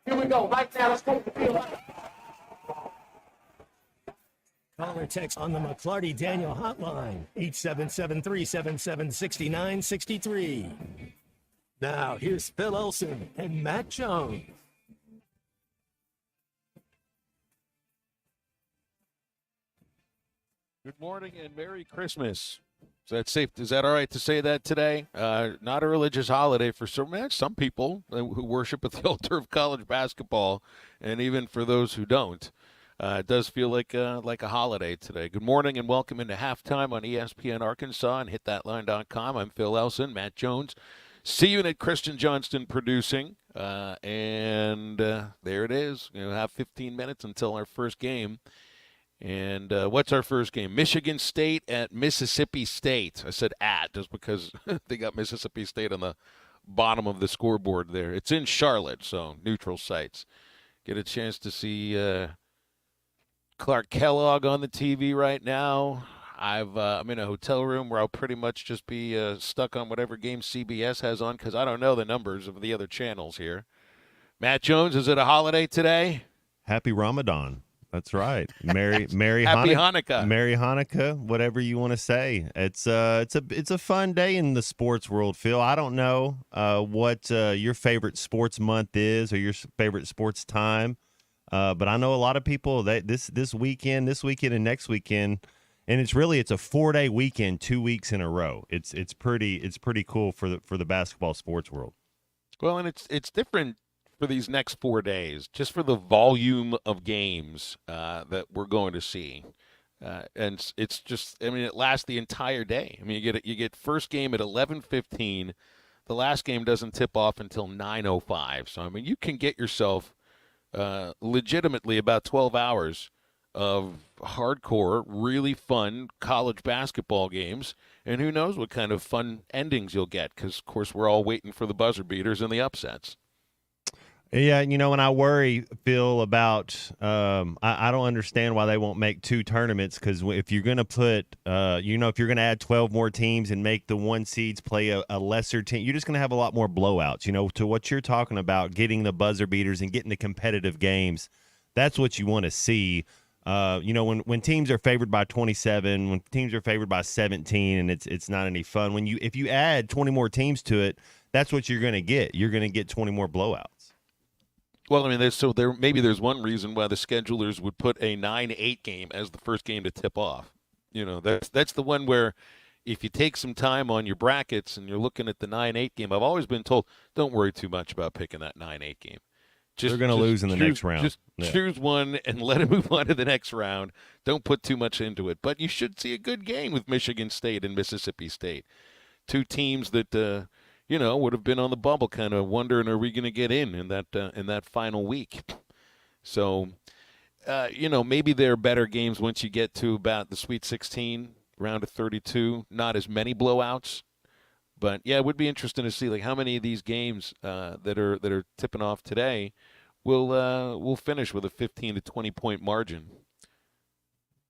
Here we go. Right now, let's take the field. Call or text on the McClarty Daniel hotline, 877-377-6963. Now, here's Phil Olson and Matt Jones. Good morning and Merry Christmas. Is that safe? Is that all right to say that today? Not a religious holiday for some people who worship at the altar of college basketball, and even for those who don't. It does feel like a holiday today. Good morning and welcome into halftime on ESPN Arkansas and HitThatLine.com. I'm Phil Elson, Matt Jones. See you at Christian Johnston producing, and there it is. Have 15 minutes until our first game. And what's our first game? Michigan State at Mississippi State. I said at just because they got Mississippi State on the bottom of the scoreboard there. It's in Charlotte, so neutral sites. Get a chance to see Clark Kellogg on the TV right now. I'm in a hotel room where I'll pretty much just be stuck on whatever game CBS has on because I don't know the numbers of the other channels here. Matt Jones, is it a holiday today? Happy Ramadan. That's right. Merry Happy Hanukkah. Merry Hanukkah, whatever you want to say. It's a fun day in the sports world, Phil. I don't know what your favorite sports month is or your favorite sports time, but I know a lot of people that this weekend and next weekend, and it's a 4-day weekend, 2 weeks in a row. It's pretty cool for the basketball sports world. Well, and it's different for these next 4 days, just for the volume of games that we're going to see. And it's just, it lasts the entire day. You get first game at 11:15. The last game doesn't tip off until 9:05. So, you can get yourself legitimately about 12 hours of hardcore, really fun college basketball games. And who knows what kind of fun endings you'll get because, of course, we're all waiting for the buzzer beaters and the upsets. Yeah, and I worry, Phil, about I don't understand why they won't make two tournaments because if you're going to put, if you're going to add 12 more teams and make the one seeds play a lesser team, you're just going to have a lot more blowouts. To what you're talking about, getting the buzzer beaters and getting the competitive games, that's what you want to see. When teams are favored by 27, when teams are favored by 17, and it's not any fun. If you add 20 more teams to it, that's what you're going to get. You're going to get 20 more blowouts. Well, maybe there's one reason why the schedulers would put a 9-8 game as the first game to tip off. That's the one where if you take some time on your brackets and you're looking at the 9-8 game, I've always been told, don't worry too much about picking that 9-8 game. They're going to lose in the next round. Just choose one and let it move on to the next round. Don't put too much into it. But you should see a good game with Michigan State and Mississippi State. Two teams that would have been on the bubble, kind of wondering, are we going to get in that final week? So, maybe there are better games once you get to about the Sweet 16, round of 32. Not as many blowouts, but yeah, it would be interesting to see how many of these games that are tipping off today will finish with a 15 to 20 point margin.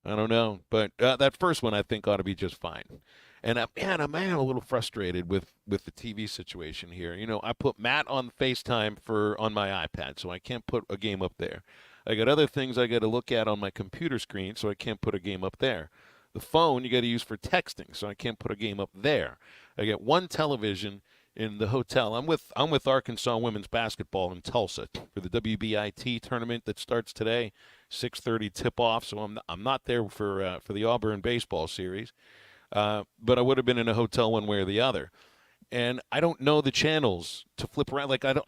I don't know, but that first one I think ought to be just fine. And I'm a little frustrated with the TV situation here. I put Matt on FaceTime on my iPad, so I can't put a game up there. I got other things I got to look at on my computer screen, so I can't put a game up there. The phone you got to use for texting, so I can't put a game up there. I got one television in the hotel. I'm with Arkansas women's basketball in Tulsa for the WBIT tournament that starts today, 6:30 tip-off. So I'm not there for the Auburn baseball series. But I would have been in a hotel one way or the other. And I don't know the channels to flip around. Can't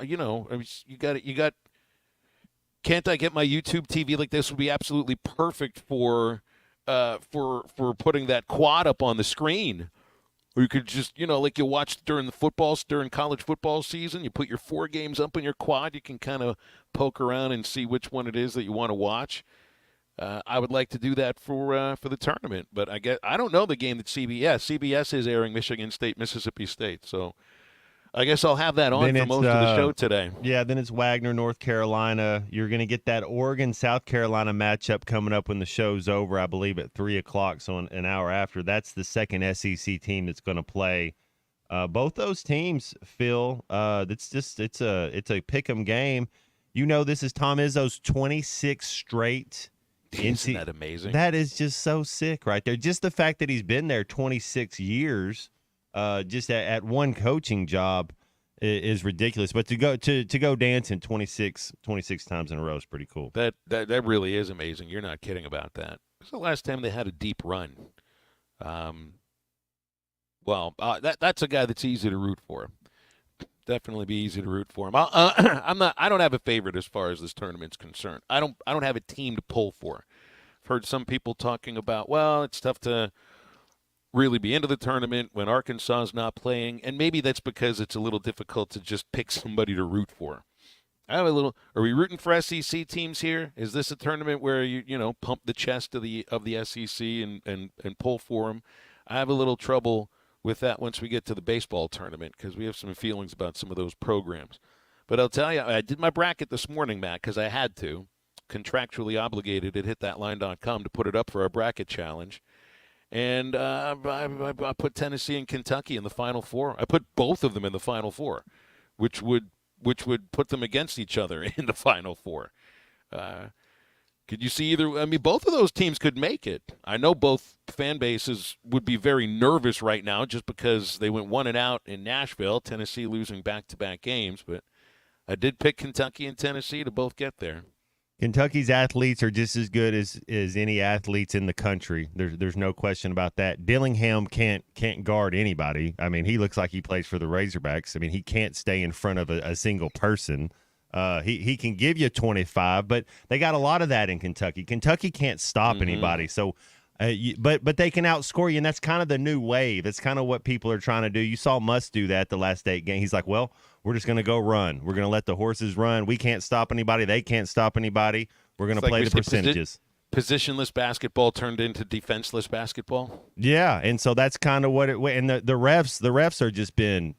I get my YouTube TV? This would be absolutely perfect for putting that quad up on the screen. Or you could just, you watch during college football season, you put your 4 games up on your quad, you can kind of poke around and see which one it is that you want to watch. I would like to do that for the tournament, but I don't know the game that CBS is airing Michigan State, Mississippi State, so I guess I'll have that on for most of the show today. Yeah, then it's Wagner, North Carolina. You're going to get that Oregon-South Carolina matchup coming up when the show's over, I believe, at 3 o'clock, so an hour after. That's the second SEC team that's going to play Both those teams, Phil, it's a pick 'em game. You know, this is Tom Izzo's 26th straight. Isn't that amazing? That is just so sick right there. Just the fact that he's been there 26 years, just at one coaching job, is ridiculous. But to go dancing 26 times in a row is pretty cool. That really is amazing. You're not kidding about that. This is the last time they had a deep run. That's a guy that's easy to root for. Definitely be easy to root for him. I don't have a favorite as far as this tournament's concerned. I don't have a team to pull for. I've heard some people talking about, well, it's tough to really be into the tournament when Arkansas is not playing, and maybe that's because it's a little difficult to just pick somebody to root for. Are we rooting for SEC teams here? Is this a tournament where you pump the chest of the SEC and pull for them? I have a little trouble with that once we get to the baseball tournament because we have some feelings about some of those programs. But I'll tell you, I did my bracket this morning, Matt, because I had to, contractually obligated at hitthatline.com to put it up for our bracket challenge. And I put Tennessee and Kentucky in the Final Four. I put both of them in the Final Four, which would put them against each other in the Final Four. Could you see either? I mean, both of those teams could make it. I know both fan bases would be very nervous right now just because they went 1-out in Nashville, Tennessee losing back-to-back games. But I did pick Kentucky and Tennessee to both get there. Kentucky's athletes are just as good as any athletes in the country. There's no question about that. Dillingham can't guard anybody. I mean, he looks like he plays for the Razorbacks. I mean, he can't stay in front of a single person. He can give you 25, but they got a lot of that in Kentucky. Kentucky can't stop anybody. So, but they can outscore you, and that's kind of the new wave. That's kind of what people are trying to do. You saw Muss do that the last 8 games. He's like, well, we're just going to go run. We're going to let the horses run. We can't stop anybody. They can't stop anybody. We're going to play the percentages. Positionless basketball turned into defenseless basketball. Yeah, and so that's kind of what it. And the refs are just been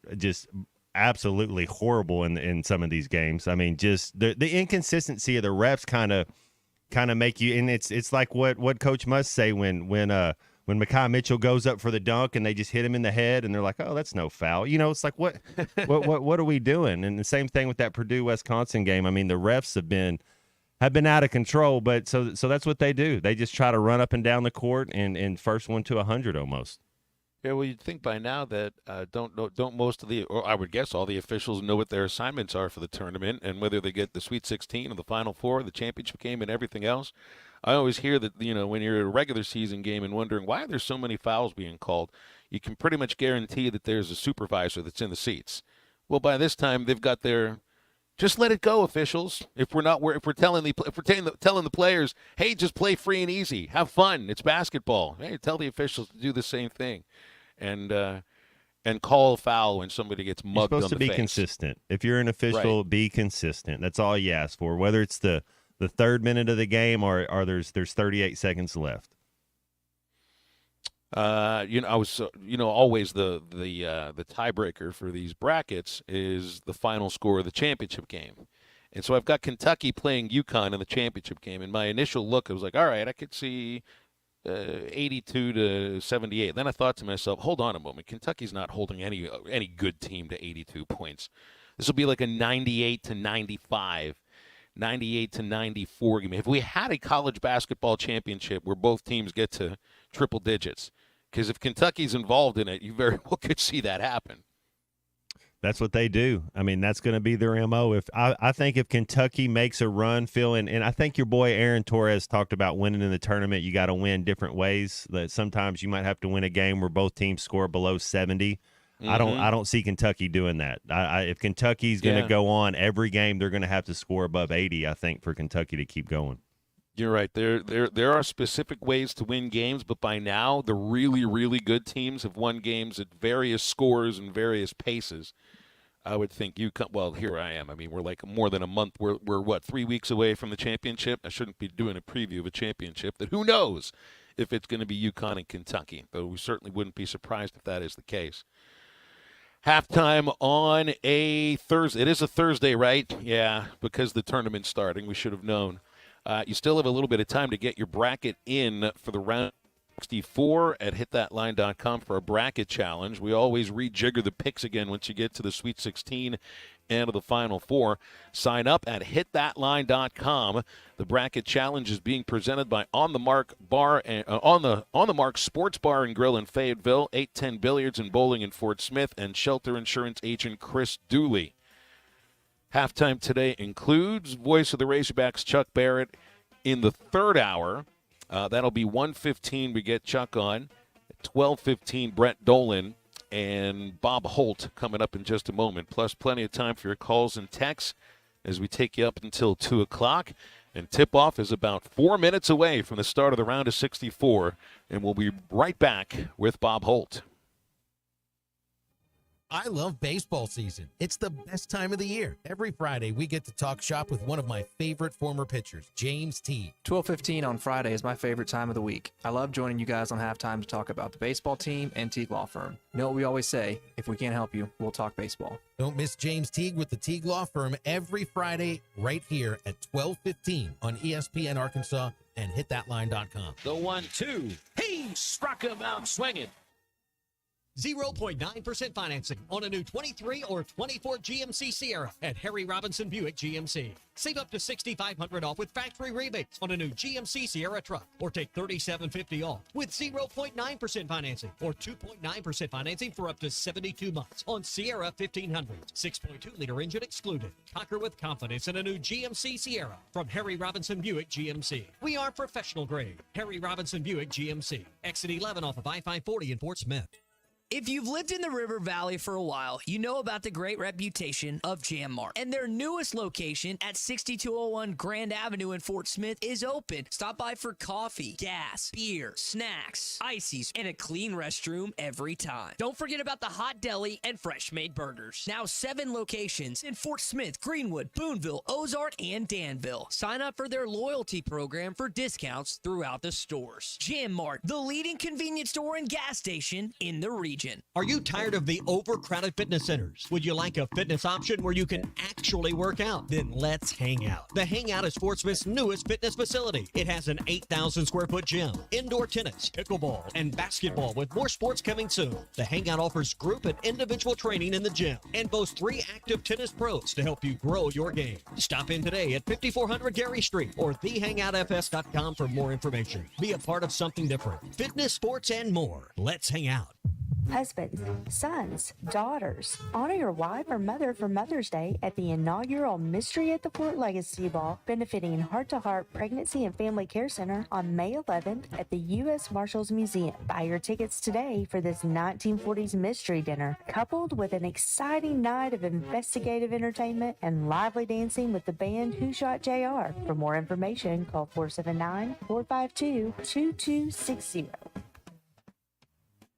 absolutely horrible in some of these games. I mean, just the inconsistency of the refs kind of make you, and it's like what Coach must say when Mekhi Mitchell goes up for the dunk and they just hit him in the head and they're like, oh, that's no foul. It's like what are we doing? And the same thing with that Purdue-Wisconsin game. I mean, the refs have been out of control, but so that's what they do. They just try to run up and down the court and first one to 100 almost. Yeah, well, you'd think by now that don't most of or I would guess all the officials know what their assignments are for the tournament and whether they get the Sweet 16 or the Final Four, the championship game, and everything else. I always hear that when you're at a regular season game and wondering why there's so many fouls being called, you can pretty much guarantee that there's a supervisor that's in the seats. Well, by this time they've got their just let it go, officials. If we're telling the players, hey, just play free and easy, have fun, it's basketball. Hey, tell the officials to do the same thing. And call a foul when somebody gets mugged on the face. You're supposed to be consistent. If you're an official, right, be consistent. That's all you ask for. Whether it's the 3rd minute of the game or there's 38 seconds left. I was always the tiebreaker for these brackets is the final score of the championship game. And so I've got Kentucky playing UConn in the championship game. And my initial look, I was like, all right, I could see 82 to 78. Then I thought to myself, hold on a moment. Kentucky's not holding any good team to 82 points. This will be like a 98 to 95, 98 to 94 game. If we had a college basketball championship where both teams get to triple digits, because if Kentucky's involved in it, you very well could see that happen. That's what they do. I mean, that's going to be their MO. I think if Kentucky makes a run, Phil, and I think your boy Aaron Torres talked about winning in the tournament, you got to win different ways. That sometimes you might have to win a game where both teams score below 70. Mm-hmm. I don't see Kentucky doing that. If Kentucky's going to go on every game, they're going to have to score above 80, I think, for Kentucky to keep going. You're right. There are specific ways to win games, but by now the really, really good teams have won games at various scores and various paces. I would think well, here I am. I mean, we're like more than a month. We're 3 weeks away from the championship? I shouldn't be doing a preview of a championship that who knows if it's going to be UConn and Kentucky, but we certainly wouldn't be surprised if that is the case. Halftime on a Thursday. It is a Thursday, right? Yeah, because the tournament's starting. We should have known. You still have a little bit of time to get your bracket in for the round 64 at hitthatline.com for a bracket challenge. We always rejigger the picks again once you get to the Sweet 16 and of the Final Four. Sign up at hitthatline.com. The bracket challenge is being presented by On the Mark Bar and On the Mark Sports Bar and Grill in Fayetteville, 810 Billiards and Bowling in Fort Smith, and Shelter Insurance agent Chris Dooley. Halftime today includes voice of the Razorbacks Chuck Barrett in the third hour. That'll be 1:15. We get Chuck on. At 12:15, Brett Dolan and Bob Holt coming up in just a moment. Plus, plenty of time for your calls and texts as we take you up until 2 o'clock. And tip-off is about 4 minutes away from the start of the round of 64. And we'll be right back with Bob Holt. I love baseball season. It's the best time of the year. Every Friday, we get to talk shop with one of my favorite former pitchers, James Teague. 12:15 on Friday is my favorite time of the week. I love joining you guys on halftime to talk about the baseball team and Teague Law Firm. You know what we always say, if we can't help you, we'll talk baseball. Don't miss James Teague with the Teague Law Firm every Friday right here at 12:15 on ESPN Arkansas and hitthatline.com. The 1-2. He struck him out swinging. 0.9% financing on a new 23 or 24 GMC Sierra at Harry Robinson Buick GMC. Save up to $6,500 off with factory rebates on a new GMC Sierra truck, or take $3,750 off with 0.9% financing or 2.9% financing for up to 72 months on Sierra 1500. 6.2-liter engine excluded. Conquer with confidence in a new GMC Sierra from Harry Robinson Buick GMC. We are professional grade. Harry Robinson Buick GMC. Exit 11 off of I-540 in Fort Smith. If you've lived in the River Valley for a while, you know about the great reputation of Jam Mart. And their newest location at 6201 Grand Avenue in Fort Smith is open. Stop by for coffee, gas, beer, snacks, ices, and a clean restroom every time. Don't forget about the hot deli and fresh-made burgers. Now 7 locations in Fort Smith, Greenwood, Boonville, Ozark, and Danville. Sign up for their loyalty program for discounts throughout the stores. Jam Mart, the leading convenience store and gas station in the region. Are you tired of the overcrowded fitness centers? Would you like a fitness option where you can actually work out? Then let's hang out. The Hangout is Fort Smith's newest fitness facility. It has an 8,000 square foot gym, indoor tennis, pickleball, and basketball with more sports coming soon. The Hangout offers group and individual training in the gym and boasts 3 active tennis pros to help you grow your game. Stop in today at 5400 Gary Street or thehangoutfs.com for more information. Be a part of something different. Fitness, sports, and more. Let's hang out. Husbands, sons, daughters, honor your wife or mother for Mother's Day at the inaugural Mystery at the Fort Legacy Ball, benefiting Heart to Heart Pregnancy and Family Care Center on May 11th at the U.S. Marshals Museum. Buy your tickets today for this 1940s mystery dinner, coupled with an exciting night of investigative entertainment and lively dancing with the band Who Shot JR. For more information, call 479-452-2260.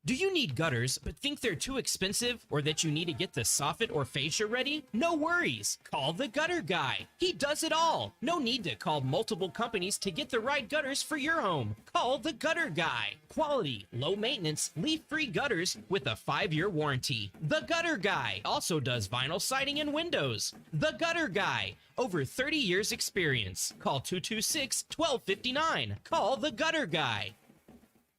Do you need gutters but think they're too expensive, or that you need to get the soffit or fascia ready? No worries. Call the Gutter Guy. He does it all. No need to call multiple companies to get the right gutters for your home. Call the Gutter Guy. Quality, low maintenance, leak-free gutters with a 5-year warranty. The Gutter Guy also does vinyl siding and windows. The Gutter Guy. Over 30 years experience. Call 226-1259. Call the Gutter Guy.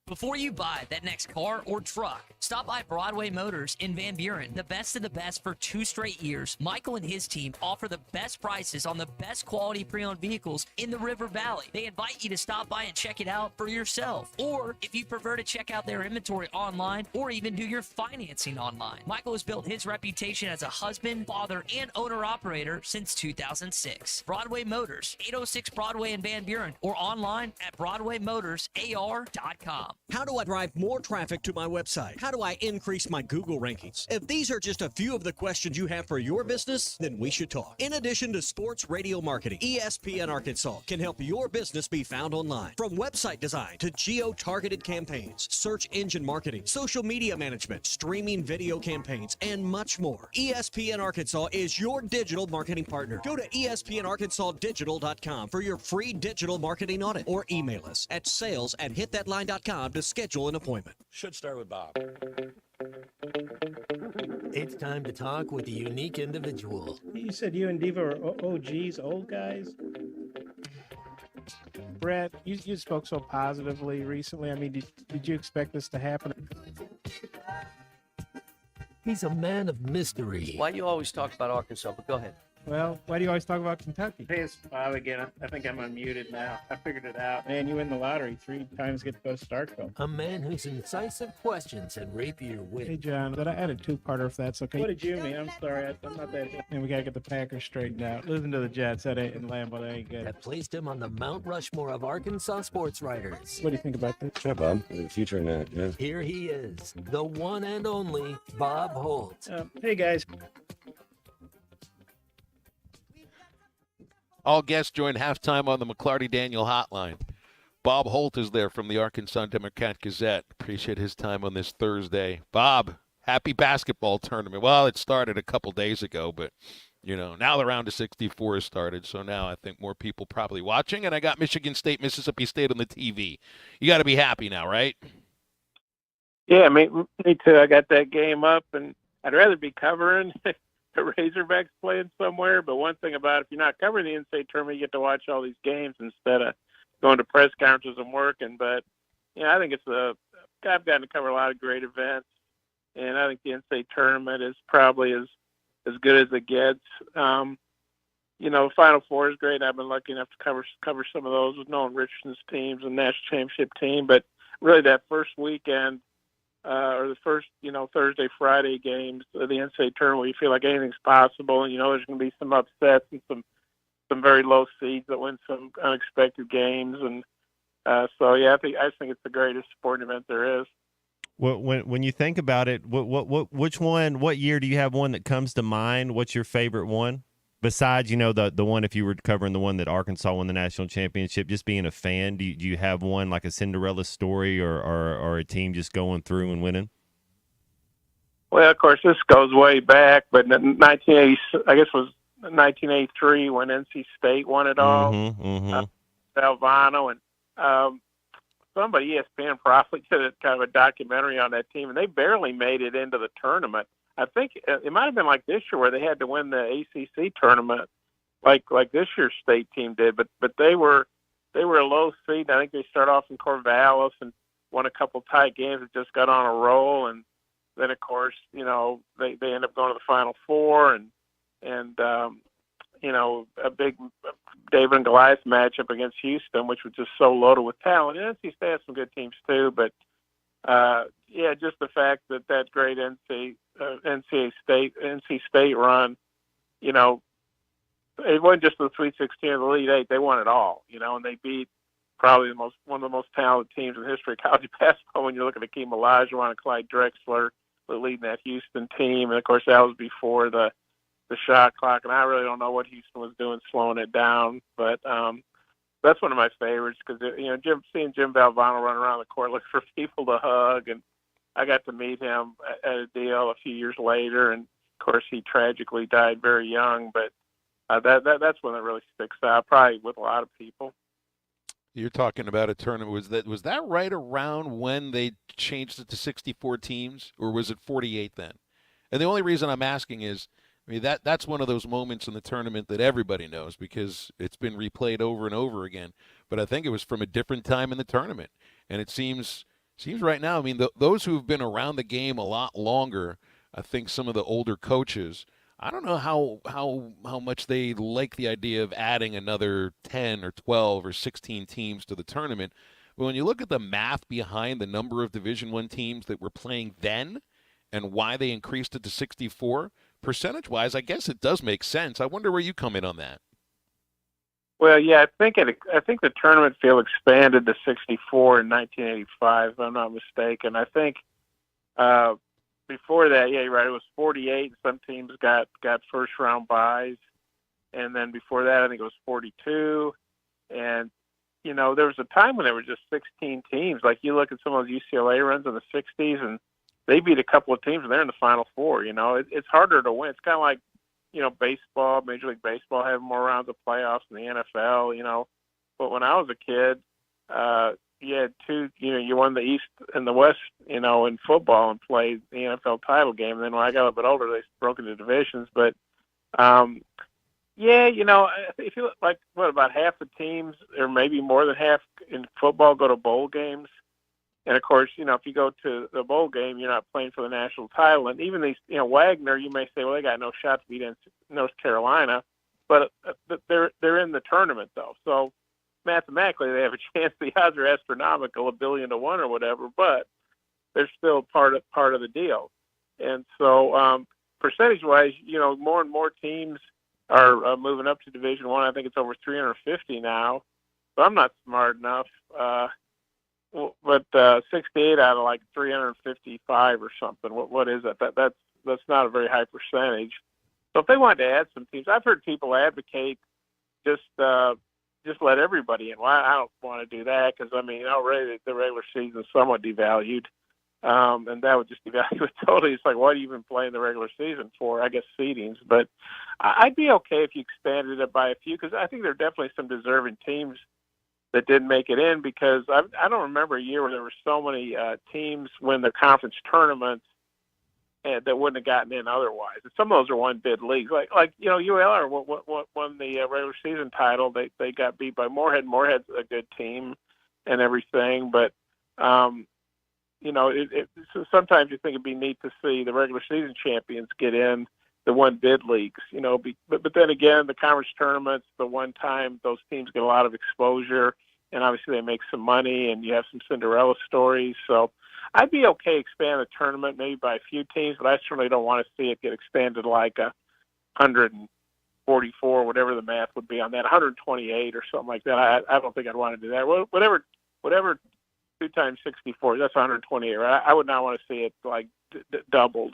Before you buy that next car or truck, stop by Broadway Motors in Van Buren. The best of the best for 2 straight years. Michael and his team offer the best prices on the best quality pre-owned vehicles in the River Valley. They invite you to stop by and check it out for yourself. Or if you prefer to check out their inventory online or even do your financing online. Michael has built his reputation as a husband, father, and owner-operator since 2006. Broadway Motors, 806 Broadway in Van Buren, or online at BroadwayMotorsAR.com. How do I drive more traffic to my website? How do I increase my Google rankings? If these are just a few of the questions you have for your business, then we should talk. In addition to sports radio marketing, ESPN Arkansas can help your business be found online. From website design to geo-targeted campaigns, search engine marketing, social media management, streaming video campaigns, and much more. ESPN Arkansas is your digital marketing partner. Go to ESPNArkansasDigital.com for your free digital marketing audit, or email us at sales@hitthatline.com to schedule an appointment. Should start with Bob. It's time to talk with a unique individual. You said you and Diva are OGs, old guys? Brett, you spoke so positively recently. I mean, did you expect this to happen? He's a man of mystery. Why do you always talk about Arkansas? But go ahead. Well, why do you always talk about Kentucky? Hey, it's Bob again. I think I'm unmuted now. I figured it out. Man, you win the lottery 3 times, get to go to Starkville. A man whose incisive questions and rapier wit. Hey, John, but I had a 2-parter if that's okay. What did you mean? I'm sorry. I'm not that good. And we got to get the Packers straightened out. Losing to the Jets, that ain't in Lambeau, that ain't good. That placed him on the Mount Rushmore of Arkansas sports writers. What do you think about this? Sure, Bob. The future in that, yeah. Here he is, the one and only Bob Holt. Hey, guys. All guests join halftime on the McClarty Daniel Hotline. Bob Holt is there from the Arkansas Democrat Gazette. Appreciate his time on this Thursday. Bob, happy basketball tournament. Well, it started a couple days ago, but, now the round of 64 has started, so now I think more people probably watching, and I got Michigan State, Mississippi State on the TV. You got to be happy now, right? Yeah, me too. I got that game up, and I'd rather be covering the Razorbacks playing somewhere. But one thing about it, if you're not covering the NCAA tournament, you get to watch all these games instead of going to press conferences and working. But, I think I've gotten to cover a lot of great events, and I think the NCAA tournament is probably as good as it gets. Final Four is great. I've been lucky enough to cover some of those with Nolan Richardson's teams and national championship team. But really that first weekend, or the first, Thursday, Friday games of the NCAA tournament, where you feel like anything's possible, and there's going to be some upsets and some very low seeds that win some unexpected games, and I just think it's the greatest sporting event there is. Well, when you think about it, what year do you have one that comes to mind? What's your favorite one? Besides, the one, if you were covering the one that Arkansas won the national championship, just being a fan, do you have one like a Cinderella story or a team just going through and winning? Well, of course, this goes way back, but 1980, I guess it was 1983 when NC State won it all. Salvano and somebody, ESPN probably did kind of a documentary on that team, and they barely made it into the tournament. I think it might have been like this year where they had to win the ACC tournament, like this year's state team did. But they were a low seed. I think they started off in Corvallis and won a couple tight games and just got on a roll. And then of course, they end up going to the Final Four and a big David and Goliath matchup against Houston, which was just so loaded with talent. And NC State has some good teams too, but just the fact that great NC State run, it wasn't just the Sweet 16 or the Elite Eight. They won it all, and they beat probably one of the most talented teams in the history of college basketball. When you look at Akeem Olajuwon and Clyde Drexler leading that Houston team, and of course that was before the shot clock. And I really don't know what Houston was doing slowing it down, but that's one of my favorites because seeing Jim Valvano run around the court looking for people to hug, and I got to meet him at a deal a few years later, and of course he tragically died very young. But that's one that really sticks out, probably with a lot of people. You're talking about a tournament. Was that right around when they changed it to 64 teams, or was it 48 then? And the only reason I'm asking is, that's one of those moments in the tournament that everybody knows because it's been replayed over and over again. But I think it was from a different time in the tournament, and it seems right now. Those who've been around the game a lot longer, I think some of the older coaches, I don't know how much they like the idea of adding another 10 or 12 or 16 teams to the tournament. But when you look at the math behind the number of Division I teams that were playing then and why they increased it to 64, percentage-wise, I guess it does make sense. I wonder where you come in on that. Well, yeah, I think the tournament field expanded to 64 in 1985, if I'm not mistaken. I think before that, yeah, you're right, it was 48. Some teams got first-round byes. And then before that, I think it was 42. And, there was a time when there were just 16 teams. Like, you look at some of those UCLA runs in the 60s, and they beat a couple of teams, and they're in the Final Four. It's harder to win. It's kind of like, baseball, Major League Baseball having more rounds of playoffs than the NFL, But when I was a kid, you had two, you won the East and the West, in football and played the NFL title game. And then when I got a bit older, they broke into divisions. But, Yeah, if you look like about half the teams, or maybe more than half in football, go to bowl games. And of course, if you go to the bowl game, you're not playing for the national title. And even these, Wagner, you may say, well, they got no shot to beat North Carolina, but they're in the tournament though. So mathematically, they have a chance. The odds are astronomical, 1,000,000,000 to 1 or whatever, but they're still part of the deal. And so, percentage-wise, more and more teams are moving up to Division I. I think it's over 350 now. But I'm not smart enough. But 68 out of like 355 or something. What is that? That's not a very high percentage. So if they wanted to add some teams, I've heard people advocate just let everybody in. Well, I don't want to do that because already the regular season is somewhat devalued, and that would just devalue it totally. It's like, what are you even playing the regular season for? I guess seedings, but I'd be okay if you expanded it by a few because I think there are definitely some deserving teams that didn't make it in because I don't remember a year where there were so many teams win their conference tournaments and that wouldn't have gotten in otherwise. And some of those are one-bid leagues. Like ULR won the regular season title. They got beat by Moorhead. Moorhead's a good team and everything, but sometimes you think it'd be neat to see the regular season champions get in the one-bid leagues, but then again, the conference tournaments, the one time those teams get a lot of exposure, and obviously they make some money, and you have some Cinderella stories. So I'd be okay expanding the tournament maybe by a few teams, but I certainly don't want to see it get expanded like 144, whatever the math would be on that, 128 or something like that. I don't think I'd want to do that. Whatever 2 times 64, that's 128, right? I would not want to see it like doubled,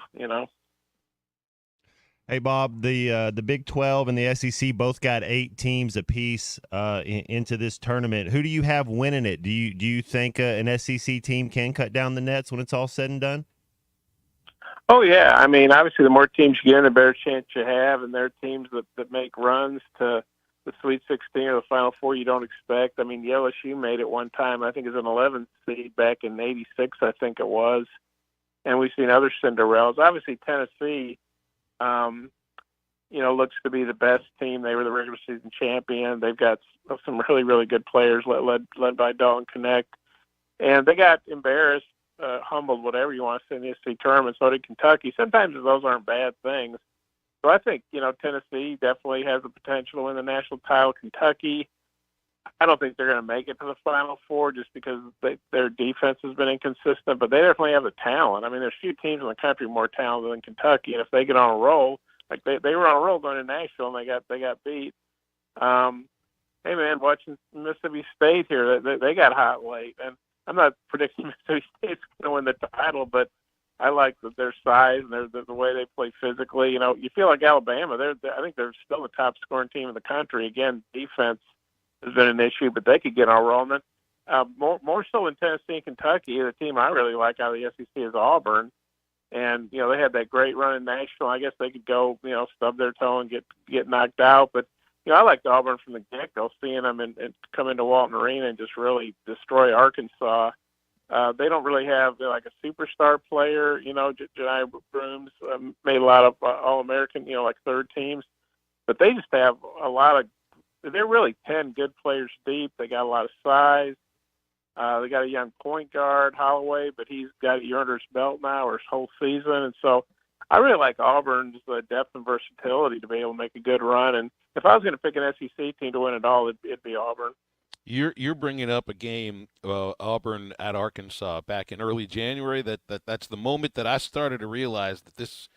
Hey, Bob, the Big 12 and the SEC both got 8 teams apiece into this tournament. Who do you have winning it? Do you think an SEC team can cut down the nets when it's all said and done? Oh, yeah. Obviously, the more teams you get in, the better chance you have, and there are teams that make runs to the Sweet 16 or the Final Four you don't expect. The LSU made it one time. I think it was an 11th seed back in '86, I think it was. And we've seen other Cinderellas. Obviously, Tennessee looks to be the best team. They were the regular season champion. They've got some really, really good players led by Dalton Connect. And they got embarrassed, humbled, whatever you want to say in the SEC tournament. So did Kentucky. Sometimes those aren't bad things. So I think, Tennessee definitely has the potential to win the national title. Kentucky, I don't think they're going to make it to the Final Four just because their defense has been inconsistent, but they definitely have the talent. There's few teams in the country more talented than Kentucky, and if they get on a roll, like they were on a roll going to Nashville and they got beat. Hey man, watching Mississippi State here, they got hot late, and I'm not predicting Mississippi State's going to win the title, but I like their size and the way they play physically. You feel like Alabama. I think they're still the top scoring team in the country. Again, defense has been an issue, but they could get on a roll. And then, more so in Tennessee and Kentucky, the team I really like out of the SEC is Auburn. And, they had that great run in Nashville. I guess they could go, stub their toe and get knocked out. But, I liked Auburn from the get-go, seeing them and come into Walton Arena and just really destroy Arkansas. They don't really have like a superstar player. Janiah Brooms made a lot of All-American, like third teams. But they just have a lot of they're really 10 good players deep. They got a lot of size. They got a young point guard, Holloway, but he's got a year under his belt now, or his whole season. And so I really like Auburn's depth and versatility to be able to make a good run. And if I was going to pick an SEC team to win it all, it'd be Auburn. You're bringing up a game, Auburn at Arkansas, back in early January. That's the moment that I started to realize that this.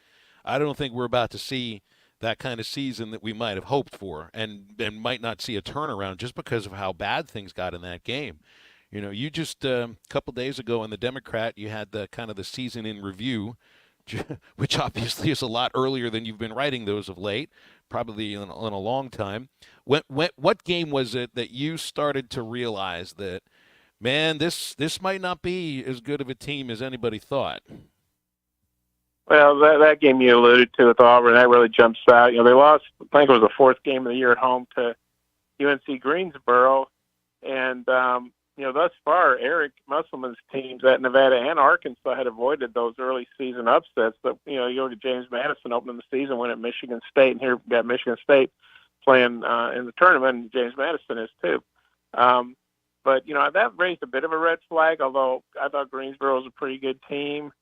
I don't think we're about to see that kind of season that we might have hoped for, and might not see a turnaround just because of how bad things got in that game. You just a couple days ago in the Democrat, you had the kind of the season in review, which obviously is a lot earlier than you've been writing those of late, probably in a long time. What game was it that you started to realize that, man, this might not be as good of a team as anybody thought? Well, that game you alluded to with Auburn, that really jumps out. They lost, I think it was the fourth game of the year at home to UNC Greensboro. And, thus far, Eric Musselman's teams at Nevada and Arkansas had avoided those early season upsets. But, you look at James Madison opening the season, win at Michigan State, and here we got Michigan State playing in the tournament, and James Madison is too. But, that raised a bit of a red flag, although I thought Greensboro was a pretty good team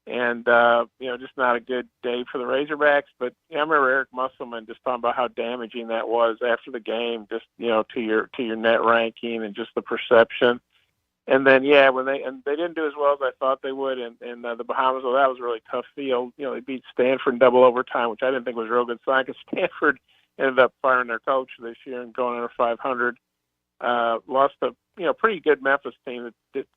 and, just not a good day for the Razorbacks. But I remember Eric Musselman just talking about how damaging that was after the game, just, to your net ranking and just the perception. And then, when they didn't do as well as I thought they would in the Bahamas. Well, that was a really tough field. They beat Stanford in double overtime, which I didn't think was a real good sign because Stanford ended up firing their coach this year and going under 500. Lost a pretty good Memphis team that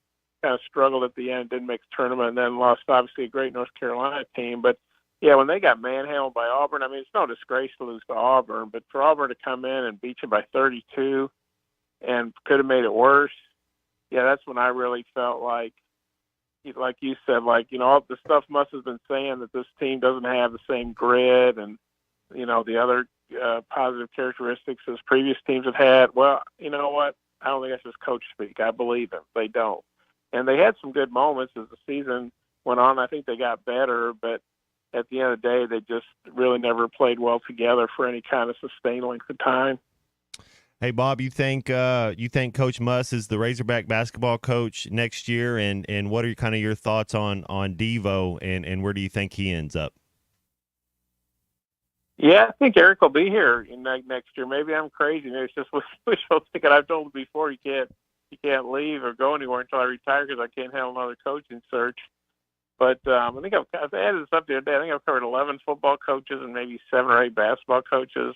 kind of struggled at the end, didn't make the tournament, and then lost obviously a great North Carolina team. But when they got manhandled by Auburn, I mean, it's no disgrace to lose to Auburn, but for Auburn to come in and beat you by 32 and could have made it worse. That's when I really felt like you said, all the stuff must have been saying that this team doesn't have the same grit and, the other positive characteristics as previous teams have had. Well, you know what? I don't think that's just coach speak. I believe them. They don't. And they had some good moments as the season went on. I think they got better, but at the end of the day, they just really never played well together for any kind of sustained length of time. Hey, Bob, you think Coach Muss is the Razorback basketball coach next year, and what are kind of your thoughts on Devo, and where do you think he ends up? Yeah, I think Eric will be here next year. Maybe I'm crazy. Maybe it's just wishful thinking. I've told him before he can't leave or go anywhere until I retire because I can't handle another coaching search. But I think I've added this up the other day. I think I've covered 11 football coaches and maybe 7 or 8 basketball coaches.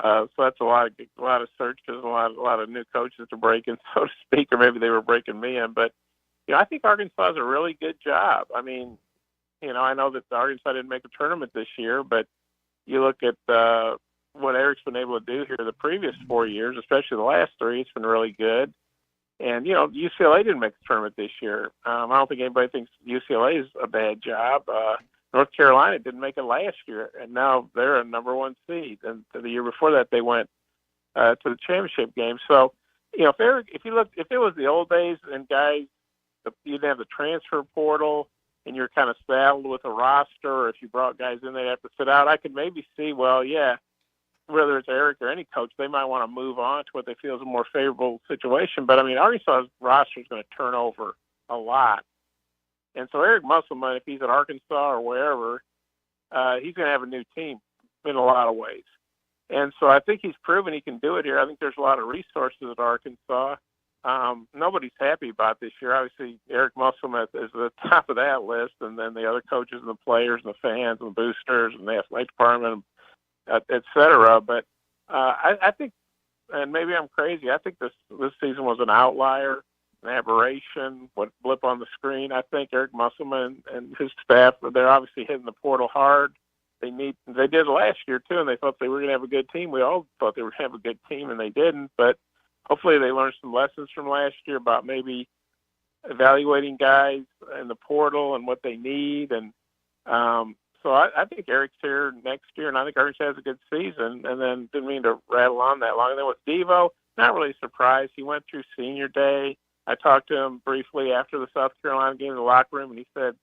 So that's a lot of searches, a lot of new coaches to break in, so to speak, or maybe they were breaking me in. But I think Arkansas does a really good job. I mean, I know that Arkansas didn't make a tournament this year, but you look at what Eric's been able to do here the previous 4 years, especially the last 3. It's been really good. And UCLA didn't make the tournament this year. I don't think anybody thinks UCLA is a bad job. North Carolina didn't make it last year, and now they're a number 1 seed. And the year before that, they went to the championship game. So, if it was the old days and guys, you didn't have the transfer portal and you're kind of saddled with a roster, or if you brought guys in, they'd have to sit out. I could maybe see, whether it's Eric or any coach, they might want to move on to what they feel is a more favorable situation. But I mean, Arkansas's roster is going to turn over a lot. And so Eric Musselman, if he's at Arkansas or wherever, he's going to have a new team in a lot of ways. And so I think he's proven he can do it here. I think there's a lot of resources at Arkansas. Nobody's happy about this year. Obviously, Eric Musselman is at the top of that list, and then the other coaches and the players and the fans and the boosters and the athletic department, et cetera. But I think, and maybe I'm crazy, I think this season was an outlier, an aberration, what blip on the screen. I think Eric Musselman and his staff, they're obviously hitting the portal hard. They did last year too, and they thought they were going to have a good team. We all thought they were going to have a good team, and they didn't. But hopefully they learned some lessons from last year about maybe evaluating guys in the portal and what they need. And so I think Eric's here next year, and I think Eric's has a good season. And then didn't mean to rattle on that long. And then with Devo, not really surprised. He went through senior day. I talked to him briefly after the South Carolina game in the locker room, and he said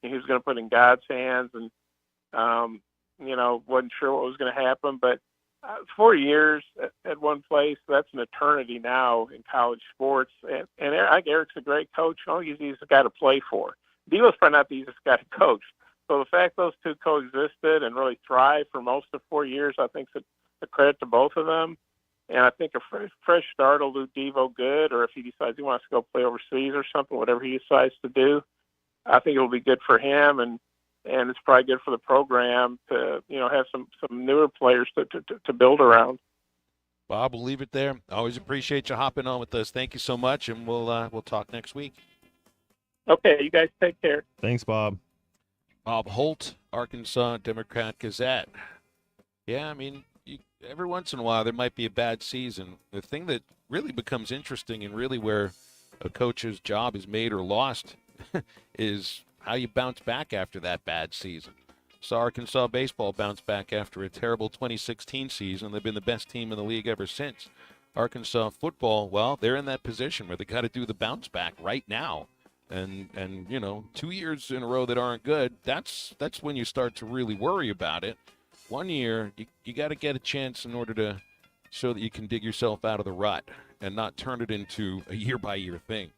he was going to put it in God's hands, and wasn't sure what was going to happen. But 4 years at one place, that's an eternity now in college sports. And I think Eric's a great coach. I don't think he's a guy to play for. Devo's probably not the easiest guy to coach. So the fact those two coexisted and really thrived for most of 4 years, I think is a credit to both of them. And I think a fresh start will do Devo good, or if he decides he wants to go play overseas or something, whatever he decides to do, I think it'll be good for him, and it's probably good for the program to have some newer players to build around. Bob, we'll leave it there. Always appreciate you hopping on with us. Thank you so much, and we'll talk next week. Okay, you guys take care. Thanks, Bob. Bob Holt, Arkansas Democrat Gazette. Yeah, I mean, every once in a while there might be a bad season. The thing that really becomes interesting and really where a coach's job is made or lost is how you bounce back after that bad season. Saw Arkansas baseball bounce back after a terrible 2016 season. They've been the best team in the league ever since. Arkansas football, well, they're in that position where they got to do the bounce back right now. And 2 years in a row that aren't good, that's when you start to really worry about it. 1 year, you got to get a chance in order to show that you can dig yourself out of the rut and not turn it into a year-by-year thing.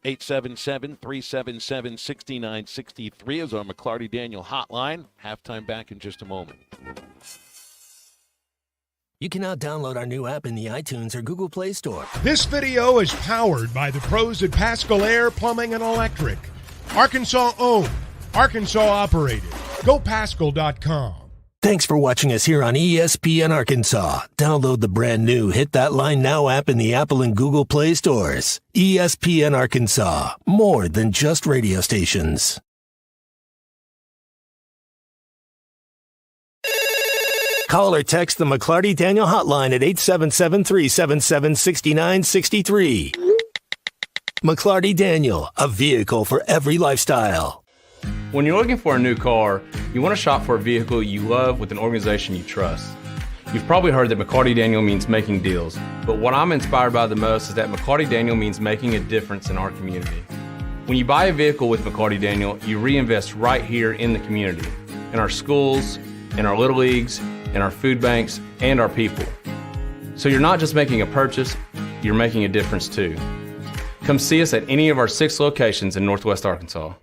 877-377-6963 is our McClarty Daniel hotline. Halftime back in just a moment. You can now download our new app in the iTunes or Google Play Store. This video is powered by the pros at Pascal Air Plumbing and Electric. Arkansas owned, Arkansas operated. GoPascal.com. Thanks for watching us here on ESPN Arkansas. Download the brand new Hit That Line Now app in the Apple and Google Play stores. ESPN Arkansas, more than just radio stations. Call or text the McClarty Daniel hotline at 877-377-6963. McClarty Daniel, a vehicle for every lifestyle. When you're looking for a new car, you want to shop for a vehicle you love with an organization you trust. You've probably heard that McClarty Daniel means making deals, but what I'm inspired by the most is that McClarty Daniel means making a difference in our community. When you buy a vehicle with McClarty Daniel, you reinvest right here in the community, in our schools, in our little leagues, in our food banks, and our people. So you're not just making a purchase, you're making a difference too. Come see us at any of our 6 locations in Northwest Arkansas.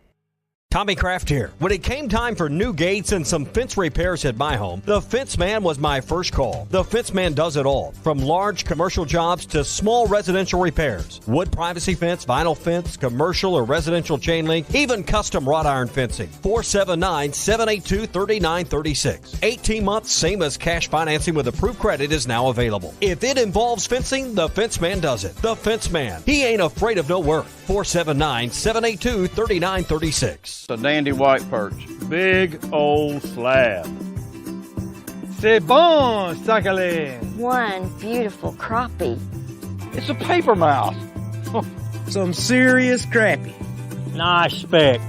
Tommy Kraft here. When it came time for new gates and some fence repairs at my home, the Fence Man was my first call. The Fence Man does it all, from large commercial jobs to small residential repairs. Wood privacy fence, vinyl fence, commercial or residential chain link, even custom wrought iron fencing. 479-782-3936. 18 months, same as cash financing with approved credit is now available. If it involves fencing, the Fence Man does it. The Fence Man. He ain't afraid of no work. 479-782-3936. A dandy white perch. Big old slab. C'est bon, sacalé. One beautiful crappie. It's a paper mouse. Some serious crappie. Nice speck.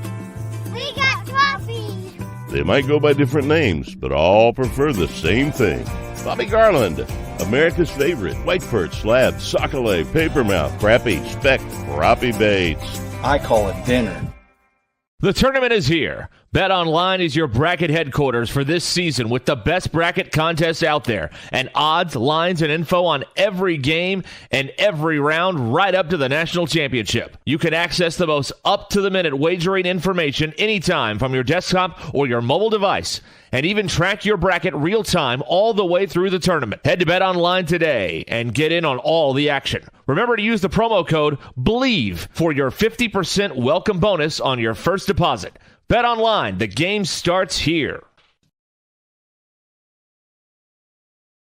We got crappie. They might go by different names, but all prefer the same thing. Bobby Garland, America's favorite white perch, slab, sockeye, papermouth, crappie, speck, crappie baits. I call it dinner. The tournament is here. BetOnline is your bracket headquarters for this season with the best bracket contests out there and odds, lines, and info on every game and every round right up to the national championship. You can access the most up-to-the-minute wagering information anytime from your desktop or your mobile device and even track your bracket real-time all the way through the tournament. Head to BetOnline today and get in on all the action. Remember to use the promo code BELIEVE for your 50% welcome bonus on your first deposit. BetOnline, the game starts here.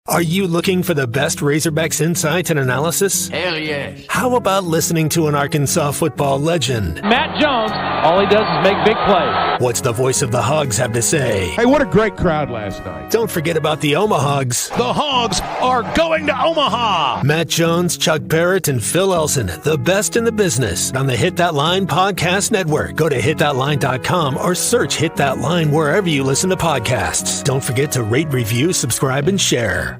Are you looking for the best Razorbacks insight and analysis? Hell yes. How about listening to an Arkansas football legend? Matt Jones, all he does is make big plays. What's the voice of the Hogs have to say? Hey, what a great crowd last night. Don't forget about the Omahogs. The Hogs are going to Omaha. Matt Jones, Chuck Barrett, and Phil Elson, the best in the business on the Hit That Line Podcast Network. Go to hitthatline.com or search Hit That Line wherever you listen to podcasts. Don't forget to rate, review, subscribe, and share.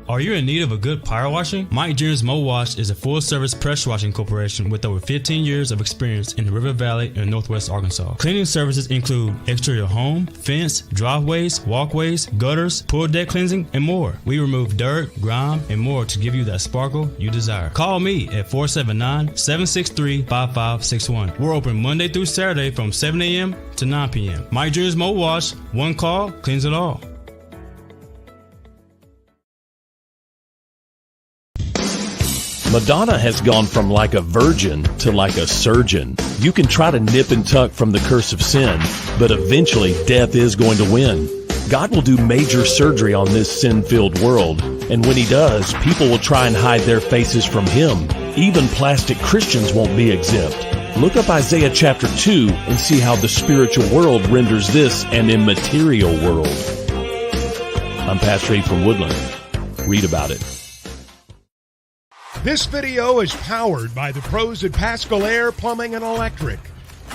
Are you in need of a good power washing? Mike Jr.'s Mo Wash is a full-service pressure washing corporation with over 15 years of experience in the River Valley and Northwest Arkansas. Cleaning services include exterior home, fence, driveways, walkways, gutters, pool deck cleansing, and more. We remove dirt, grime, and more to give you that sparkle you desire. Call me at 479-763-5561. We're open Monday through Saturday from 7 a.m. to 9 p.m. Mike Jr.'s Mo Wash, one call, cleans it all. Madonna has gone from like a virgin to like a surgeon. You can try to nip and tuck from the curse of sin, but eventually death is going to win. God will do major surgery on this sin-filled world, and when he does, people will try and hide their faces from him. Even plastic Christians won't be exempt. Look up Isaiah chapter 2 and see how the spiritual world renders this an immaterial world. I'm Pastor Abe from Woodland. Read about it. This video is powered by the pros at Pascal Air Plumbing and Electric.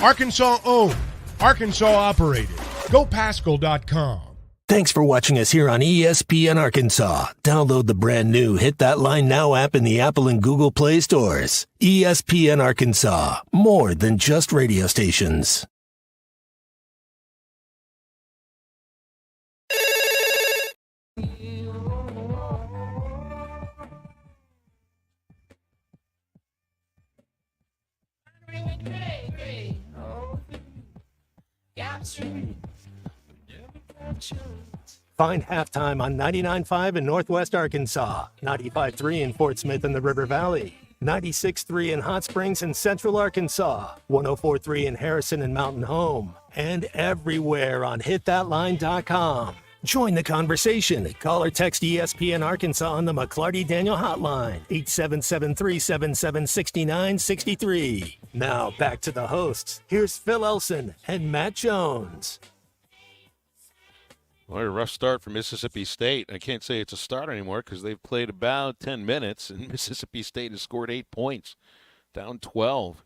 Arkansas owned, Arkansas operated. GoPascal.com. Thanks for watching us here on ESPN Arkansas. Download the brand new Hit That Line Now app in the Apple and Google Play stores. ESPN Arkansas, more than just radio stations. Find Halftime on 99.5 in Northwest Arkansas, 95.3 in Fort Smith and the River Valley, 96.3 in Hot Springs and Central Arkansas, 104.3 in Harrison and Mountain Home, and everywhere on hitthatline.com. Join the conversation. Call or text ESPN Arkansas on the McClarty Daniel hotline, 877-377-6963. Now back to the hosts. Here's Phil Elson and Matt Jones. Well, a rough start for Mississippi State. I can't say it's a start anymore because they've played about 10 minutes, and Mississippi State has scored 8 points, down 12.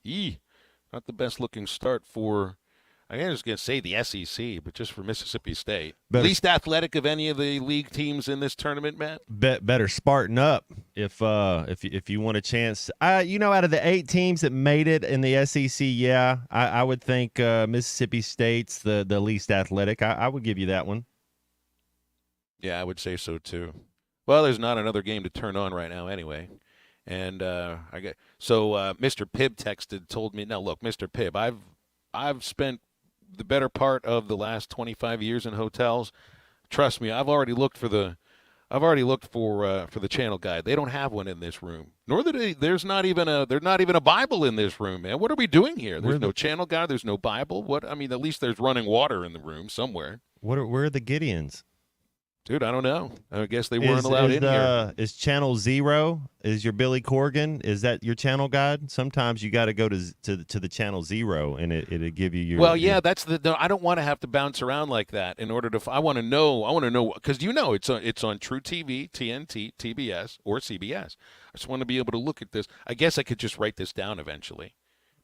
Not the best-looking start for, I was going to say the SEC, but just for Mississippi State. Least athletic of any of the league teams in this tournament, Matt? Better Spartan up if you want a chance. Out of the 8 teams that made it in the SEC, I would think Mississippi State's the least athletic. I would give you that one. Yeah, I would say so too. Well, there's not another game to turn on right now anyway. And Mr. Pibb told me, now look, Mr. Pibb, I've spent the better part of the last 25 years in hotels. Trust me, I've already looked for the channel guide. They don't have one in this room. There's not even a Bible in this room, man. What are we doing here? There's no channel guide, there's no Bible. At least there's running water in the room somewhere. Where are the Gideons? Dude, I don't know. I guess they weren't allowed in here. Is Channel 0? Is your Billy Corgan? Is that your channel guide? Sometimes you got to go to the Channel 0, and it'll give you your. Well, yeah, that's I don't want to have to bounce around like that in order to. I want to know because it's on True TV, TNT, TBS, or CBS. I just want to be able to look at this. I guess I could just write this down eventually.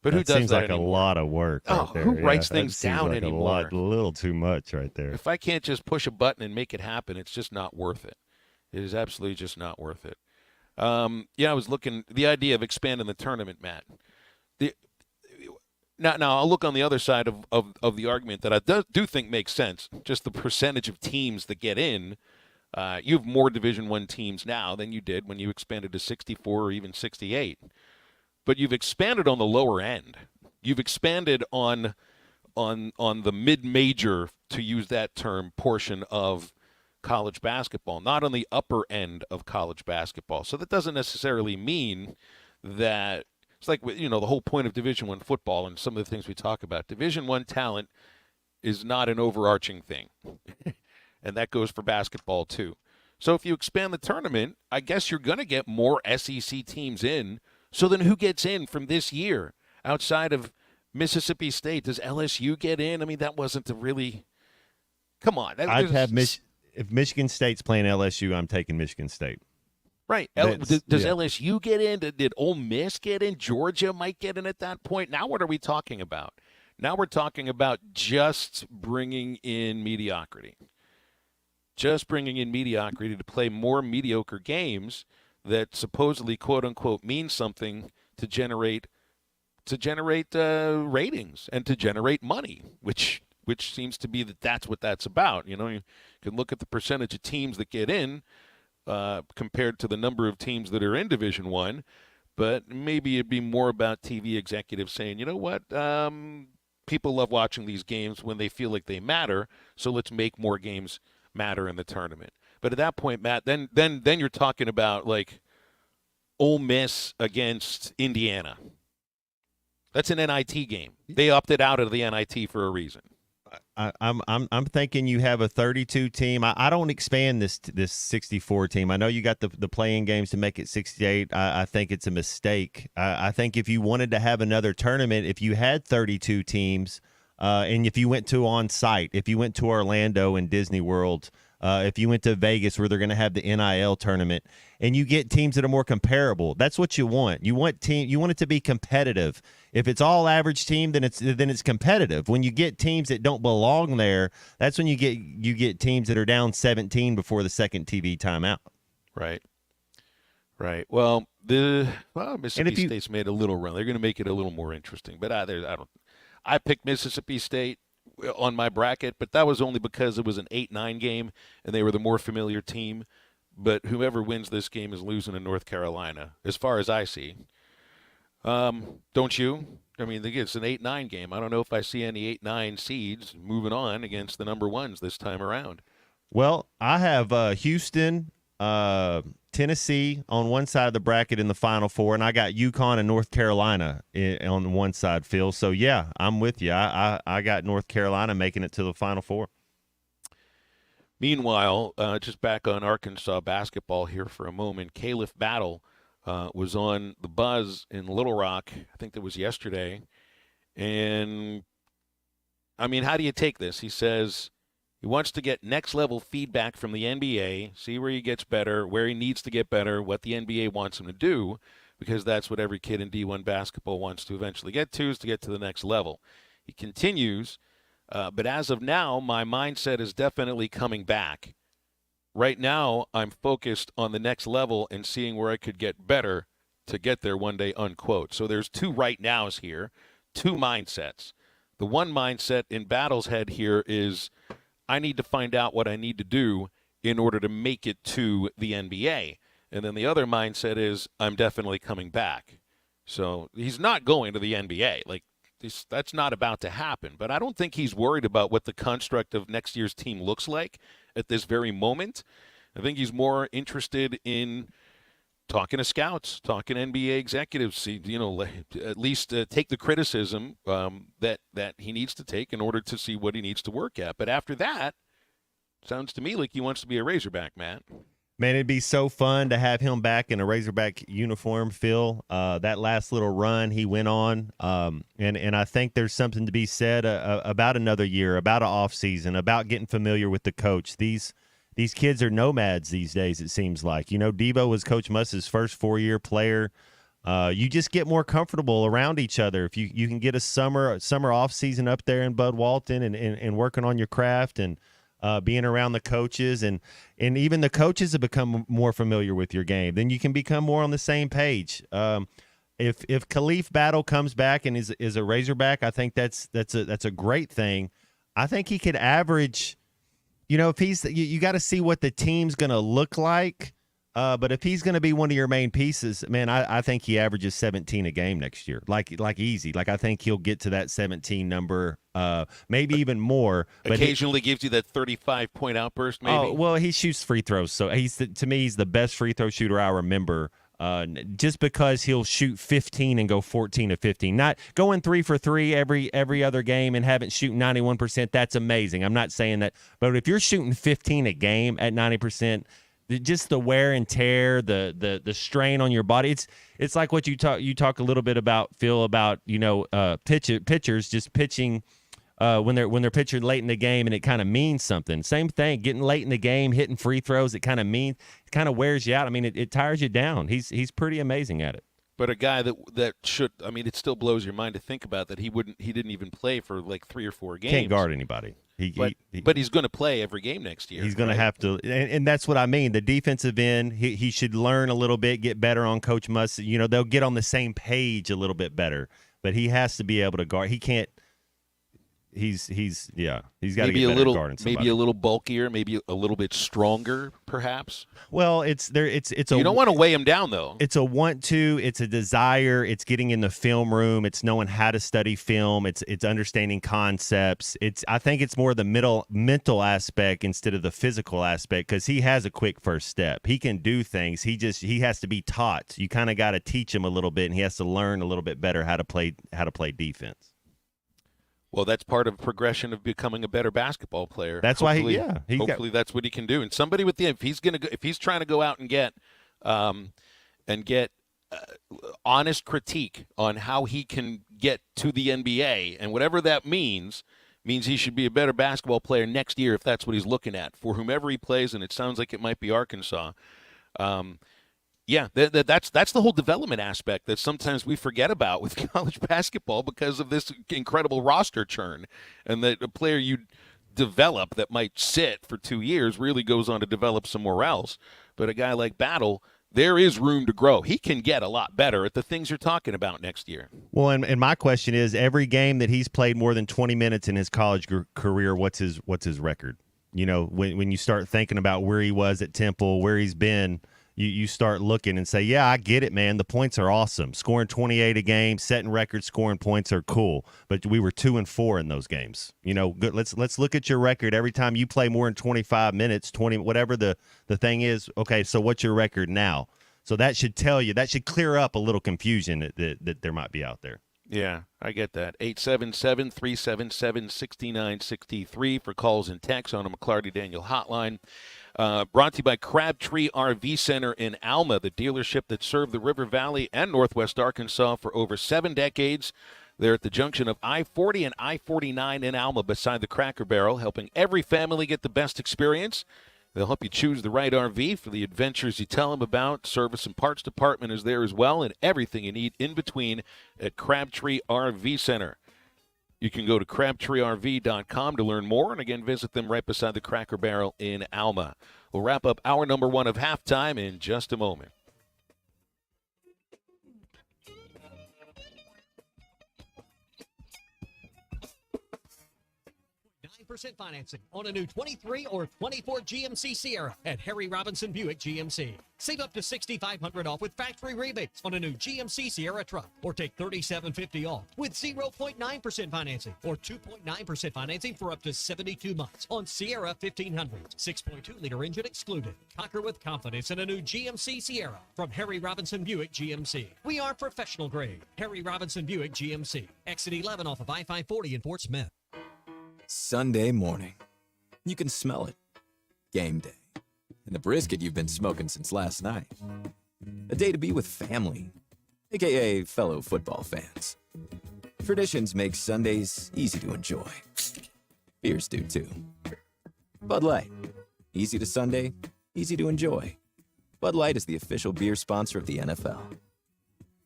But who does seems that like anymore? a lot of work. Right there. Who writes things down like anymore? A little too much right there. If I can't just push a button and make it happen, it's just not worth it. It is absolutely just not worth it. I was looking the idea of expanding the tournament, Matt. Now I'll look on the other side of the argument that I do think makes sense. Just the percentage of teams that get in. You have more Division I teams now than you did when you expanded to 64 or even 68. But you've expanded on the lower end. You've expanded on the mid-major, to use that term, portion of college basketball, not on the upper end of college basketball. So that doesn't necessarily mean that it's like, the whole point of Division I football and some of the things we talk about. Division I talent is not an overarching thing. And that goes for basketball too. So if you expand the tournament, I guess you're going to get more SEC teams in. So then who gets in from this year outside of Mississippi State? Does LSU get in? That wasn't a really – come on. If Michigan State's playing LSU, I'm taking Michigan State. Right. Does LSU get in? Did Ole Miss get in? Georgia might get in at that point. Now what are we talking about? Now we're talking about just bringing in mediocrity. Just bringing in mediocrity to play more mediocre games that supposedly, quote unquote, means something to generate ratings and to generate money, which seems to be that's what that's about. You can look at the percentage of teams that get in compared to the number of teams that are in Division I, but maybe it'd be more about TV executives saying, you know what, people love watching these games when they feel like they matter, so let's make more games matter in the tournament. But at that point, Matt, then you're talking about like Ole Miss against Indiana. That's an NIT game. They opted out of the NIT for a reason. I'm thinking you have a 32 team. I don't expand this 64 team. I know you got the playing games to make it 68. I think it's a mistake. I think if you wanted to have another tournament, if you had 32 teams, and if you went to on-site, if you went to Orlando and Disney World, if you went to Vegas where they're going to have the NIL tournament, and you get teams that are more comparable, that's what you want. You want it to be competitive. If it's all average team, then it's competitive. When you get teams that don't belong there, that's when you get teams that are down 17 before the second TV timeout. Right. Well, Mississippi State's made a little run. They're going to make it a little more interesting. But I picked Mississippi State on my bracket, but that was only because it was an 8-9 game and they were the more familiar team. But whoever wins this game is losing to North Carolina, as far as I see. Don't you? I mean, it's an 8-9 game. I don't know if I see any 8-9 seeds moving on against the number ones this time around. Well, I have Houston, Tennessee on one side of the bracket in the Final Four, and I got UConn and North Carolina on one side, Phil. So, yeah, I'm with you. I got North Carolina making it to the Final Four. Meanwhile, just back on Arkansas basketball here for a moment, Caliph Battle was on the buzz in Little Rock. I think that was yesterday. And, I mean, how do you take this? He says he wants to get next-level feedback from the NBA, see where he gets better, where he needs to get better, what the NBA wants him to do, because that's what every kid in D1 basketball wants to eventually get to, is to get to the next level. He continues, but as of now, my mindset is definitely coming back. Right now, I'm focused on the next level and seeing where I could get better to get there one day, unquote. So there's two right nows here, two mindsets. The one mindset in Battle's head here is, I need to find out what I need to do in order to make it to the NBA. And then the other mindset is, I'm definitely coming back. So he's not going to the NBA. Like, that's not about to happen. But I don't think he's worried about what the construct of next year's team looks like at this very moment. I think he's more interested in talking to scouts, talking to NBA executives, at least take the criticism that he needs to take in order to see what he needs to work at. But after that, sounds to me like he wants to be a Razorback, Matt. Man, it'd be so fun to have him back in a Razorback uniform, Phil. That last little run he went on, and I think there's something to be said about another year, about an off season, about getting familiar with the coach. These kids are nomads these days, it seems like. Debo was Coach Muss's first 4-year player. You just get more comfortable around each other. If you can get a summer off season up there in Bud Walton and working on your craft and being around the coaches, and even the coaches have become more familiar with your game, then you can become more on the same page. If Caliph Battle comes back and is a Razorback, I think that's a great thing. I think he could average, if he's you got to see what the team's going to look like. But if he's going to be one of your main pieces, man, I think he averages 17 a game next year, like easy. Like I think he'll get to that 17 number, maybe even more. But occasionally gives you that 35-point outburst, maybe. Oh, well, he shoots free throws, so to me he's the best free throw shooter I remember. Just because he'll shoot 15 and go 14 to 15, not going 3 for 3 every other game and having shooting 91%. That's amazing. I'm not saying that, but if you're shooting 15 a game at 90%. Just the wear and tear, the strain on your body. It's like what you talk a little bit about, Phil, about pitchers just pitching when they're pitching late in the game, and it kind of means something. Same thing, getting late in the game, hitting free throws. It kind of wears you out. I mean, it tires you down. He's pretty amazing at it. But a guy that should, I mean, it still blows your mind to think about that he didn't even play for like 3 or 4 games. Can't guard anybody. But he's going to play every game next year. He's going to have to, and that's what I mean. The defensive end, he should learn a little bit, get better on Coach Muss. They'll get on the same page a little bit better, but he has to be able to guard. He can't. He's got to get better at guarding somebody. Maybe a little bulkier, maybe a little bit stronger, perhaps. Well, it's you don't want to weigh him down, though. It's a want to. It's a desire. It's getting in the film room. It's knowing how to study film. It's understanding concepts. I think it's more the mental aspect instead of the physical aspect, because he has a quick first step. He can do things. He has to be taught. You kind of got to teach him a little bit, and he has to learn a little bit better how to play defense. Well, that's part of progression of becoming a better basketball player. That's hopefully, that's what he can do. And somebody with if he's trying to go out and get honest critique on how he can get to the NBA, and whatever that means he should be a better basketball player next year if that's what he's looking at for whomever he plays. And it sounds like it might be Arkansas. Yeah, that's the whole development aspect that sometimes we forget about with college basketball because of this incredible roster churn, and that a player you develop that might sit for 2 years really goes on to develop somewhere else. But a guy like Battle, there is room to grow. He can get a lot better at the things you're talking about next year. Well, and my question is, every game that he's played more than 20 minutes in his college career, what's his record? When you start thinking about where he was at Temple, where he's been, you start looking and say, yeah, I get it, man. The points are awesome. Scoring 28 a game, setting records, scoring points are cool. But we were 2-4 in those games. Good. Let's look at your record every time you play more than 25 minutes, 20, whatever the thing is. Okay, so what's your record now? So that should tell you, that should clear up a little confusion that there might be out there. Yeah, I get that. 877-377-6963 for calls and texts on a McClarty Daniel hotline. Brought to you by Crabtree RV Center in Alma, the dealership that served the River Valley and Northwest Arkansas for over 7 decades. They're at the junction of I-40 and I-49 in Alma beside the Cracker Barrel, helping every family get the best experience. They'll help you choose the right RV for the adventures you tell them about. Service and parts department is there as well, and everything you need in between at Crabtree RV Center. You can go to crabtreerv.com to learn more, and again, visit them right beside the Cracker Barrel in Alma. We'll wrap up hour number 1 of halftime in just a moment. % financing on a new 23 or 24 GMC Sierra at Harry Robinson Buick GMC. Save up to $6,500 off with factory rebates on a new GMC Sierra truck, or take $3,750 off with 0.9% financing or 2.9% financing for up to 72 months on Sierra 1500s, 6.2-liter engine excluded. Conquer with confidence in a new GMC Sierra from Harry Robinson Buick GMC. We are professional grade. Harry Robinson Buick GMC. Exit 11 off of I-540 in Fort Smith. Sunday morning. You can smell it. Game day. And the brisket you've been smoking since last night. A day to be with family, aka fellow football fans. Traditions make Sundays easy to enjoy. Beers do too. Bud Light. Easy to Sunday, easy to enjoy. Bud Light is the official beer sponsor of the NFL.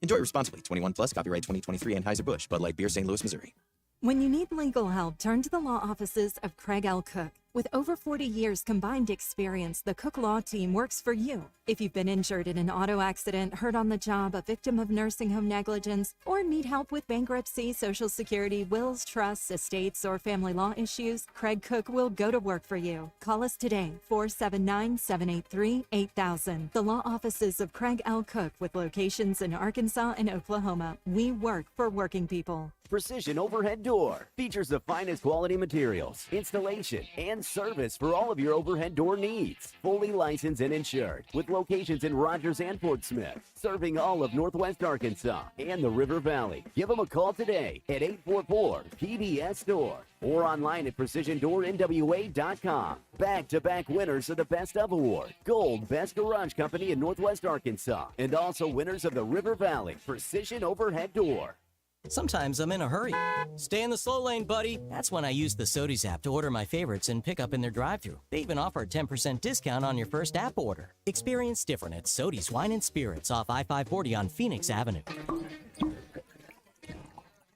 Enjoy responsibly. 21 plus, copyright 2023, Anheuser-Busch. Bud Light Beer, St. Louis, Missouri. When you need legal help, turn to the law offices of Craig L. Cook. With over 40 years combined experience, the Cook Law Team works for you. If you've been injured in an auto accident, hurt on the job, a victim of nursing home negligence, or need help with bankruptcy, Social Security, wills, trusts, estates, or family law issues, Craig Cook will go to work for you. Call us today, 479-783-8000. The law offices of Craig L. Cook with locations in Arkansas and Oklahoma. We work for working people. Precision Overhead Door features the finest quality materials, installation, and service for all of your overhead door needs. Fully licensed and insured, with locations in Rogers and Fort Smith, serving all of Northwest Arkansas and the River Valley. Give them a call today at 844-PBS-STORE or online at PrecisionDoorNWA.com. Back-to-back winners of the Best of Award, Gold Best Garage Company in Northwest Arkansas, and also winners of the River Valley Precision Overhead Door. Sometimes I'm in a hurry. Stay in the slow lane, buddy. That's when I use the Sodies app to order my favorites and pick up in their drive-thru. They even offer a 10% discount on your first app order. Experience different at Sodies Wine and Spirits off I-540 on Phoenix Avenue.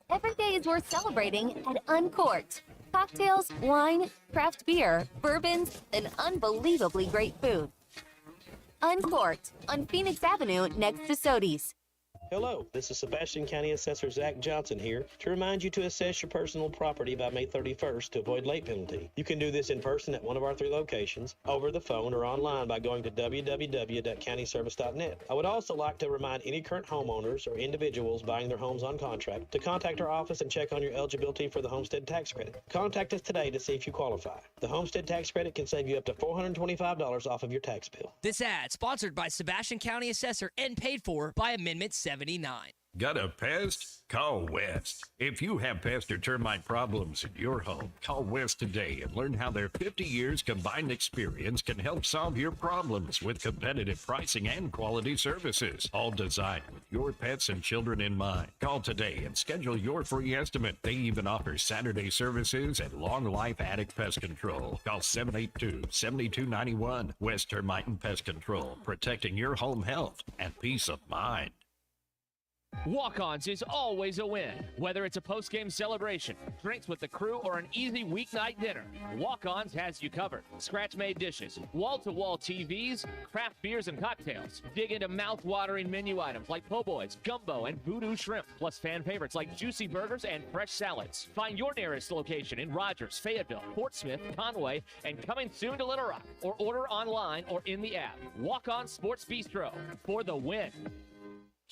Every day is worth celebrating at Uncorked. Cocktails, wine, craft beer, bourbons, and unbelievably great food. Uncorked on Phoenix Avenue next to Sodies. Hello, this is Sebastian County Assessor Zach Johnson here to remind you to assess your personal property by May 31st to avoid late penalty. You can do this in person at one of our 3 locations, over the phone, or online by going to www.countyservice.net. I would also like to remind any current homeowners or individuals buying their homes on contract to contact our office and check on your eligibility for the Homestead Tax Credit. Contact us today to see if you qualify. The Homestead Tax Credit can save you up to $425 off of your tax bill. This ad sponsored by Sebastian County Assessor and paid for by Amendment 79. Got a pest? Call West. If you have pest or termite problems in your home, call West today and learn how their 50 years combined experience can help solve your problems with competitive pricing and quality services, all designed with your pets and children in mind. Call today and schedule your free estimate. They even offer Saturday services and long life attic pest control. Call 782-7291. West Termite and Pest Control, protecting your home health and peace of mind. Walk-Ons is always a win. Whether it's a post-game celebration, drinks with the crew, or an easy weeknight dinner, Walk-Ons has you covered. Scratch-made dishes, wall-to-wall TVs, craft beers and cocktails. Dig into mouth-watering menu items like po' boys, gumbo, and voodoo shrimp, plus fan favorites like juicy burgers and fresh salads. Find your nearest location in Rogers, Fayetteville, Fort Smith, Conway, and coming soon to Little Rock, or order online or in the app. Walk-On Sports Bistro for the win.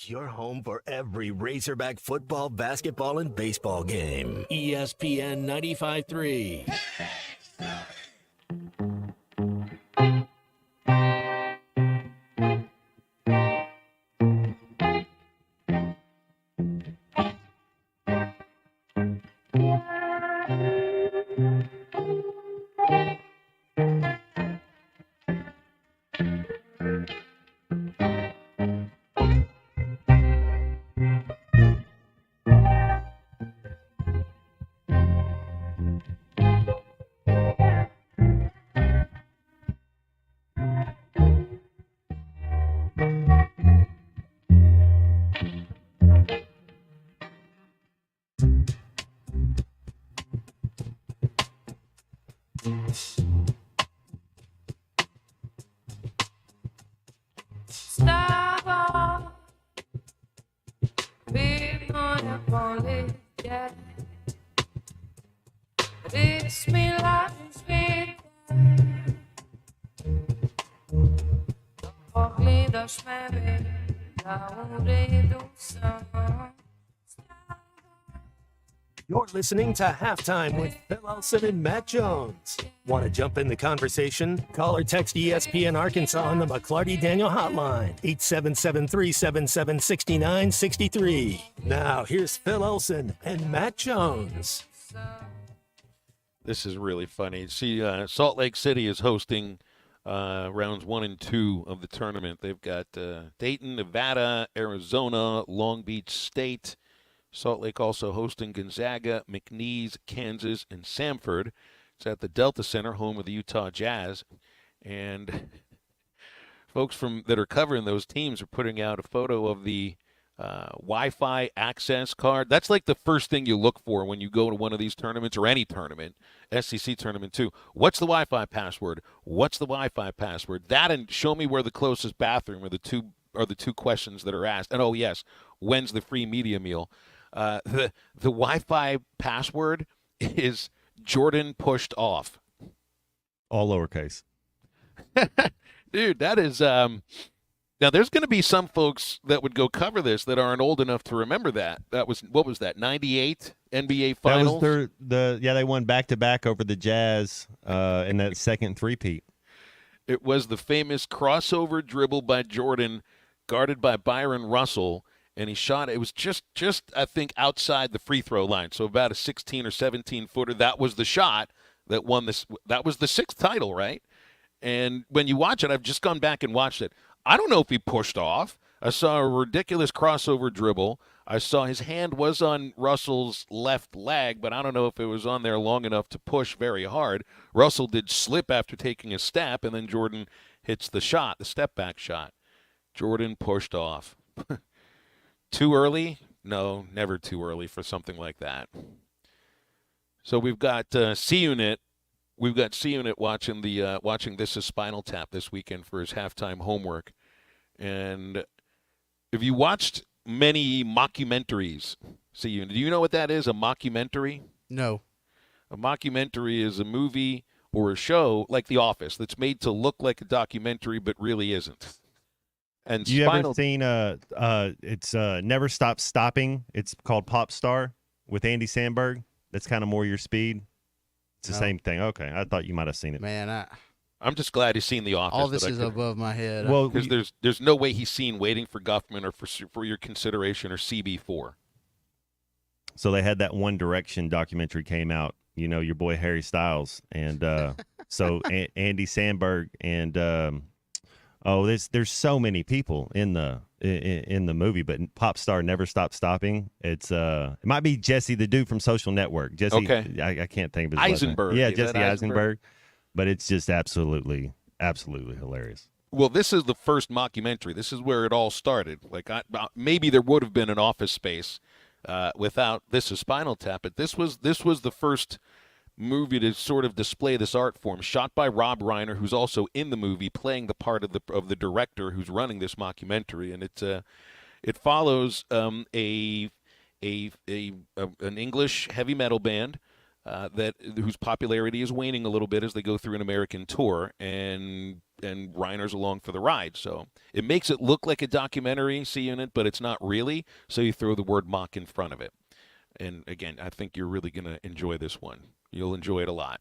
Your home for every Razorback football, basketball, and baseball game. ESPN 95.3. You're listening to Halftime with Phil Elson and Matt Jones. Want to jump in the conversation? Call or text ESPN Arkansas on the McClarty Daniel hotline, 877-377-6963. Now, here's Phil Elson and Matt Jones. This is really funny. See, Salt Lake City is hosting rounds 1 and 2 of the tournament. They've got Dayton, Nevada, Arizona, Long Beach State. Salt Lake also hosting Gonzaga, McNeese, Kansas, and Samford. It's at the Delta Center, home of the Utah Jazz. And folks that are covering those teams are putting out a photo of the Wi-Fi access card. That's like the first thing you look for when you go to one of these tournaments, or any tournament, SEC tournament too. What's the Wi-Fi password? What's the Wi-Fi password? That, and show me where the closest bathroom are the two questions that are asked. And oh yes, when's the free media meal? The Wi-Fi password is Jordan pushed off. All lowercase. Dude, that is now there's going to be some folks that would go cover this that aren't old enough to remember that. That was, what was that, 98 NBA Finals? That was they won back-to-back over the Jazz in that second three-peat. It was the famous crossover dribble by Jordan, guarded by Byron Russell, and he shot. It was just I think outside the free throw line, so about a 16 or 17 footer. That was the shot that won this. That was the 6th title, right? And when you watch it, I've just gone back and watched it. I don't know if he pushed off. I saw a ridiculous crossover dribble. I saw his hand was on Russell's left leg, but I don't know if it was on there long enough to push very hard. Russell did slip after taking a step, and then Jordan hits the shot, the step-back shot. Jordan pushed off. Too early? No, never too early for something like that. So we've got C-Unit. We've got C-Unit watching This Is Spinal Tap this weekend for his halftime homework. And if you watched many mockumentaries, C-Unit, do you know what that is, a mockumentary? No. A mockumentary is a movie or a show like The Office that's made to look like a documentary but really isn't. And you ever seen it's Never Stop Stopping? It's called Pop Star with Andy Samberg. That's kind of more your speed. It's the same thing. Okay, I thought you might have seen it. Man, I'm just glad he's seen The Office. All this is above my head. Well, because there's no way he's seen Waiting for Guffman or For Your Consideration or CB4. So they had that One Direction documentary came out. You know, your boy Harry Styles, and so Andy Samberg and. There's so many people in the movie, but Pop Star Never Stop Stopping. It's it might be Jesse, the dude from Social Network. Jesse, okay. I can't think of his last name. Eisenberg. Yeah, Is Jesse that Eisenberg. But it's just absolutely hilarious. Well, this is the first mockumentary. This is where it all started. Like, maybe there would have been an Office Space without This Is Spinal Tap, but this was the first movie to sort of display this art form, shot by Rob Reiner, who's also in the movie, playing the part of the director who's running this mockumentary, and it follows an English heavy metal band whose popularity is waning a little bit as they go through an American tour, and Reiner's along for the ride. So it makes it look like a documentary, C-Unit, but it's not really. So you throw the word mock in front of it. And again, I think you're really going to enjoy this one. You'll enjoy it a lot.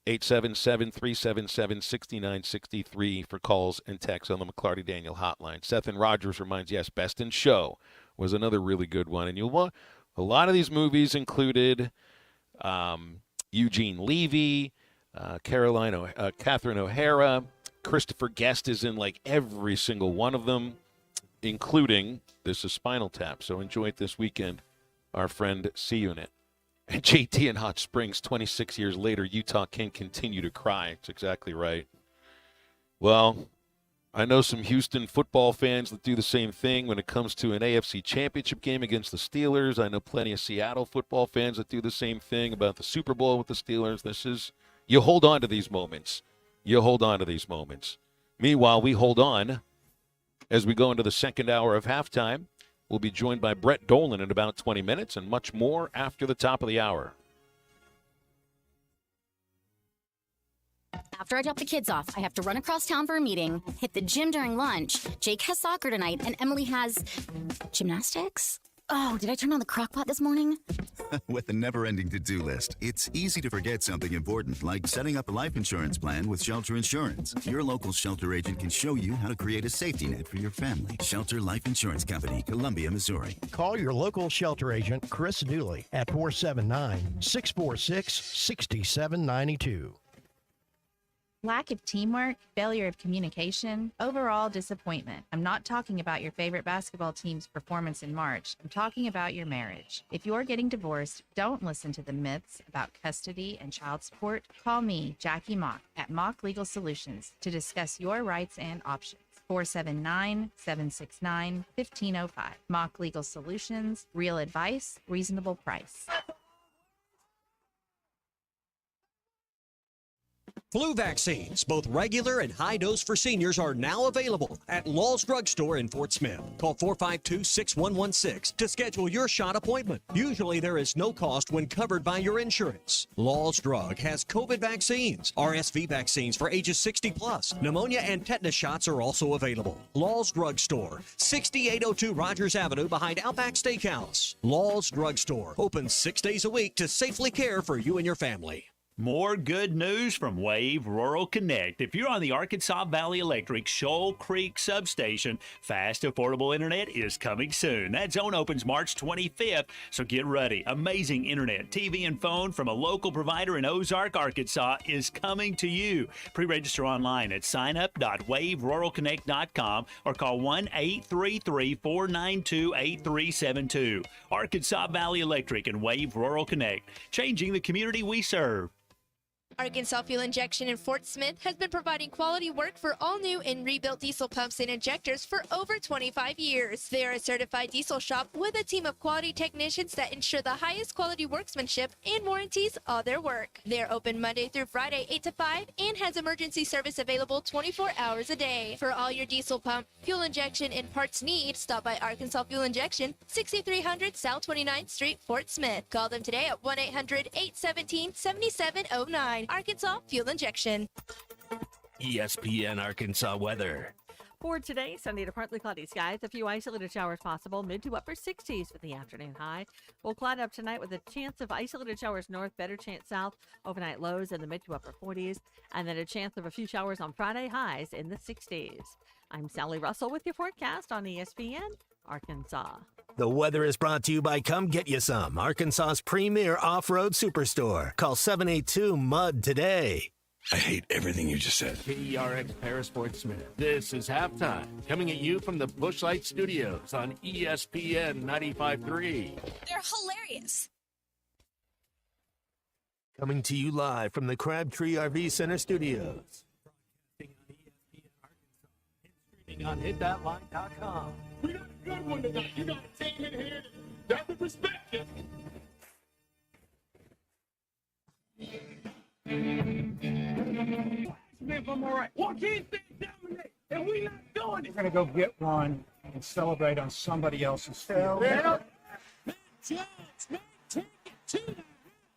877-377-6963 for calls and texts on the McClarty Daniel hotline. Seth and Rogers reminds, yes, Best in Show was another really good one. And a lot of these movies included Eugene Levy, Catherine O'Hara. Christopher Guest is in like every single one of them, including This Is Spinal Tap. So enjoy it this weekend, our friend C-Unit. And JT in Hot Springs, 26 years later, Utah can continue to cry. It's exactly right. Well, I know some Houston football fans that do the same thing when it comes to an AFC championship game against the Steelers. I know plenty of Seattle football fans that do the same thing about the Super Bowl with the Steelers. You hold on to these moments. Meanwhile, we hold on as we go into the second hour of halftime. We'll be joined by Brett Dolan in about 20 minutes and much more after the top of the hour. After I drop the kids off, I have to run across town for a meeting, hit the gym during lunch. Jake has soccer tonight, and Emily has gymnastics. Oh, did I turn on the crock pot this morning? With a never-ending to-do list, it's easy to forget something important, like setting up a life insurance plan with Shelter Insurance. Your local Shelter agent can show you how to create a safety net for your family. Shelter Life Insurance Company, Columbia, Missouri. Call your local Shelter agent, Chris Dooley, at 479-646-6792. Lack of teamwork, failure of communication, overall disappointment. I'm not talking about your favorite basketball team's performance in March. I'm talking about your marriage. If you're getting divorced, don't listen to the myths about custody and child support. Call me, Jackie Mock, at Mock Legal Solutions to discuss your rights and options. 479-769-1505. Mock Legal Solutions, real advice, reasonable price. Flu vaccines, both regular and high dose for seniors, are now available at Law's Drug Store in Fort Smith. Call 452-6116 to schedule your shot appointment. Usually there is no cost when covered by your insurance. Law's Drug has COVID vaccines, RSV vaccines for ages 60 plus. Pneumonia and tetanus shots are also available. Law's Drug Store, 6802 Rogers Avenue behind Outback Steakhouse. Law's Drug Store, open 6 days a week to safely care for you and your family. More good news from Wave Rural Connect. If you're on the Arkansas Valley Electric Shoal Creek substation, fast, affordable internet is coming soon. That zone opens March 25th, so get ready. Amazing internet, TV, and phone from a local provider in Ozark, Arkansas is coming to you. Pre-register online at signup.waveruralconnect.com or call 1-833-492-8372. Arkansas Valley Electric and Wave Rural Connect, changing the community we serve. Arkansas Fuel Injection in Fort Smith has been providing quality work for all new and rebuilt diesel pumps and injectors for over 25 years. They are a certified diesel shop with a team of quality technicians that ensure the highest quality workmanship and warranties all their work. They are open Monday through Friday 8 to 5 and has emergency service available 24 hours a day. For all your diesel pump, fuel injection, and parts needs, stop by Arkansas Fuel Injection, 6300 South 29th Street, Fort Smith. Call them today at 1-800-817-7709. Arkansas Fuel Injection. ESPN Arkansas weather. For today, Sunday to partly cloudy skies, a few isolated showers possible, mid to upper 60s for the afternoon high. We'll cloud up tonight with a chance of isolated showers north, better chance south, overnight lows in the mid to upper 40s, and then a chance of a few showers on Friday, highs in the 60s. I'm Sally Russell with your forecast on ESPN Arkansas. The weather is brought to you by Come Get You Some, Arkansas's premier off-road superstore. Call 782-MUD today. I hate everything you just said. KERX Paris Fort Smith. This is halftime. Coming at you from the Bushlight Studios on ESPN 95.3. They're hilarious. Coming to you live from the Crabtree RV Center Studios. On hitthatline.com. We got a good one tonight. You got a team in here that would respect you. If I'm all right. Why can't they dominate? And we not doing it. We're going to go get one and celebrate on somebody else's field. Yeah. Take it to the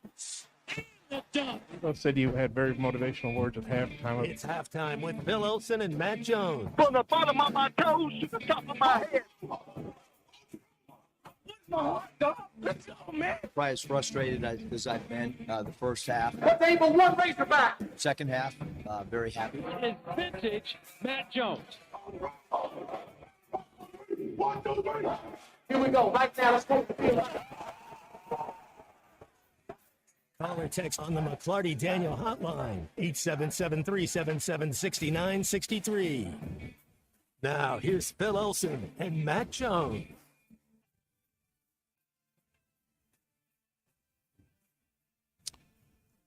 house. And the dunk. Both said you had very motivational words at halftime. It's halftime with Phil Elson and Matt Jones. From the bottom of my toes to the top of my head. My heart, dog. Let's go, man. Probably as frustrated as I've been the first half. What's able one Razorback? Second half, very happy. It's vintage Matt Jones. 1, 2, 3. Here we go. Right now, let's go to the field. Call or text on the McClarty Daniel hotline, 877-377-6963. Now, here's Phil Elson and Matt Jones.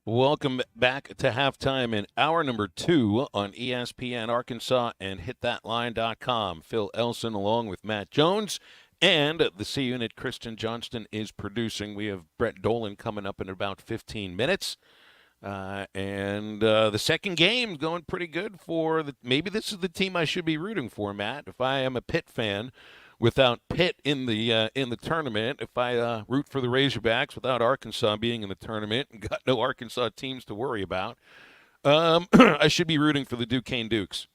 Welcome back to halftime in hour number 2 on ESPN Arkansas and hitthatline.com. Phil Elson along with Matt Jones, and the C Unit Kristen Johnston is producing. We have Brett Dolan coming up in about 15 minutes. And the second game going pretty good for maybe this is the team I should be rooting for, Matt. If I am a Pitt fan, without Pitt in the tournament, if I root for the Razorbacks without Arkansas being in the tournament and got no Arkansas teams to worry about, I should be rooting for the Duquesne Dukes.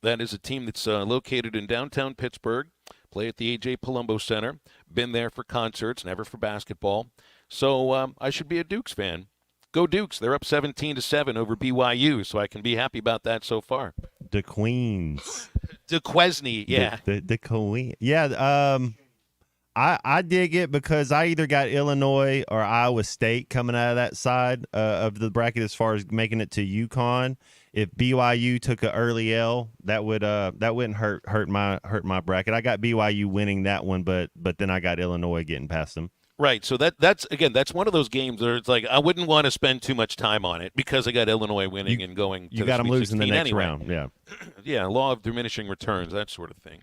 That is a team that's located in downtown Pittsburgh, play at the A.J. Palumbo Center, been there for concerts, never for basketball. So I should be a Dukes fan. Go Dukes. They're up 17-7 over BYU, so I can be happy about that so far. The Queens. DeQuesne, yeah. The Queen. Yeah, I dig it because I either got Illinois or Iowa State coming out of that side of the bracket as far as making it to UConn. If BYU took an early L, that wouldn't hurt my bracket. I got BYU winning that one, but then I got Illinois getting past them. Right, so that's one of those games where it's like I wouldn't want to spend too much time on it because I got Illinois winning and going. You got them losing the next anyway. round, yeah. Yeah, law of diminishing returns, that sort of thing.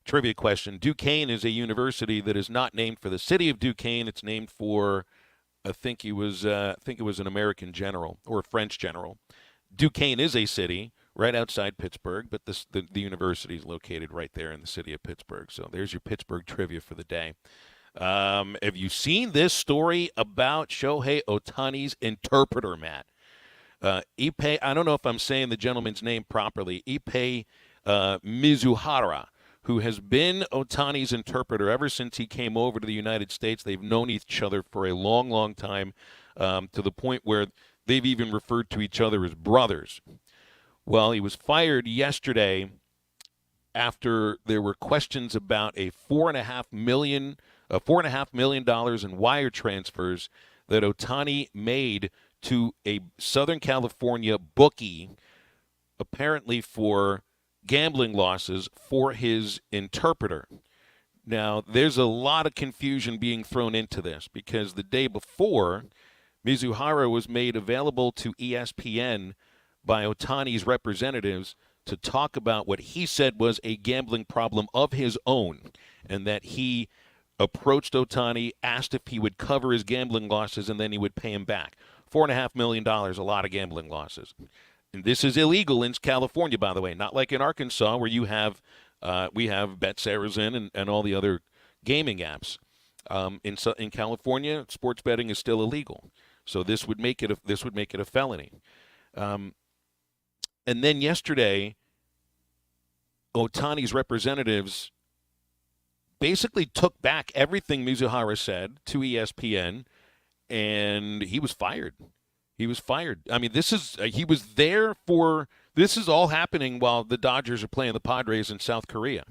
Trivia question: Duquesne is a university that is not named for the city of Duquesne. It's named for, I think it was an American general or a French general. Duquesne is a city right outside Pittsburgh, but the university is located right there in the city of Pittsburgh. So there's your Pittsburgh trivia for the day. Have you seen this story about Shohei Ohtani's interpreter, Matt? Ippei, I don't know if I'm saying the gentleman's name properly, Ippei Mizuhara, who has been Ohtani's interpreter ever since he came over to the United States. They've known each other for a long, long time, to the point where they've even referred to each other as brothers. Well, he was fired yesterday after there were questions about a $4.5 million in wire transfers that Ohtani made to a Southern California bookie, apparently for gambling losses for his interpreter. Now, there's a lot of confusion being thrown into this because the day before, Mizuhara was made available to ESPN by Ohtani's representatives to talk about what he said was a gambling problem of his own, and that he approached Ohtani, asked if he would cover his gambling losses, and then he would pay him back. $4.5 million, a lot of gambling losses. And this is illegal in California, by the way, not like in Arkansas where we have BetSarazin and all the other gaming apps. In California, sports betting is still illegal, so this would make it a felony. And then yesterday, Ohtani's representatives basically took back everything Mizuhara said to ESPN, and he was fired. He was fired. I mean, this is all happening while the Dodgers are playing the Padres in South Korea.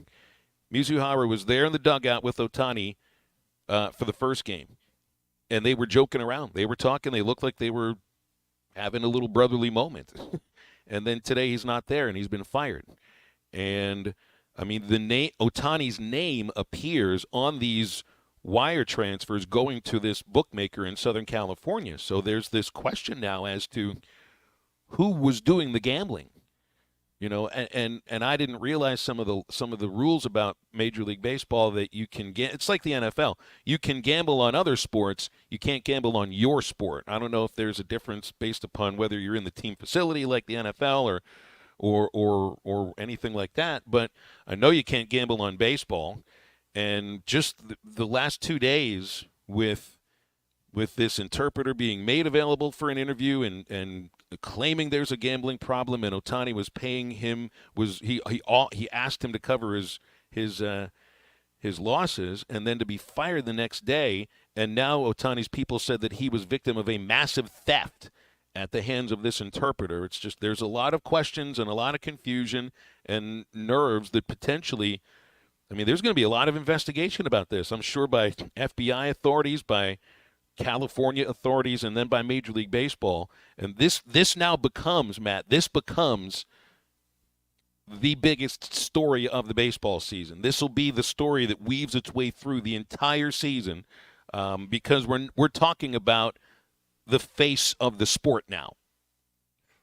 Mizuhara was there in the dugout with Ohtani for the first game, and they were joking around. They were talking. They looked like they were having a little brotherly moment. And then today he's not there, and he's been fired. And I mean, Ohtani's name appears on these wire transfers going to this bookmaker in Southern California. So there's this question now as to who was doing the gambling. And I didn't realize some of the rules about Major League Baseball that you can get. It's like the NFL. You can gamble on other sports. You can't gamble on your sport. I don't know if there's a difference based upon whether you're in the team facility like the NFL or anything like that. But I know you can't gamble on baseball. And just the last 2 days with this interpreter being made available for an interview and claiming there's a gambling problem, and Ohtani was paying him, he asked him to cover his losses, and then to be fired the next day, and now Ohtani's people said that he was victim of a massive theft at the hands of this interpreter. It's just there's a lot of questions and a lot of confusion and nerves that potentially, I mean, there's going to be a lot of investigation about this, I'm sure, by FBI authorities, by California authorities, and then by Major League Baseball. And this now becomes, Matt, this becomes the biggest story of the baseball season. This will be the story that weaves its way through the entire season, because we're talking about the face of the sport now.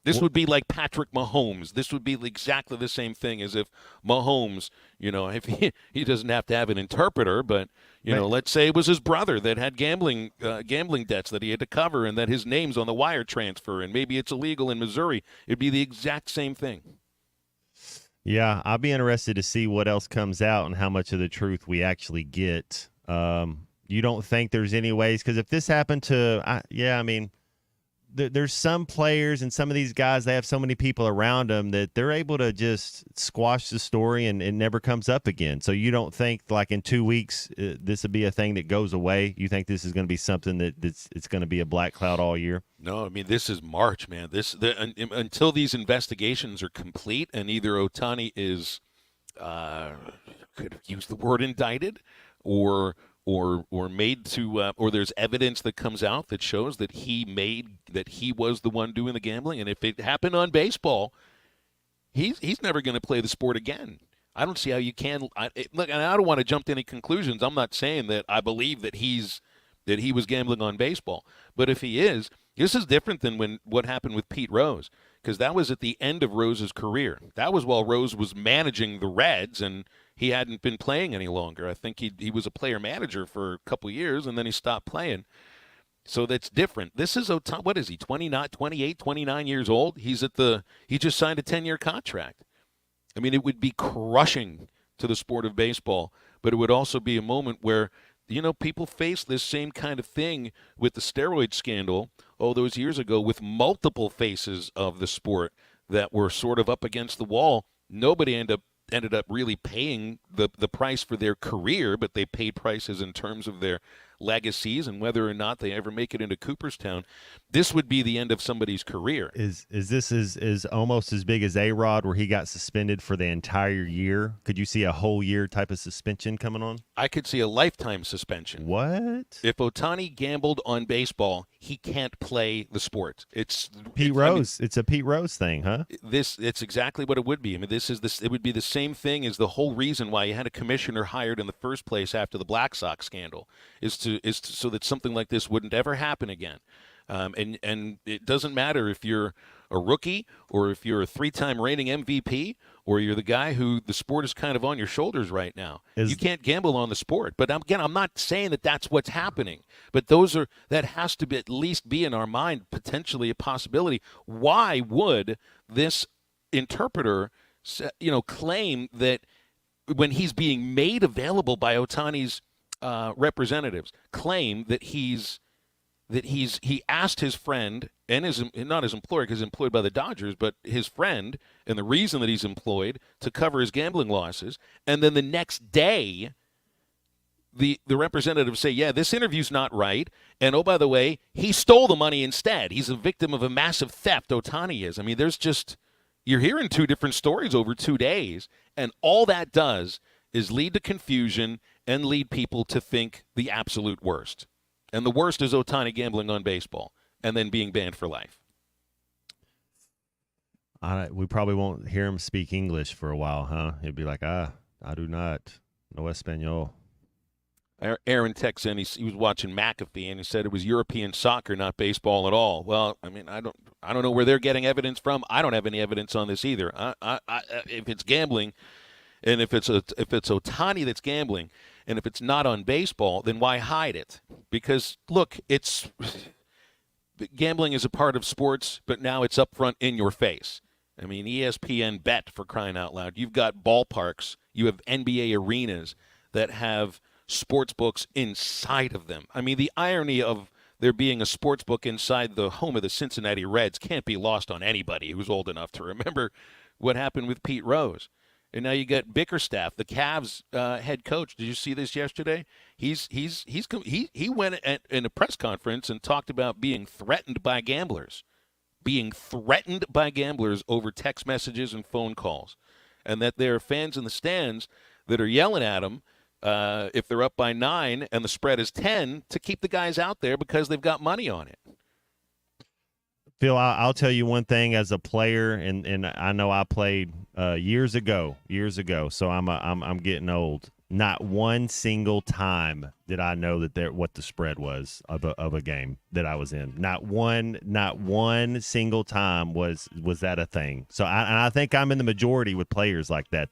This would be like Patrick Mahomes. This would be exactly the same thing as if Mahomes, if he doesn't have to have an interpreter, but let's say it was his brother that had gambling debts that he had to cover, and that his name's on the wire transfer, and maybe it's illegal in Missouri. It'd be the exact same thing. Yeah, I'll be interested to see what else comes out and how much of the truth we actually get. You don't think there's any ways? Because if this happened to, there's some players and some of these guys, they have so many people around them that they're able to just squash the story and it never comes up again. So you don't think like in 2 weeks this would be a thing that goes away? You think this is going to be something it's going to be a black cloud all year? No, I mean, this is March, man. Until these investigations are complete and either Ohtani is, could use the word indicted, or made to, or there's evidence that comes out that shows that he was the one doing the gambling. And if it happened on baseball, he's never going to play the sport again. I don't see how you can. Look, and I don't want to jump to any conclusions. I'm not saying that I believe that he was gambling on baseball. But if he is, this is different than what happened with Pete Rose, because that was at the end of Rose's career. That was while Rose was managing the Reds, and he hadn't been playing any longer. I think he was a player manager for a couple years, and then he stopped playing. So that's different. This is Ohtani. What is he, 28, 29 years old? He just signed a 10-year contract. I mean, it would be crushing to the sport of baseball, but it would also be a moment where, people face this same kind of thing with the steroid scandal all those years ago with multiple faces of the sport that were sort of up against the wall. Nobody ended up really paying the price for their career, but they paid prices in terms of their legacies and whether or not they ever make it into Cooperstown. This would be the end of somebody's career. Is this is almost as big as A-Rod, where he got suspended for the entire year? Could you see a whole year type of suspension coming on? I could see a lifetime suspension. What? If Ohtani gambled on baseball, he can't play the sport. It's Pete Rose. It's a Pete Rose thing, huh? It's exactly what it would be. I mean, it would be the same thing as the whole reason why you had a commissioner hired in the first place after the Black Sox scandal is so that something like this wouldn't ever happen again. And it doesn't matter if you're a rookie or if you're a 3-time reigning MVP or you're the guy who the sport is kind of on your shoulders right now. You can't gamble on the sport. But again, I'm not saying that that's what's happening. But that has to at least be in our mind, potentially a possibility. Why would this interpreter, claim that when he's being made available by Ohtani's representatives, claim that he asked his friend and not his employer, because he's employed by the Dodgers, but his friend, and the reason that he's employed, to cover his gambling losses, and then the next day the representatives say, yeah, this interview's not right, and oh, by the way, he stole the money instead. He's a victim of a massive theft, Ohtani is. I mean, you're hearing two different stories over 2 days, and all that does is lead to confusion and lead people to think the absolute worst. And the worst is Ohtani gambling on baseball and then being banned for life. We probably won't hear him speak English for a while, huh? He'd be like, I do not know Espanol. Aaron texts in, he was watching McAfee, and he said it was European soccer, not baseball at all. Well, I mean, I I don't know where they're getting evidence from. I don't have any evidence on this either. If it's gambling, and if it's Ohtani that's gambling, and if it's not on baseball, then why hide it? Because look, gambling is a part of sports, but now it's up front in your face. I mean, ESPN Bet, for crying out loud. You've got ballparks, you have NBA arenas that have sports books inside of them. I mean, the irony of there being a sports book inside the home of the Cincinnati Reds can't be lost on anybody who's old enough to remember what happened with Pete Rose. And now you got Bickerstaff, the Cavs head coach. Did you see this yesterday? He went in a press conference and talked about being threatened by gamblers over text messages and phone calls, and that there are fans in the stands that are yelling at him if they're up by 9 and the spread is 10 to keep the guys out there because they've got money on it. Phil, I'll tell you one thing as a player, and I know I played years ago, so I'm getting old. Not one single time did I know what the spread was of a game that I was in. Not one single time was that a thing. So I think I'm in the majority with players like that.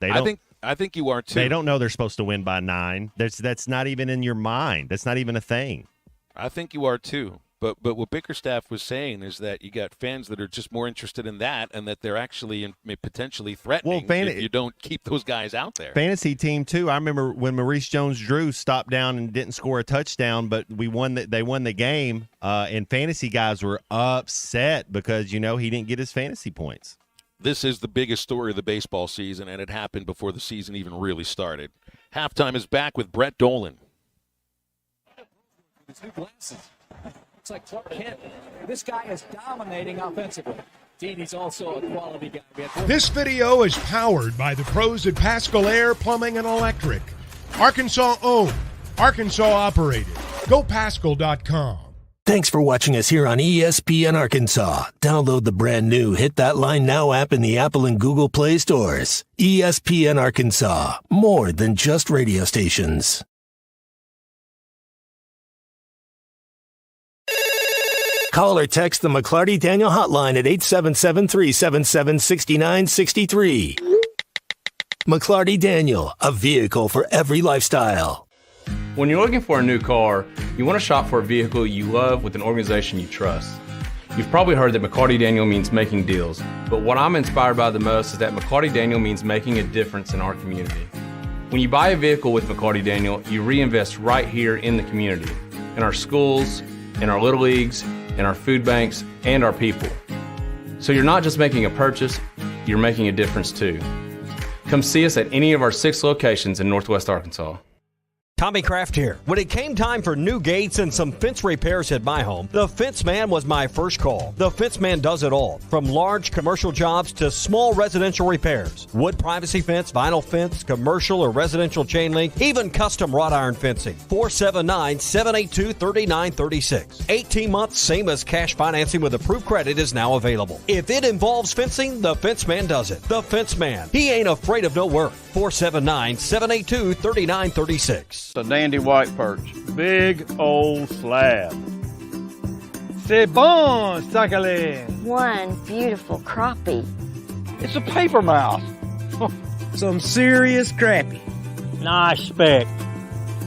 I think you are too. They don't know they're supposed to win by 9. That's not even in your mind. That's not even a thing. I think you are too. But what Bickerstaff was saying is that you got fans that are just more interested in that, and that they're actually potentially threatening if you don't keep those guys out there. Fantasy team too. I remember when Maurice Jones-Drew stopped down and didn't score a touchdown, but they won the game, and fantasy guys were upset because he didn't get his fantasy points. This is the biggest story of the baseball season, and it happened before the season even really started. Halftime is back with Brett Dolan. His new glasses. Looks like Clark Kent. This guy is dominating offensively. He's also a quality guy. This video is powered by the pros at Pascal Air Plumbing and Electric. Arkansas owned, Arkansas operated. GoPascal.com. Thanks for watching us here on ESPN Arkansas. Download the brand new Hit That Line Now app in the Apple and Google Play stores. ESPN Arkansas. More than just radio stations. Call or text the McClarty Daniel hotline at 877-377-6963. McClarty Daniel, a vehicle for every lifestyle. When you're looking for a new car, you want to shop for a vehicle you love with an organization you trust. You've probably heard that McClarty Daniel means making deals, but what I'm inspired by the most is that McClarty Daniel means making a difference in our community. When you buy a vehicle with McClarty Daniel, you reinvest right here in the community, in our schools, in our little leagues, in our food banks, and our people. So you're not just making a purchase, you're making a difference too. Come see us at any of our 6 locations in Northwest Arkansas. Tommy Kraft here. When it came time for new gates and some fence repairs at my home, the Fence Man was my first call. The Fence Man does it all, from large commercial jobs to small residential repairs. Wood privacy fence, vinyl fence, commercial or residential chain link, even custom wrought iron fencing. 479-782-3936. 18 months, same as cash financing with approved credit is now available. If it involves fencing, the Fence Man does it. The Fence Man. He ain't afraid of no work. 479-782-3936. A dandy white perch. Big old slab. C'est bon, sacale. One beautiful crappie. It's a paper mouse. Some serious crappie. Nice speck.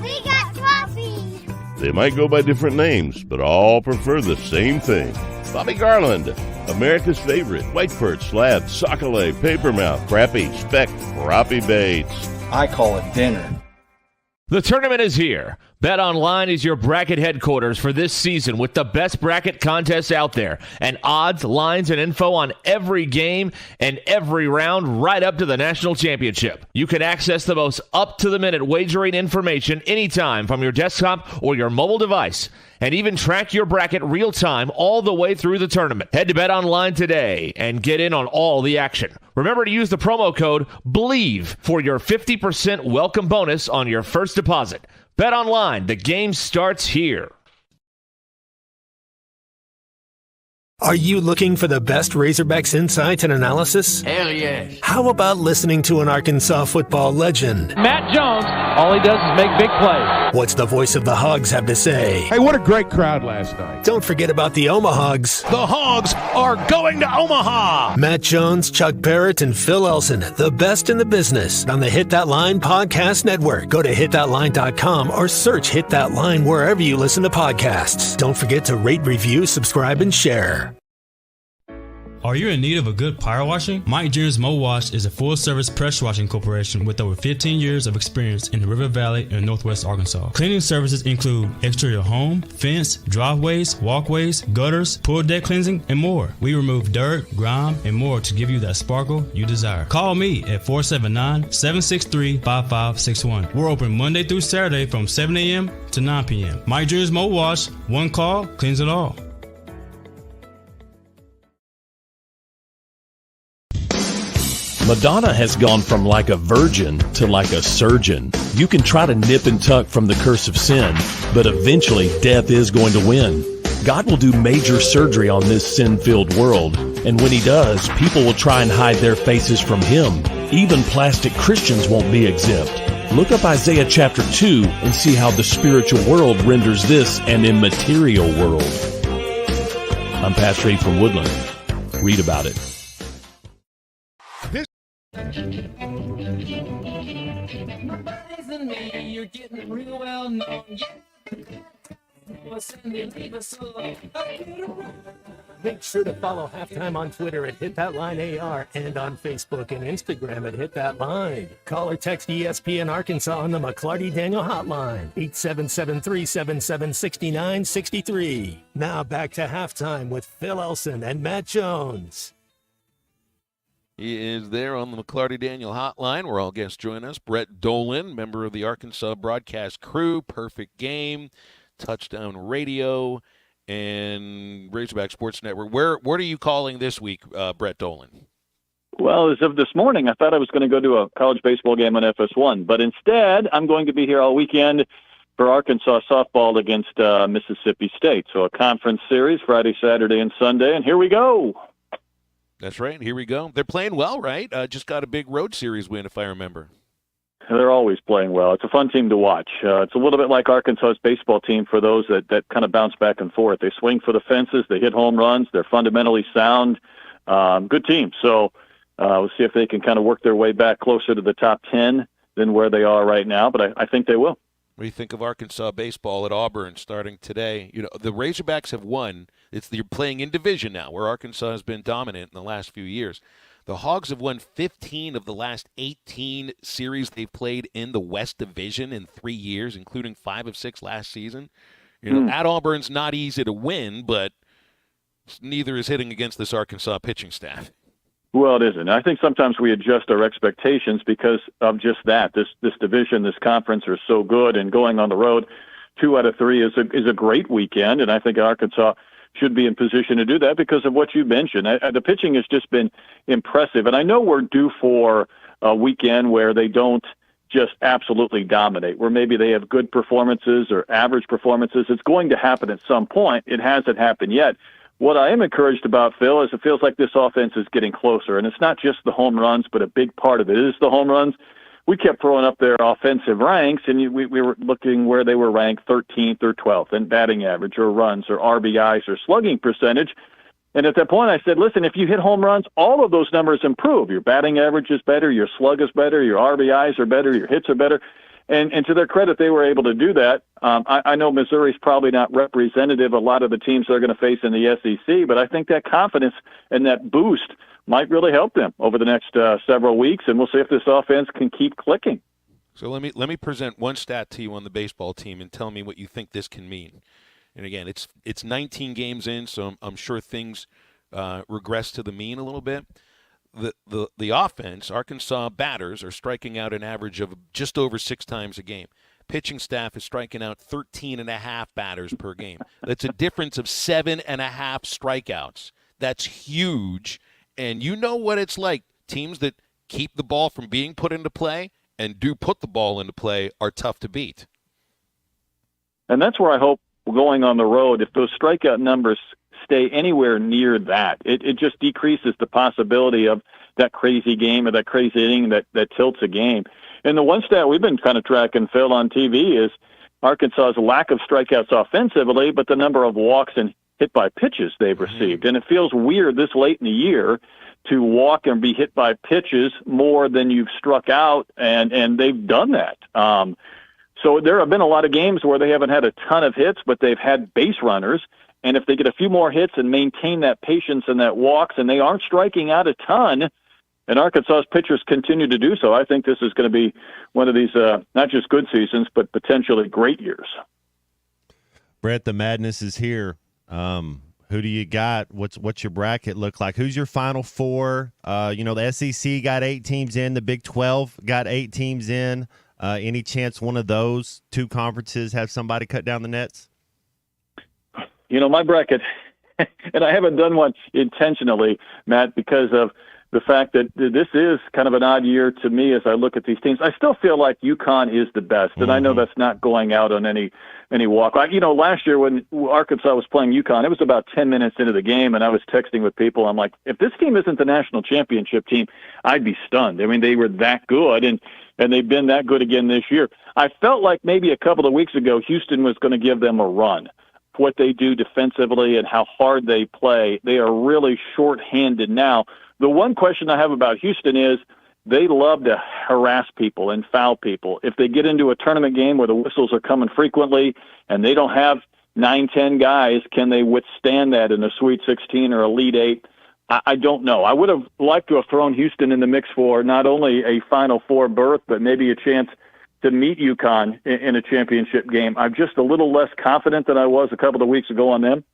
We got crappie. They might go by different names, but all prefer the same thing. Bobby Garland, America's favorite white perch, slab, sockeye, papermouth, crappie, speck, crappie baits. I call it dinner. The tournament is here. BetOnline is your bracket headquarters for this season with the best bracket contests out there and odds, lines, and info on every game and every round right up to the national championship. You can access the most up-to-the-minute wagering information anytime from your desktop or your mobile device and even track your bracket real-time all the way through the tournament. Head to BetOnline today and get in on all the action. Remember to use the promo code BELIEVE for your 50% welcome bonus on your first deposit. BetOnline, the game starts here. Are you looking for the best Razorbacks insight and analysis? Hell yeah. How about listening to an Arkansas football legend? Matt Jones, all he does is make big plays. What's the voice of the Hogs have to say? Hey, what a great crowd last night. Don't forget about the Omahogs. The Hogs are going to Omaha. Matt Jones, Chuck Barrett, and Phil Elson, the best in the business on the Hit That Line Podcast Network. Go to hitthatline.com or search Hit That Line wherever you listen to podcasts. Don't forget to rate, review, subscribe, and share. Are you in need of a good power washing? Mike Jr.'s Mo Wash is a full-service pressure washing corporation with over 15 years of experience in the River Valley and Northwest Arkansas. Cleaning services include exterior home, fence, driveways, walkways, gutters, pool deck cleansing, and more. We remove dirt, grime, and more to give you that sparkle you desire. Call me at 479-763-5561. We're open Monday through Saturday from 7 a.m. to 9 p.m. Mike Jr.'s Mo Wash, one call, cleans it all. Madonna has gone from like a virgin to like a surgeon. You can try to nip and tuck from the curse of sin, but eventually death is going to win. God will do major surgery on this sin-filled world, and when he does, people will try and hide their faces from him. Even plastic Christians won't be exempt. Look up Isaiah chapter 2 and see how the spiritual world renders this an immaterial world. I'm Pastor A from Woodland. Read about it. Nobody's in me, you're getting real well known. Make sure to follow Halftime on Twitter at Hit That Line AR and on Facebook and Instagram at Hit That Line. Call or text ESPN Arkansas on the McClarty Daniel Hotline, 877-377-6963. Now back to Halftime with Phil Elson and Matt Jones. He is there on the McClarty Daniel Hotline, where all guests join us. Brett Dolan, member of the Arkansas broadcast crew, Perfect Game, Touchdown Radio, and Razorback Sports Network. What are you calling this week, Brett Dolan? Well, as of this morning, I thought I was going to go to a college baseball game on FS1, but instead I'm going to be here all weekend for Arkansas softball against Mississippi State. So a conference series, Friday, Saturday, and Sunday, and here we go. That's right. Here we go. They're playing well, right? Just got a big road series win, if I remember. They're always playing well. It's a fun team to watch. It's a little bit like Arkansas's baseball team for those that kind of bounce back and forth. They swing for the fences. They hit home runs. They're fundamentally sound. Good team. So we'll see if they can kind of work their way back closer to the top 10 than where they are right now, but I think they will. What do you think of Arkansas baseball at Auburn starting today? You know, the Razorbacks have won. They're playing in division now, where Arkansas has been dominant in the last few years. The Hogs have won 15 of the last 18 series they've played in the West Division in 3 years, including 5 of 6 last season. You know, at Auburn's not easy to win, but neither is hitting against this Arkansas pitching staff. Well, it isn't. I think sometimes we adjust our expectations because of just that. This division, this conference are so good, and going on the road 2 out of 3 is a great weekend, and I think Arkansas should be in position to do that because of what you mentioned. The pitching has just been impressive, and I know we're due for a weekend where they don't just absolutely dominate, where maybe they have good performances or average performances. It's going to happen at some point. It hasn't happened yet. What I am encouraged about, Phil, is it feels like this offense is getting closer, and it's not just the home runs, but a big part of it is the home runs. We kept throwing up their offensive ranks, and we were looking where they were ranked 13th or 12th in batting average or runs or RBIs or slugging percentage. And at that point, I said, listen, if you hit home runs, all of those numbers improve. Your batting average is better, your slug is better, your RBIs are better, your hits are better. And to their credit, they were able to do that. I know Missouri's probably not representative of a lot of the teams they're going to face in the SEC, but I think that confidence and that boost might really help them over the next several weeks, and we'll see if this offense can keep clicking. So let me present one stat to you on the baseball team and tell me what you think this can mean. And again, it's 19 games in, so I'm sure things regress to the mean a little bit. The offense, Arkansas batters are striking out an average of just over 6 times a game. Pitching staff is striking out 13.5 batters per game. That's a difference of 7.5 strikeouts. That's huge. And you know what it's like. Teams that keep the ball from being put into play and do put the ball into play are tough to beat. And that's where I hope going on the road, if those strikeout numbers stay anywhere near that. It just decreases the possibility of that crazy game or that crazy inning that tilts a game. And the one stat we've been kind of tracking, Phil, on TV is Arkansas's lack of strikeouts offensively, but the number of walks and hit by pitches they've received. And it feels weird this late in the year to walk and be hit by pitches more than you've struck out, and they've done that. So there have been a lot of games where they haven't had a ton of hits, but they've had base runners. And if they get a few more hits and maintain that patience and that walks, and they aren't striking out a ton, and Arkansas's pitchers continue to do so, I think this is going to be one of these not just good seasons, but potentially great years. Brett, the madness is here. Who do you got? What's your bracket look like? Who's your Final Four? The SEC got 8 teams in. The Big 12 got 8 teams in. Any chance one of those 2 conferences have somebody cut down the nets? My bracket, and I haven't done one intentionally, Matt, because of the fact that this is kind of an odd year to me as I look at these teams. I still feel like UConn is the best, and I know that's not going out on any walk. Last year when Arkansas was playing UConn, it was about 10 minutes into the game, and I was texting with people. I'm like, if this team isn't the national championship team, I'd be stunned. I mean, they were that good, and they've been that good again this year. I felt like maybe a couple of weeks ago Houston was going to give them a run. What they do defensively and how hard they play, they are really shorthanded now. The one question I have about Houston is they love to harass people and foul people. If they get into a tournament game where the whistles are coming frequently and they don't have 9-10 guys, can they withstand that in a Sweet 16 or Elite 8? I don't know. I would have liked to have thrown Houston in the mix for not only a Final Four berth, but maybe a chance to meet UConn in a championship game. I'm just a little less confident than I was a couple of weeks ago on them.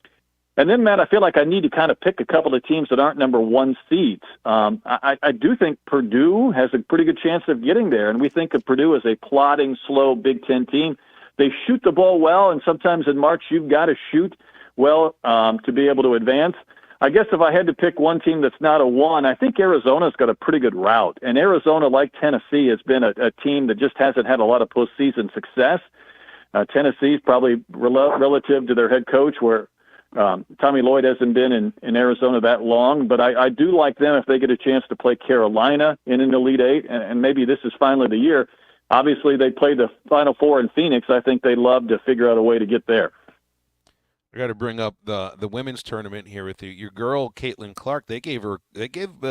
And then, Matt, I feel like I need to kind of pick a couple of teams that aren't number 1 seeds. I do think Purdue has a pretty good chance of getting there, and we think of Purdue as a plodding, slow Big Ten team. They shoot the ball well, and sometimes in March you've got to shoot well to be able to advance. I guess if I had to pick one team that's not a 1, I think Arizona's got a pretty good route. And Arizona, like Tennessee, has been a team that just hasn't had a lot of postseason success. Tennessee's probably relative to their head coach, where Tommy Lloyd hasn't been in Arizona that long. But I do like them if they get a chance to play Carolina in an Elite 8, and maybe this is finally the year. Obviously, they played the Final Four in Phoenix. I think they'd love to figure out a way to get there. I got to bring up the women's tournament here with you. Your girl, Caitlin Clark, they gave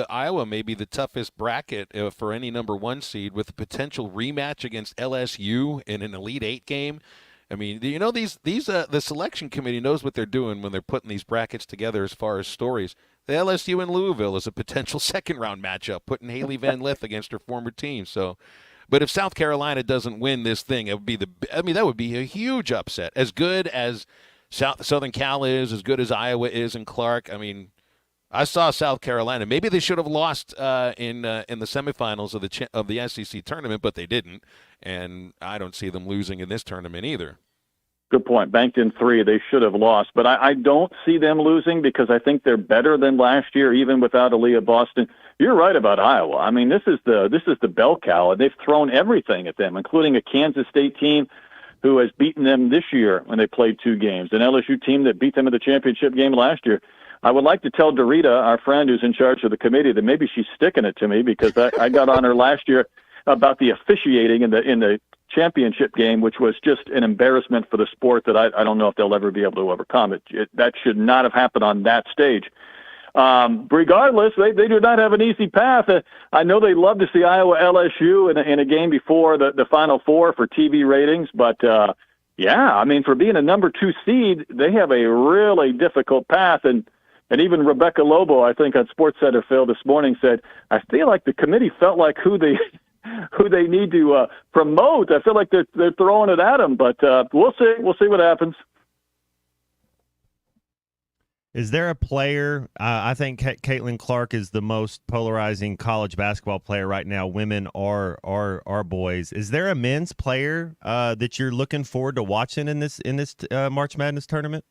Iowa maybe the toughest bracket for any number 1 seed, with a potential rematch against LSU in an Elite 8 game. I mean, the selection committee knows what they're doing when they're putting these brackets together as far as stories. The LSU in Louisville is a potential second-round matchup, putting Haley Van Lith against her former team. So, but if South Carolina doesn't win this thing, that would be a huge upset. As good as Southern Cal is, as good as Iowa is, and Clark. I mean, I saw South Carolina. Maybe they should have lost in the semifinals of the SEC tournament, but they didn't. And I don't see them losing in this tournament either. Good point. Banked in 3, they should have lost, but I don't see them losing because I think they're better than last year, even without Aaliyah Boston. You're right about Iowa. I mean, this is the bell cow, and they've thrown everything at them, including a Kansas State team who has beaten them this year when they played 2 games, an LSU team that beat them in the championship game last year. I would like to tell Dorita, our friend who's in charge of the committee, that maybe she's sticking it to me because I got on her last year about the officiating in the championship game, which was just an embarrassment for the sport that I don't know if they'll ever be able to overcome. That should not have happened on that stage. Regardless, they do not have an easy path. I know they love to see Iowa LSU in a game before the Final Four for TV ratings, but yeah, I mean, for being a number 2 seed, they have a really difficult path. And even Rebecca Lobo, I think on SportsCenter, Phil, this morning said, I feel like the committee felt like who they need to promote. I feel like they're throwing it at them, but we'll see. We'll see what happens. Is there a player? I think Caitlin Clark is the most polarizing college basketball player right now, women or boys. Is there a men's player that you're looking forward to watching in this March Madness tournament?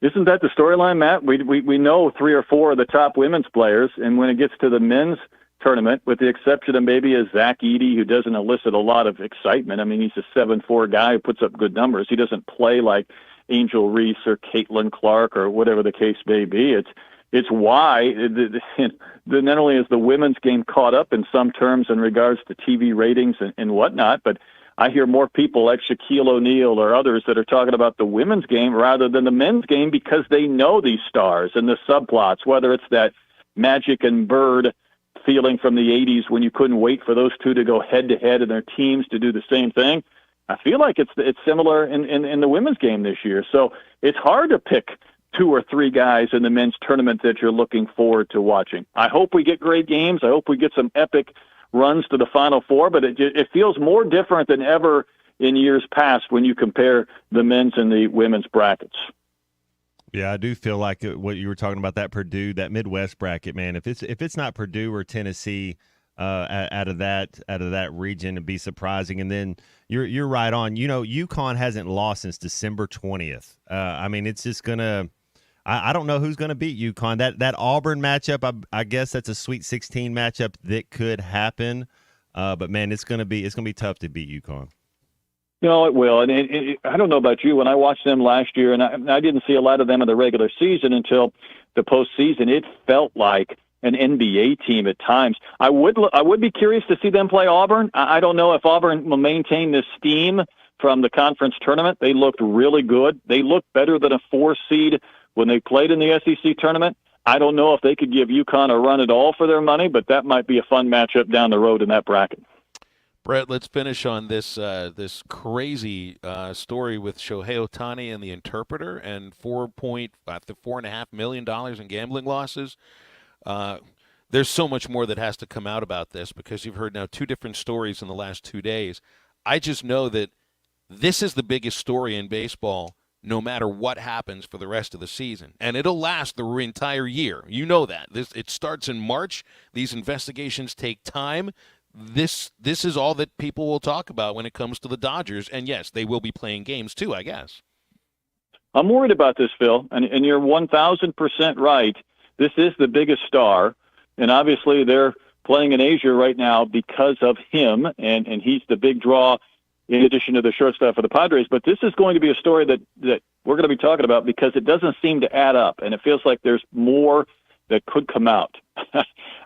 Isn't that the storyline, Matt? We know 3 or 4 of the top women's players, and when it gets to the men's tournament, with the exception of maybe a Zach Edey, who doesn't elicit a lot of excitement. I mean, he's a 7'4" guy who puts up good numbers. He doesn't play like Angel Reese or Caitlin Clark or whatever the case may be. It's why not only is the women's game caught up in some terms in regards to TV ratings and whatnot, but I hear more people like Shaquille O'Neal or others that are talking about the women's game rather than the men's game because they know these stars and the subplots, whether it's that Magic and Bird feeling from the 80s when you couldn't wait for those two to go head-to-head and their teams to do the same thing. I feel like it's similar in the women's game this year. So it's hard to pick 2 or 3 guys in the men's tournament that you're looking forward to watching. I hope we get great games. I hope we get some epic runs to the Final Four, but it feels more different than ever in years past when you compare the men's and the women's brackets. Yeah, I do feel like what you were talking about, that Purdue, that Midwest bracket, man. If it's not Purdue or Tennessee out of that region, it'd be surprising. And then you're right on. UConn hasn't lost since December 20th. I mean, it's just gonna. I don't know who's going to beat UConn. That Auburn matchup, I guess that's a Sweet 16 matchup that could happen. But man, it's going to be tough to beat UConn. No, it will. And I don't know about you. When I watched them last year, and I didn't see a lot of them in the regular season until the postseason, it felt like an NBA team at times. I would be curious to see them play Auburn. I don't know if Auburn will maintain this steam from the conference tournament. They looked really good. They looked better than a 4 seed when they played in the SEC tournament. I don't know if they could give UConn a run at all for their money, but that might be a fun matchup down the road in that bracket. Brett, let's finish on this crazy story with Shohei Ohtani and the Interpreter and $4.5 million in gambling losses. There's so much more that has to come out about this because you've heard now 2 different stories in the last 2 days. I just know that this is the biggest story in baseball no matter what happens for the rest of the season. And it'll last the entire year. You know that. It starts in March. These investigations take time. This is all that people will talk about when it comes to the Dodgers. And, yes, they will be playing games too, I guess. I'm worried about this, Phil, and you're 1,000% right. This is the biggest star, and obviously they're playing in Asia right now because of him, and he's the big draw in addition to the shortstop for the Padres. But this is going to be a story that we're going to be talking about because it doesn't seem to add up, and it feels like there's more that could come out.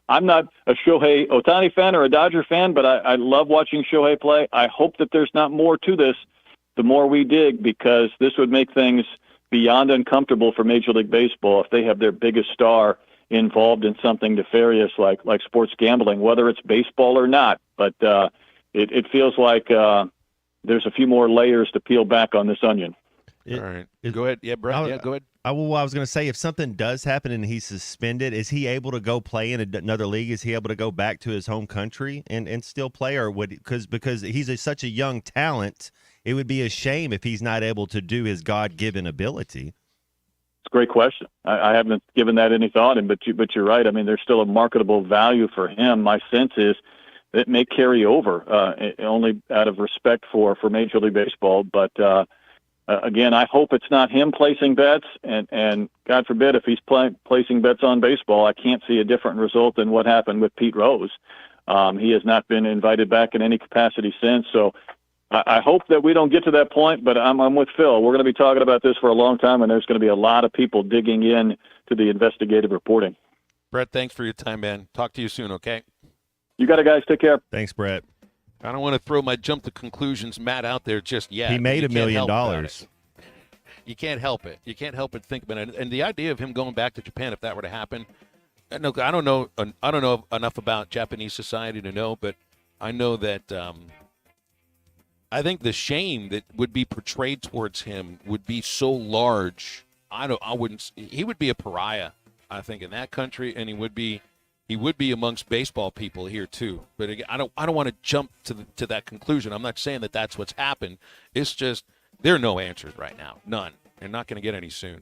I'm not a Shohei Ohtani fan or a Dodger fan, but I love watching Shohei play. I hope that there's not more to this the more we dig, because this would make things beyond uncomfortable for Major League Baseball if they have their biggest star involved in something nefarious like sports gambling, whether it's baseball or not. But it feels like there's a few more layers to peel back on this onion. All right. Go ahead. Yeah, Brett. Go ahead. I was going to say, if something does happen and he's suspended, is he able to go play in another league? Is he able to go back to his home country and still play? Or because he's such a young talent, it would be a shame if he's not able to do his God-given ability. It's a great question. I haven't given that any thought, but you're right. I mean, there's still a marketable value for him. My sense is it may carry over only out of respect for Major League Baseball. But again, I hope it's not him placing bets, and God forbid if he's placing bets on baseball, I can't see a different result than what happened with Pete Rose. He has not been invited back in any capacity since. So I hope that we don't get to that point, but I'm with Phil. We're going to be talking about this for a long time, and there's going to be a lot of people digging in to the investigative reporting. Brett, thanks for your time, man. Talk to you soon, okay? You got it, guys. Take care. Thanks, Brett. I don't want to throw my jump to conclusions Matt out there just yet. He made $1 million. You can't help it. You can't help but think about it. And the idea of him going back to Japan, if that were to happen, I don't know enough about Japanese society to know, but I know that I think the shame that would be portrayed towards him would be so large. He would be a pariah, I think, in that country, and he would be amongst baseball people here too. But again, I don't want to jump to that conclusion. I'm not saying that that's what's happened. It's just there are no answers right now, none. They're not going to get any soon.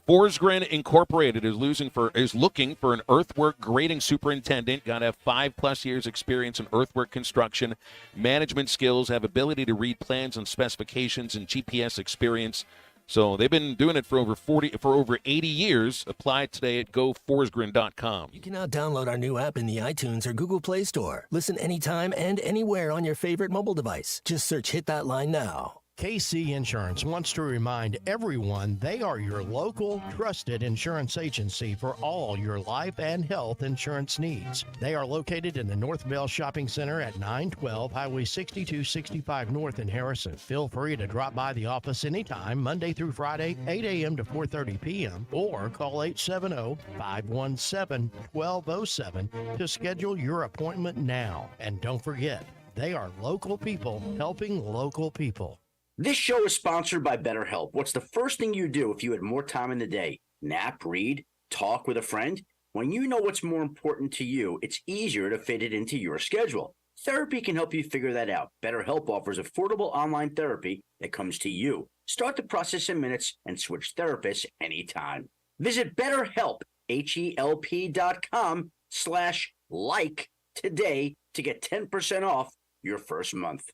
Forsgren Incorporated is looking for an earthwork grading superintendent. Got to have 5+ years experience in earthwork construction, management skills, have ability to read plans and specifications, and GPS experience. So they've been doing it for over 80 years. Apply today at goforsgren.com. You can now download our new app in the iTunes or Google Play Store. Listen anytime and anywhere on your favorite mobile device. Just search Hit That Line now. KC Insurance wants to remind everyone they are your local, trusted insurance agency for all your life and health insurance needs. They are located in the North Bell Shopping Center at 912 Highway 6265 North in Harrison. Feel free to drop by the office anytime, Monday through Friday, 8 a.m. to 4:30 p.m., or call 870-517-1207 to schedule your appointment now. And don't forget, they are local people helping local people. This show is sponsored by BetterHelp. What's the first thing you do if you had more time in the day? Nap, read, talk with a friend? When you know what's more important to you, it's easier to fit it into your schedule. Therapy can help you figure that out. BetterHelp offers affordable online therapy that comes to you. Start the process in minutes and switch therapists anytime. Visit BetterHelp, HELP.com/like today to get 10% off your first month.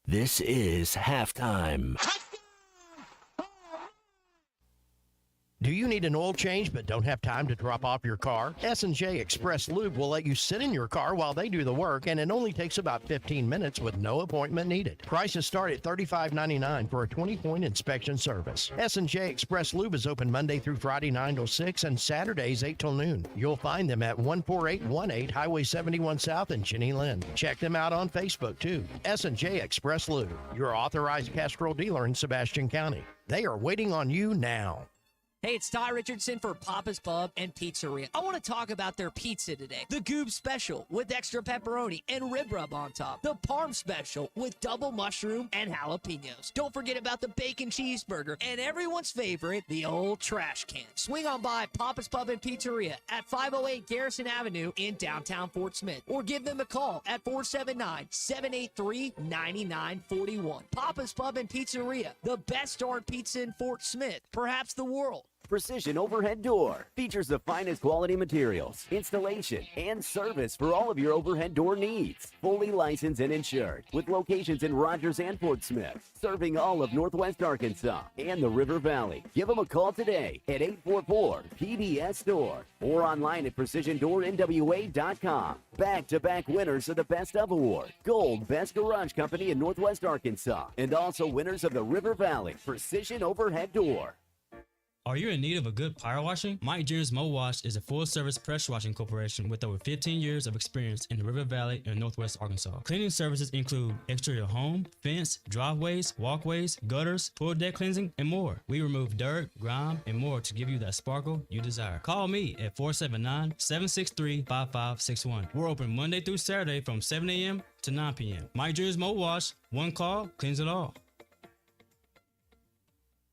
This is halftime. Do you need an oil change but don't have time to drop off your car? S&J Express Lube will let you sit in your car while they do the work, and it only takes about 15 minutes with no appointment needed. Prices start at $35.99 for a 20-point inspection service. S&J Express Lube is open Monday through Friday 9 till 6 and Saturdays 8 till noon. You'll find them at 14818 Highway 71 South in Jenny Lind. Check them out on Facebook too. S&J Express Lube, your authorized Castrol dealer in Sebastian County. They are waiting on you now. Hey, it's Ty Richardson for Papa's Pub and Pizzeria. I want to talk about their pizza today. The Goob Special with extra pepperoni and rib rub on top. The Parm Special with double mushroom and jalapenos. Don't forget about the bacon cheeseburger and everyone's favorite, the old trash can. Swing on by Papa's Pub and Pizzeria at 508 Garrison Avenue in downtown Fort Smith, or give them a call at 479-783-9941. Papa's Pub and Pizzeria, the best darn pizza in Fort Smith, perhaps the world. Precision Overhead Door features the finest quality materials, installation, and service for all of your overhead door needs. Fully licensed and insured, with locations in Rogers and Fort Smith, serving all of Northwest Arkansas and the River Valley. Give them a call today at 844-PBS-STORE or online at PrecisionDoorNWA.com. Back-to-back winners of the Best of Award, Gold Best Garage Company in Northwest Arkansas, and also winners of the River Valley Precision Overhead Door. Are you in need of a good power washing? Mike Jr.'s Mo Wash is a full-service pressure washing corporation with over 15 years of experience in the River Valley and Northwest Arkansas. Cleaning services include exterior home, fence, driveways, walkways, gutters, pool deck cleansing, and more. We remove dirt, grime, and more to give you that sparkle you desire. Call me at 479-763-5561. We're open Monday through Saturday from 7 a.m. to 9 p.m. Mike Jr.'s Mo Wash, one call, cleans it all.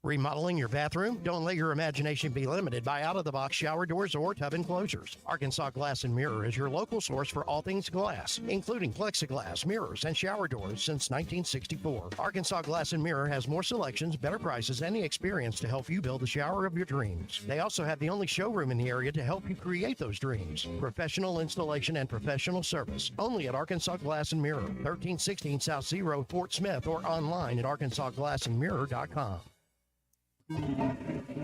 Remodeling your bathroom? Don't let your imagination be limited by out-of-the-box shower doors or tub enclosures. Arkansas Glass and Mirror is your local source for all things glass, including plexiglass, mirrors, and shower doors since 1964. Arkansas Glass and Mirror has more selections, better prices, and the experience to help you build the shower of your dreams. They also have the only showroom in the area to help you create those dreams. Professional installation and professional service. Only at Arkansas Glass and Mirror, 1316 South Zero, Fort Smith, or online at arkansasglassandmirror.com.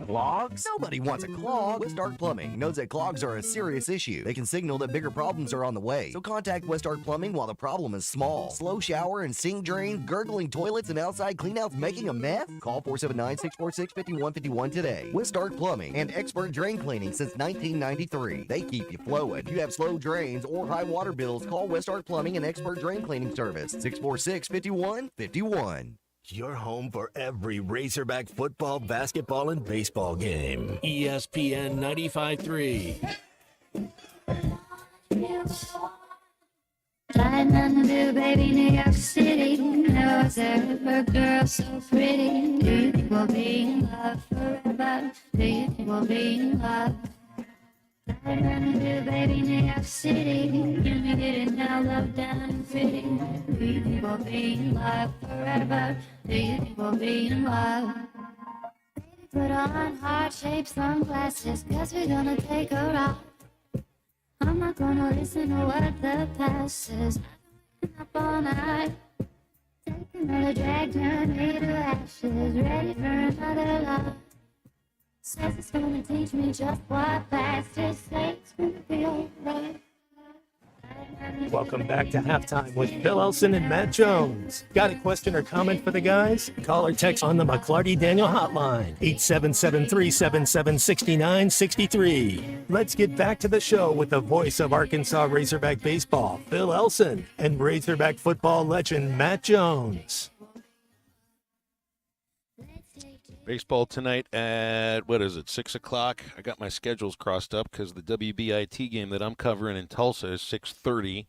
Clogs? Nobody wants a clog. Westart Plumbing knows that clogs are a serious issue. They can signal that bigger problems are on the way. So contact Westart Plumbing while the problem is small. Slow shower and sink drains, gurgling toilets, and outside cleanouts making a mess? Call 479-646-5151 today. Westart Plumbing and expert drain cleaning since 1993. They keep you flowing. If you have slow drains or high water bills, call Westart Plumbing and expert drain cleaning service. 646-5151. Your home for every Razorback football, basketball, and baseball game. ESPN 95.3. Flying on the blue, baby, New York City. Never was there a girl so pretty. Do you think we'll be in love forever? Do you think we'll be in love? Flying on the blue, baby, New York City. Can we get it now, love down and pretty? Do you think we'll be in love forever? Do you think we'll be in love? Baby, put on heart-shaped sunglasses, 'cause we're gonna take a ride. I'm not gonna listen to what the past says. I've been up all night, take another drag, turn me to ashes, ready for another love. Says it's gonna teach me just what fast it takes. It's gonna be alright. Welcome back to Halftime with Phil Elson and Matt Jones. Got a question or comment for the guys? Call or text on the McClarty Daniel hotline, 877-377-6963. Let's get back to the show with the voice of Arkansas Razorback baseball, Phil Elson, and Razorback football legend Matt Jones. Baseball tonight at, 6 o'clock? I got my schedules crossed up because the WBIT game that I'm covering in Tulsa is 6:30.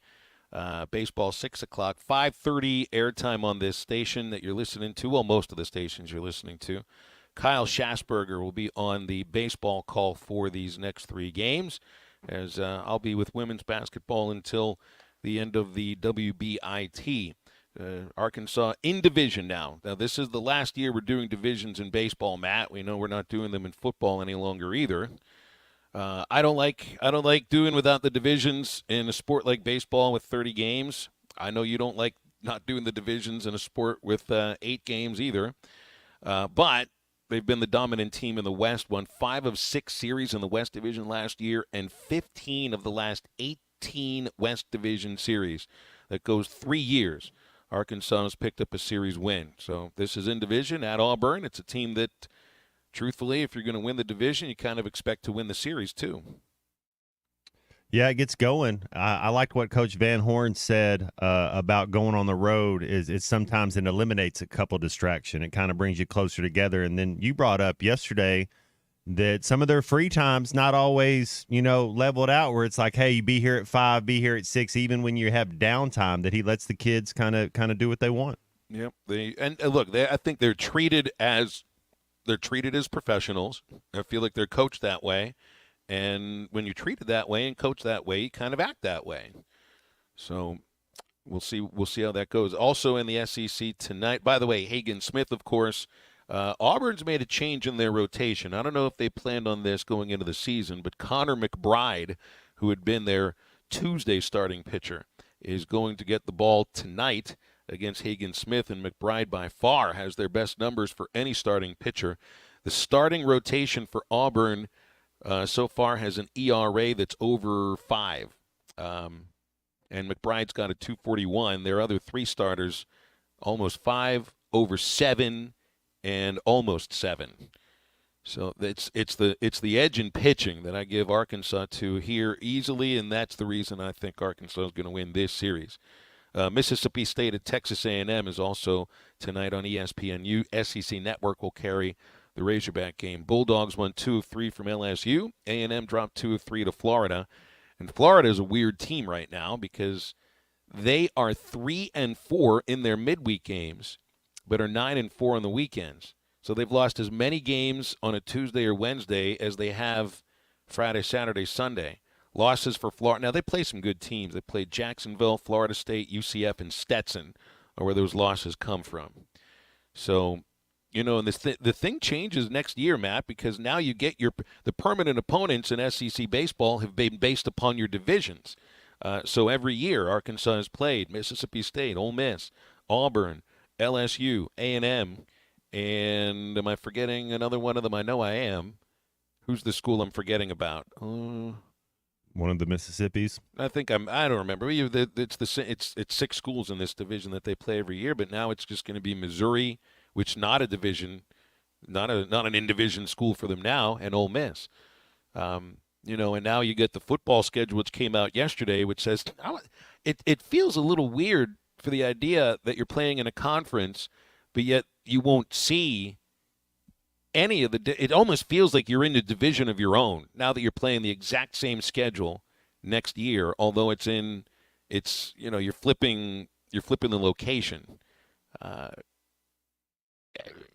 Baseball, 6 o'clock. 5:30 airtime on this station that you're listening to. Well, most of the stations you're listening to. Kyle Schasberger will be on the baseball call for these next three games, as I'll be with women's basketball until the end of the WBIT. Arkansas in division now. Now, this is the last year we're doing divisions in baseball, Matt. We know we're not doing them in football any longer either. I don't like doing without the divisions in a sport like baseball with 30 games. I know you don't like not doing the divisions in a sport with 8 games either. But they've been the dominant team in the West, won 5 of 6 series in the West Division last year and 15 of the last 18 West Division series. That goes 3 years. Arkansas has picked up a series win. So this is in division at Auburn. It's a team that, truthfully, if you're going to win the division, you kind of expect to win the series too. Yeah, it gets going. I liked what Coach Van Horn said about going on the road. Is sometimes it eliminates a couple distraction. It kind of brings you closer together. And then you brought up yesterday that some of their free time's not always, leveled out where it's like, hey, you be here at 5, be here at 6, even when you have downtime, that he lets the kids kind of do what they want. Yep. I think they're treated as professionals. I feel like they're coached that way. And when you're treated that way and coached that way, you kind of act that way. So we'll see how that goes. Also in the SEC tonight, by the way, Hagen Smith, of course, Auburn's made a change in their rotation. I don't know if they planned on this going into the season, but Connor McBride, who had been their Tuesday starting pitcher, is going to get the ball tonight against Hagen Smith, and McBride by far has their best numbers for any starting pitcher. The starting rotation for Auburn so far has an ERA that's over 5, and McBride's got a 2.41. Their other 3 starters, almost 5, over 7, and almost 7. So it's the edge in pitching that I give Arkansas to here easily, and that's the reason I think Arkansas is going to win this series. Mississippi State at Texas A&M is also tonight on ESPNU. SEC Network will carry the Razorback game. Bulldogs won 2 of 3 from LSU. A&M dropped 2 of 3 to Florida. And Florida is a weird team right now because they are 3-4 in their midweek games, but are 9-4 on the weekends. So they've lost as many games on a Tuesday or Wednesday as they have Friday, Saturday, Sunday. Losses for Florida. Now, they play some good teams. They played Jacksonville, Florida State, UCF, and Stetson are where those losses come from. So, and the thing changes next year, Matt, because now you get the permanent opponents in SEC baseball have been based upon your divisions. So every year, Arkansas has played Mississippi State, Ole Miss, Auburn, LSU, A&M, and am I forgetting another one of them? I know I am. Who's the school I'm forgetting about? One of the Mississippis. I don't remember. It's 6 schools in this division that they play every year, but now it's just going to be Missouri, which not a division, not an in-division school for them now, and Ole Miss. And now you get the football schedule, which came out yesterday, which says it feels a little weird for the idea that you're playing in a conference, but yet you won't see any of it almost feels like you're in a division of your own now that you're playing the exact same schedule next year, although you're flipping the location.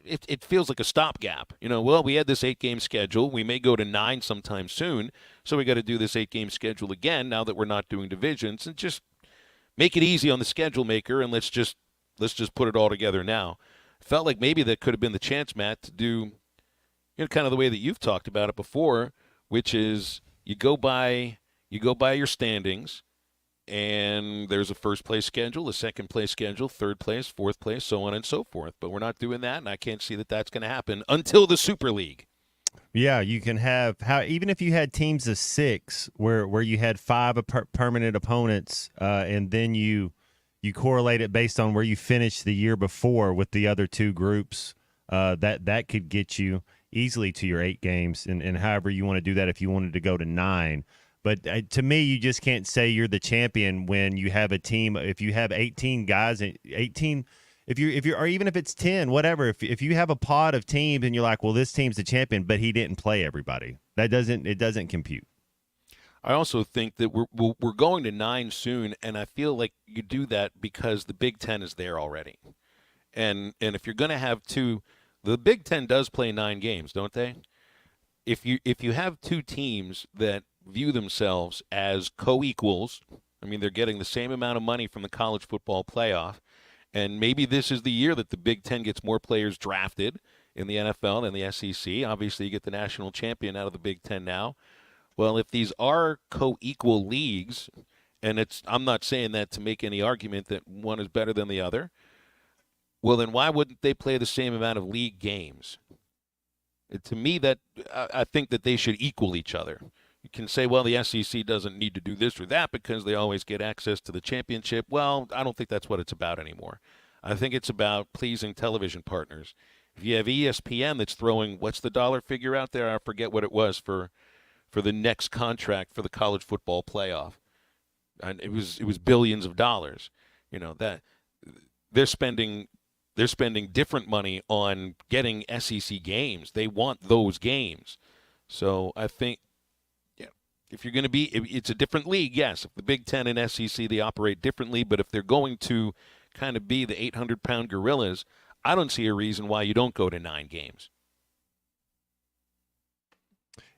It feels like a stopgap. We had this 8-game schedule. We may go to 9 sometime soon, so we got to do this 8-game schedule again now that we're not doing divisions, and just make it easy on the schedule maker, and let's just put it all together now. Felt like maybe that could have been the chance, Matt, to do kind of the way that you've talked about it before, which is you go by your standings, and there's a first place schedule, a second place schedule, third place, fourth place, so on and so forth. But we're not doing that, and I can't see that that's going to happen until the Super League. Yeah, you can have even if you had teams of 6 where you had 5 permanent opponents, and then you correlate it based on where you finished the year before with the other 2 groups. That could get you easily to your 8 games, and however you want to do that if you wanted to go to 9. But to me, you just can't say you're the champion when you have a team. If you have 18 guys, 18, if you or even if it's 10, whatever. If you have a pod of teams and you're like, well, this team's the champion, but he didn't play everybody, it doesn't compute. I also think that we're going to 9 soon, and I feel like you do that because the Big Ten is there already, and if you're going to have 2, the Big Ten does play 9 games, don't they? If you have 2 teams that view themselves as co-equals, I mean, they're getting the same amount of money from the college football playoff, and maybe this is the year that the Big Ten gets more players drafted in the NFL than the SEC. Obviously, you get the national champion out of the Big Ten now. Well, if these are co-equal leagues, and I'm not saying that to make any argument that one is better than the other, well, then why wouldn't they play the same amount of league games? To me, that I think that they should equal each other. You can say, well, the SEC doesn't need to do this or that because they always get access to the championship. Well, I don't think that's what it's about anymore. I think it's about pleasing television partners. If you have ESPN that's throwing, what's the dollar figure out there? I forget what it was for the next contract for the college football playoff. And it was billions of dollars. You know, that they're spending different money on getting SEC games. They want those games. So I think, if you're going to be, it's a different league, yes. If the Big Ten and SEC, they operate differently, but if they're going to kind of be the 800-pound gorillas, I don't see a reason why you don't go to 9 games.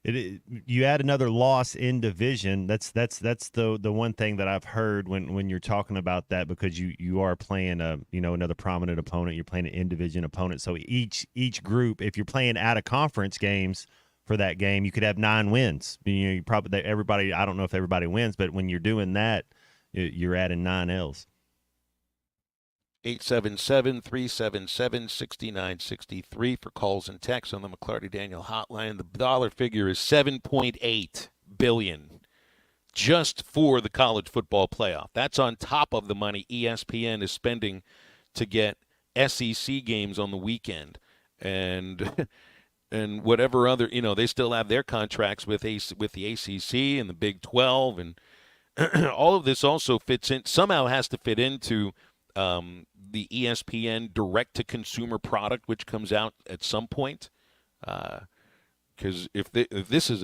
You add another loss in division. That's the one thing that I've heard when you're talking about that, because you are playing another prominent opponent. You're playing an in-division opponent. So each group, if you're playing out of conference games for that game, you could have 9 wins. You probably everybody. I don't know if everybody wins, but when you're doing that, you're adding 9 L's. 877-377-6963 for calls and texts on the McClarty Daniel hotline. The dollar figure is $7.8 billion just for the college football playoff. That's on top of the money ESPN is spending to get SEC games on the weekend. And whatever other, they still have their contracts with the ACC and the Big 12, and all of this also fits in, somehow has to fit into the ESPN direct-to-consumer product, which comes out at some point. Because if this is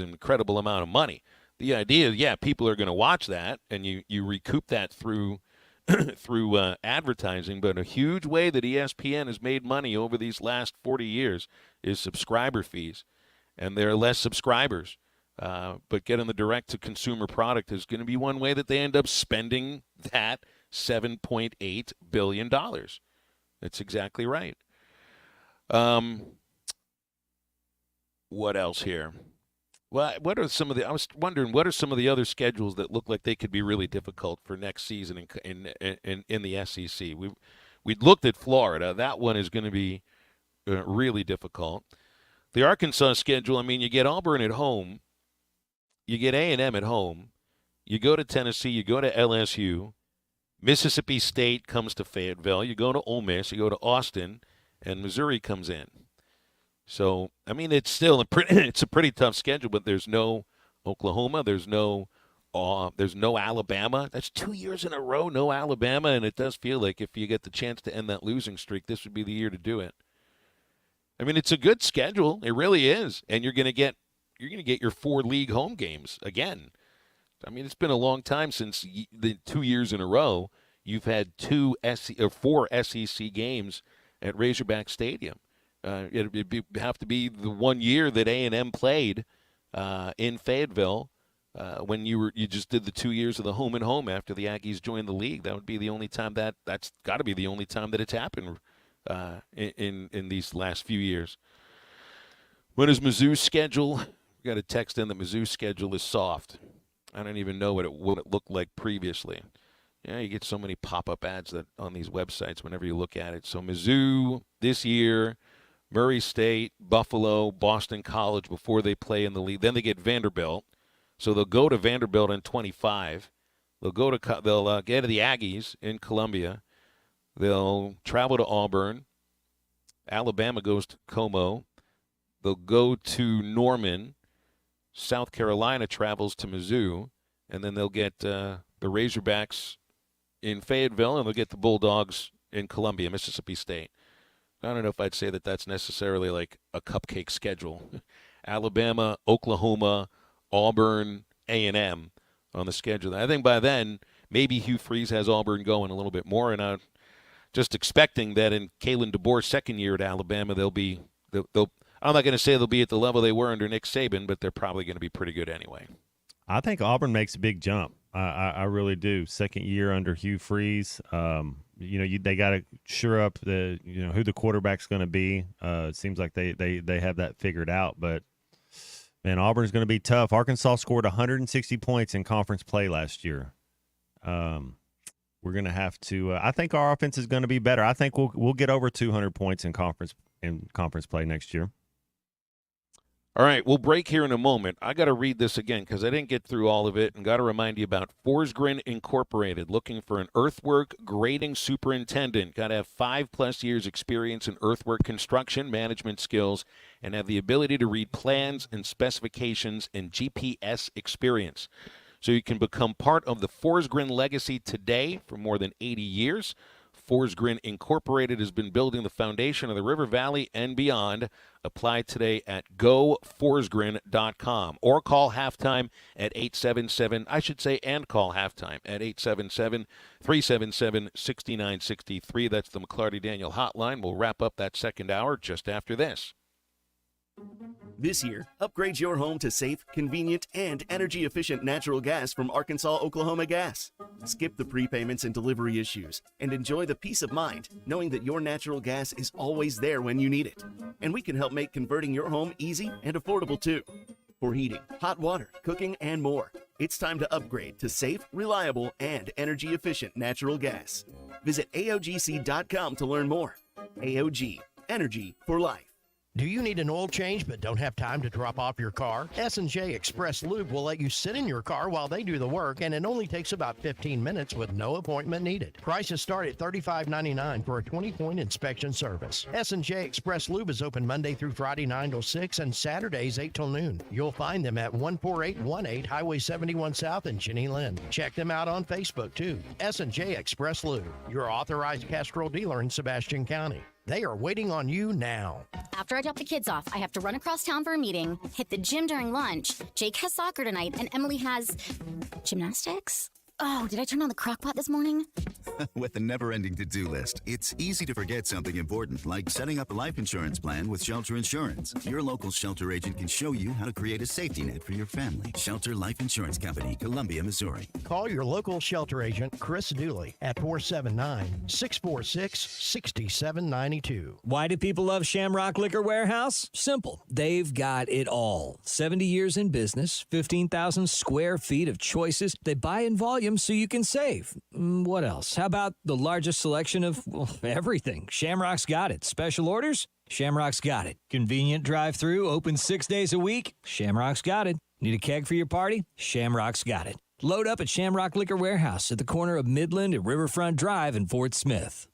an incredible amount of money. The idea is, people are going to watch that, and you recoup that through advertising. But a huge way that ESPN has made money over these last 40 years is subscriber fees, and there are less subscribers. But getting the direct-to-consumer product is going to be one way that they end up spending that $7.8 billion. That's exactly right. What else here? Well, I was wondering, what are some of the other schedules that look like they could be really difficult for next season in the SEC? We'd looked at Florida. That one is going to be really difficult. The Arkansas schedule, I mean, you get Auburn at home. You get A&M at home. You go to Tennessee. You go to LSU. Mississippi State comes to Fayetteville. You go to Ole Miss. You go to Austin. And Missouri comes in. So, I mean, it's still it's a pretty tough schedule, but there's no Oklahoma. There's no Alabama. That's 2 years in a row, no Alabama, and it does feel like if you get the chance to end that losing streak, this would be the year to do it. I mean, it's a good schedule. It really is. And you're going to get your 4 league home games again. I mean, it's been a long time since the 2 years in a row you've had 4 SEC games at Razorback Stadium. It'd have to be the 1 year that A&M played in Fayetteville when you just did the 2 years of the home and home after the Aggies joined the league. That would be the only time that's got to be the only time that it's happened in these last few years. When is Mizzou's schedule? We got a text in that Mizzou's schedule is soft. I don't even know what it looked like previously. Yeah, you get so many pop-up ads on these websites whenever you look at it. So Mizzou this year Murray State, Buffalo, Boston College before they play in the league. Then they get Vanderbilt. So they'll go to Vanderbilt in 25. They'll get to the Aggies in Columbia. They'll travel to Auburn. Alabama goes to Como. They'll go to Norman. South Carolina travels to Mizzou. And then they'll get the Razorbacks in Fayetteville, and they'll get the Bulldogs in Columbia, Mississippi State. I don't know if I'd say that that's necessarily like a cupcake schedule. Alabama, Oklahoma, Auburn, A&M on the schedule. I think by then, maybe Hugh Freeze has Auburn going a little bit more, and I'm just expecting that in Kalen DeBoer's second year at Alabama, they'll I'm not going to say they'll be at the level they were under Nick Saban, but they're probably going to be pretty good anyway. I think Auburn makes a big jump. I really do. Second year under Hugh Freeze. They got to sure up who the quarterback's going to be. It seems like they have that figured out, but man, Auburn's going to be tough. Arkansas scored 160 points in conference play last year. We're going to have to. I think our offense is going to be better. I think we'll get over 200 points in conference play next year. All right, we'll break here in a moment. I got to read this again because I didn't get through all of it, and got to remind you about Forsgren Incorporated, looking for an earthwork grading superintendent. Got to have 5+ years experience in earthwork construction management skills and have the ability to read plans and specifications and GPS experience. So you can become part of the Forsgren legacy today for more than 80 years. Forsgren Incorporated has been building the foundation of the River Valley and beyond. Apply today at goforsgren.com or call halftime at 877. I should say, and call halftime at 877-377-6963. That's the McClarty Daniel hotline. We'll wrap up that second hour just after this. This year, upgrade your home to safe, convenient, and energy-efficient natural gas from Arkansas Oklahoma Gas. Skip the prepayments and delivery issues, and enjoy the peace of mind knowing that your natural gas is always there when you need it. And we can help make converting your home easy and affordable too. For heating, hot water, cooking, and more, it's time to upgrade to safe, reliable, and energy-efficient natural gas. Visit AOGC.com to learn more. AOG, energy for life. Do you need an oil change but don't have time to drop off your car? S&J Express Lube will let you sit in your car while they do the work, and it only takes about 15 minutes with no appointment needed. Prices start at $35.99 for a 20-point inspection service. S&J Express Lube is open Monday through Friday 9 till 6 and Saturdays 8 till noon. You'll find them at 14818 Highway 71 South in Jenny Lind. Check them out on Facebook too. S&J Express Lube, your authorized Castrol dealer in Sebastian County. They are waiting on you now. After I drop the kids off, I have to run across town for a meeting, hit the gym during lunch. Jake has soccer tonight, and Emily has gymnastics. Oh, did I turn on the crock pot this morning? With the never-ending to-do list, it's easy to forget something important, like setting up a life insurance plan with Shelter Insurance. Your local Shelter agent can show you how to create a safety net for your family. Shelter Life Insurance Company, Columbia, Missouri. Call your local Shelter agent, Chris Dooley, at 479-646-6792. Why do people love Shamrock Liquor Warehouse? Simple. They've got it all. 70 years in business, 15,000 square feet of choices. They buy in volume so you can save. What else? How about the largest selection of everything? Shamrock's got it. Special orders? Shamrock's got it. Convenient drive-through, open 6 days a week? Shamrock's got it. Need a keg for your party? Shamrock's got it. Load up at Shamrock Liquor Warehouse at the corner of Midland and Riverfront Drive in Fort Smith.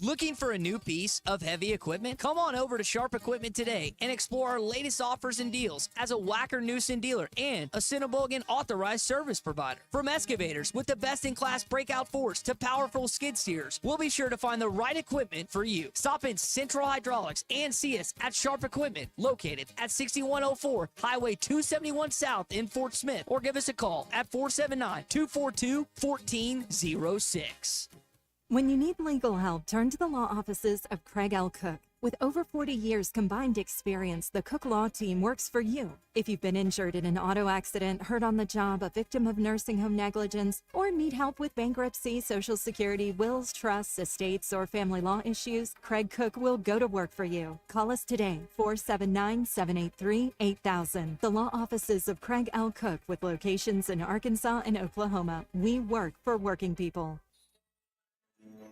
Looking for a new piece of heavy equipment? Come on over to Sharp Equipment today and explore our latest offers and deals as a Wacker Newson dealer and a Cinnabogan authorized service provider. From excavators with the best-in-class breakout force to powerful skid steers, we'll be sure to find the right equipment for you. Stop in Central Hydraulics and see us at Sharp Equipment, located at 6104 Highway 271 South in Fort Smith, or give us a call at 479-242-1406. When you need legal help, turn to the law offices of Craig L. Cook. With over 40 years combined experience, the Cook Law Team works for you. If you've been injured in an auto accident, hurt on the job, a victim of nursing home negligence, or need help with bankruptcy, Social Security, wills, trusts, estates, or family law issues, Craig Cook will go to work for you. Call us today, 479-783-8000. The law offices of Craig L. Cook, with locations in Arkansas and Oklahoma. We work for working people.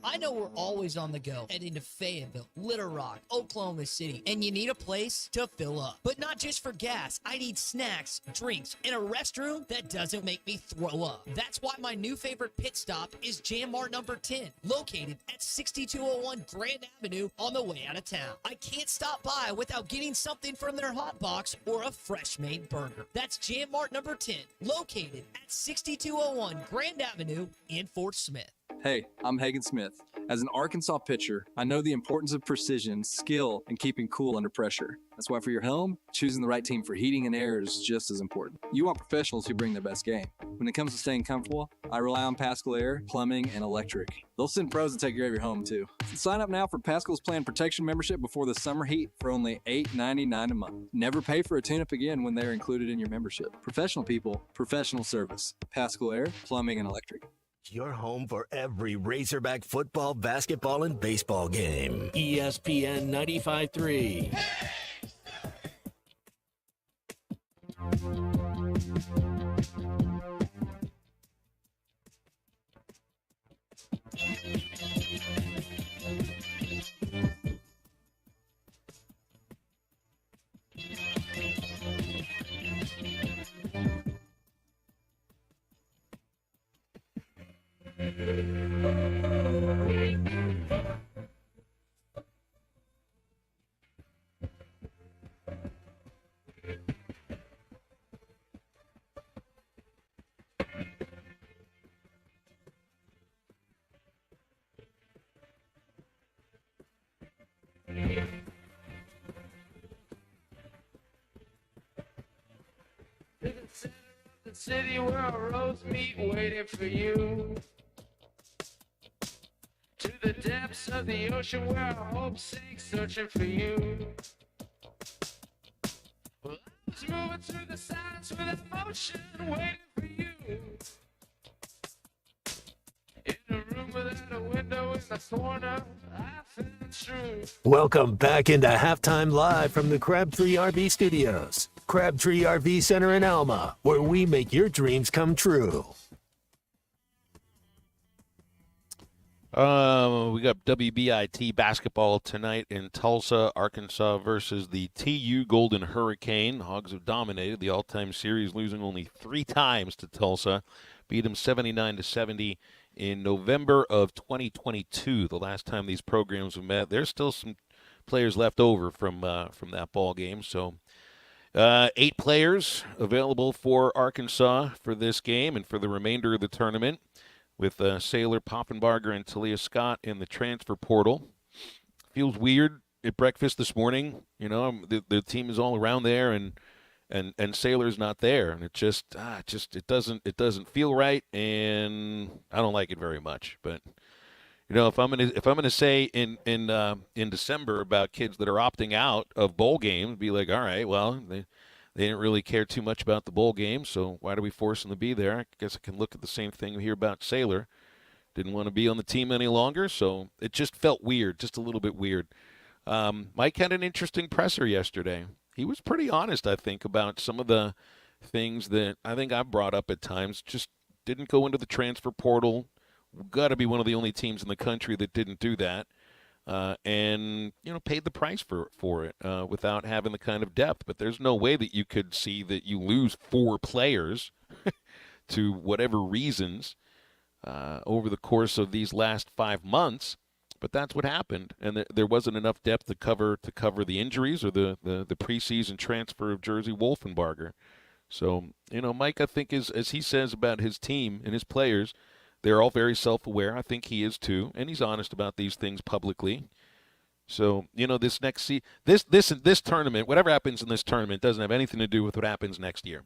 I know we're always on the go, heading to Fayetteville, Little Rock, Oklahoma City, and you need a place to fill up. But not just for gas. I need snacks, drinks, and a restroom that doesn't make me throw up. That's why my new favorite pit stop is Jam Mart number 10, located at 6201 Grand Avenue on the way out of town. I can't stop by without getting something from their hot box or a fresh made burger. That's Jam Mart number 10, located at 6201 Grand Avenue in Fort Smith. Hey, I'm Hagen Smith. As an Arkansas pitcher, I know the importance of precision, skill, and keeping cool under pressure. That's why for your home, choosing the right team for heating and air is just as important. You want professionals who bring their best game. When it comes to staying comfortable, I rely on Pascal Air, Plumbing, and Electric. They'll send pros to take care of your home, too. So sign up now for Pascal's Planned Protection membership before the summer heat for only $8.99 a month. Never pay for a tune-up again when they're included in your membership. Professional people, professional service. Pascal Air, Plumbing, and Electric. Your home for every Razorback football, basketball, and baseball game. ESPN 95.3. To the center of the city where our roads meet, waiting for you. To the depths of the ocean where our hopes sink, searching for you. Well, I was moving through the silence with emotion, waiting for you. In a room without a window in the corner, I found truth. Welcome back into Halftime Live from the Crabtree RV Studios. Crabtree RV Center in Alma, where we make your dreams come true. We got WBIT basketball tonight in Tulsa, Arkansas versus the TU Golden Hurricane. Hogs have dominated the all-time series, losing only 3 times to Tulsa. Beat them 79-70 in November of 2022, the last time these programs have met. There's still some players left over from that ball game. So 8 players available for Arkansas for this game and for the remainder of the tournament, with Saylor, Poffenbarger, and Talia Scott in the transfer portal. Feels weird at breakfast this morning. You know, the team is all around there, and Saylor's not there, and it just doesn't feel right, and I don't like it very much. But you know, if I'm gonna say in December about kids that are opting out of bowl games, be like, all right, well, they didn't really care too much about the bowl game, so why do we force them to be there? I guess I can look at the same thing here about Saylor. Didn't want to be on the team any longer, so it just felt weird, just a little bit weird. Mike had an interesting presser yesterday. He was pretty honest, I think, about some of the things that I think I've brought up at times. Just didn't go into the transfer portal. Got to be one of the only teams in the country that didn't do that. And, you know, paid the price for it without having the kind of depth. But there's no way that you could see that you lose 4 players to whatever reasons over the course of these last 5 months. But that's what happened, and there wasn't enough depth to cover the injuries or the preseason transfer of Jersey Wolfenbarger. So, you know, Mike, I think, as he says about his team and his players, they're all very self-aware. I think he is too, and he's honest about these things publicly. So, you know, this next this tournament, whatever happens in this tournament, doesn't have anything to do with what happens next year.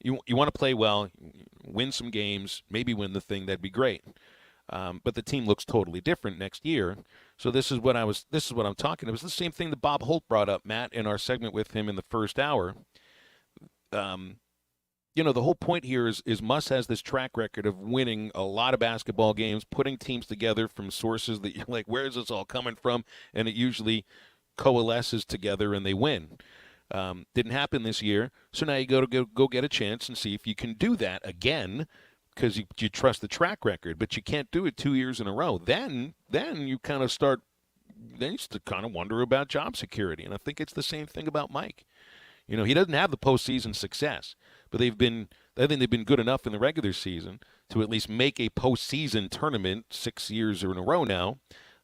You want to play well, win some games, maybe win the thing. That'd be great. But the team looks totally different next year. So this is what I'm talking about. It was the same thing that Bob Holt brought up, Matt, in our segment with him in the first hour. You know, the whole point here is Muss has this track record of winning a lot of basketball games, putting teams together from sources that you're like, where is this all coming from? And it usually coalesces together and they win. Didn't happen this year. So now you go get a chance and see if you can do that again. because you trust the track record, but you can't do it 2 years in a row. Then you kind of start – then you kind of wonder about job security, and I think it's the same thing about Mike. He doesn't have the postseason success, but I think they've been good enough in the regular season to at least make a postseason tournament 6 years in a row now.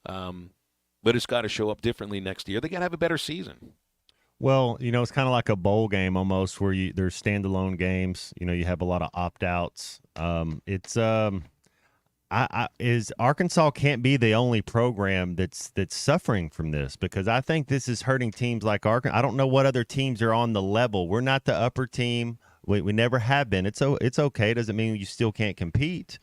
But it's got to show up differently next year. They got to have a better season. Well, it's kind of like a bowl game almost, where there's standalone games. You have a lot of opt-outs. Arkansas can't be the only program that's suffering from this, because I think this is hurting teams like Arkansas. I don't know what other teams are on the level. We're not the upper team. We never have been. It's okay. It doesn't mean you still can't compete,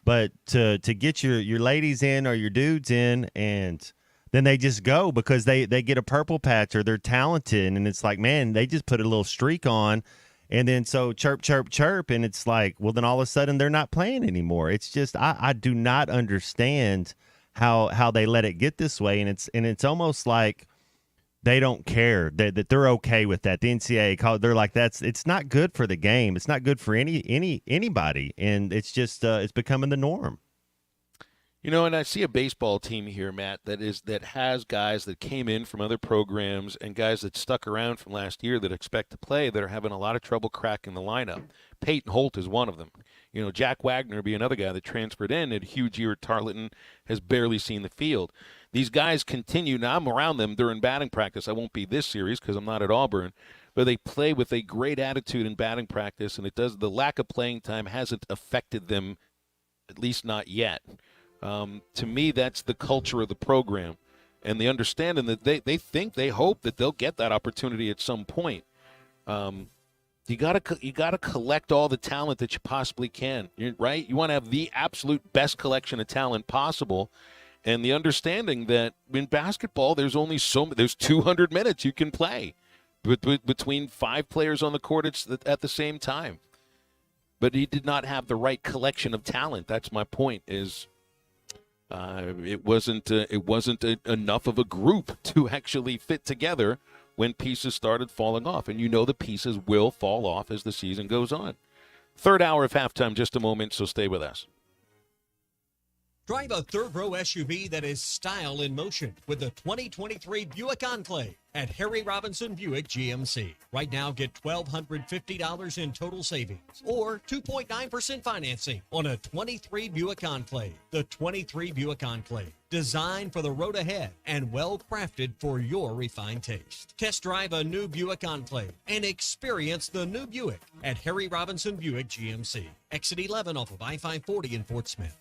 but to get your ladies in or your dudes in, and then they just go because they get a purple patch or they're talented, and it's like, man, they just put a little streak on, and then so chirp, chirp, chirp, and it's like, well, then all of a sudden they're not playing anymore. It's just I do not understand how they let it get this way, and it's almost like they don't care that they're okay with that. The NCAA they're like, it's not good for the game. It's not good for anybody, and it's just it's becoming the norm. And I see a baseball team here, Matt, that has guys that came in from other programs and guys that stuck around from last year that expect to play that are having a lot of trouble cracking the lineup. Peyton Holt is one of them. Jack Wagner would be another guy that transferred in, had a huge year at Tarleton, has barely seen the field. These guys continue. Now, I'm around them during batting practice. I won't be this series because I'm not at Auburn, but they play with a great attitude in batting practice, and the lack of playing time hasn't affected them, at least not yet. To me, that's the culture of the program, and the understanding that they hope that they'll get that opportunity at some point. You gotta collect all the talent that you possibly can, right? You want to have the absolute best collection of talent possible, and the understanding that in basketball there's only there's 200 minutes you can play between 5 players on the court at the same time. But he did not have the right collection of talent. That's my point. It wasn't enough of a group to actually fit together when pieces started falling off. And the pieces will fall off as the season goes on. Third hour of halftime, just a moment, so stay with us. Drive a third-row SUV that is style in motion with the 2023 Buick Enclave at Harry Robinson Buick GMC. Right now, get $1,250 in total savings or 2.9% financing on a 23 Buick Enclave. The 23 Buick Enclave, designed for the road ahead and well-crafted for your refined taste. Test drive a new Buick Enclave and experience the new Buick at Harry Robinson Buick GMC. Exit 11 off of I-540 in Fort Smith.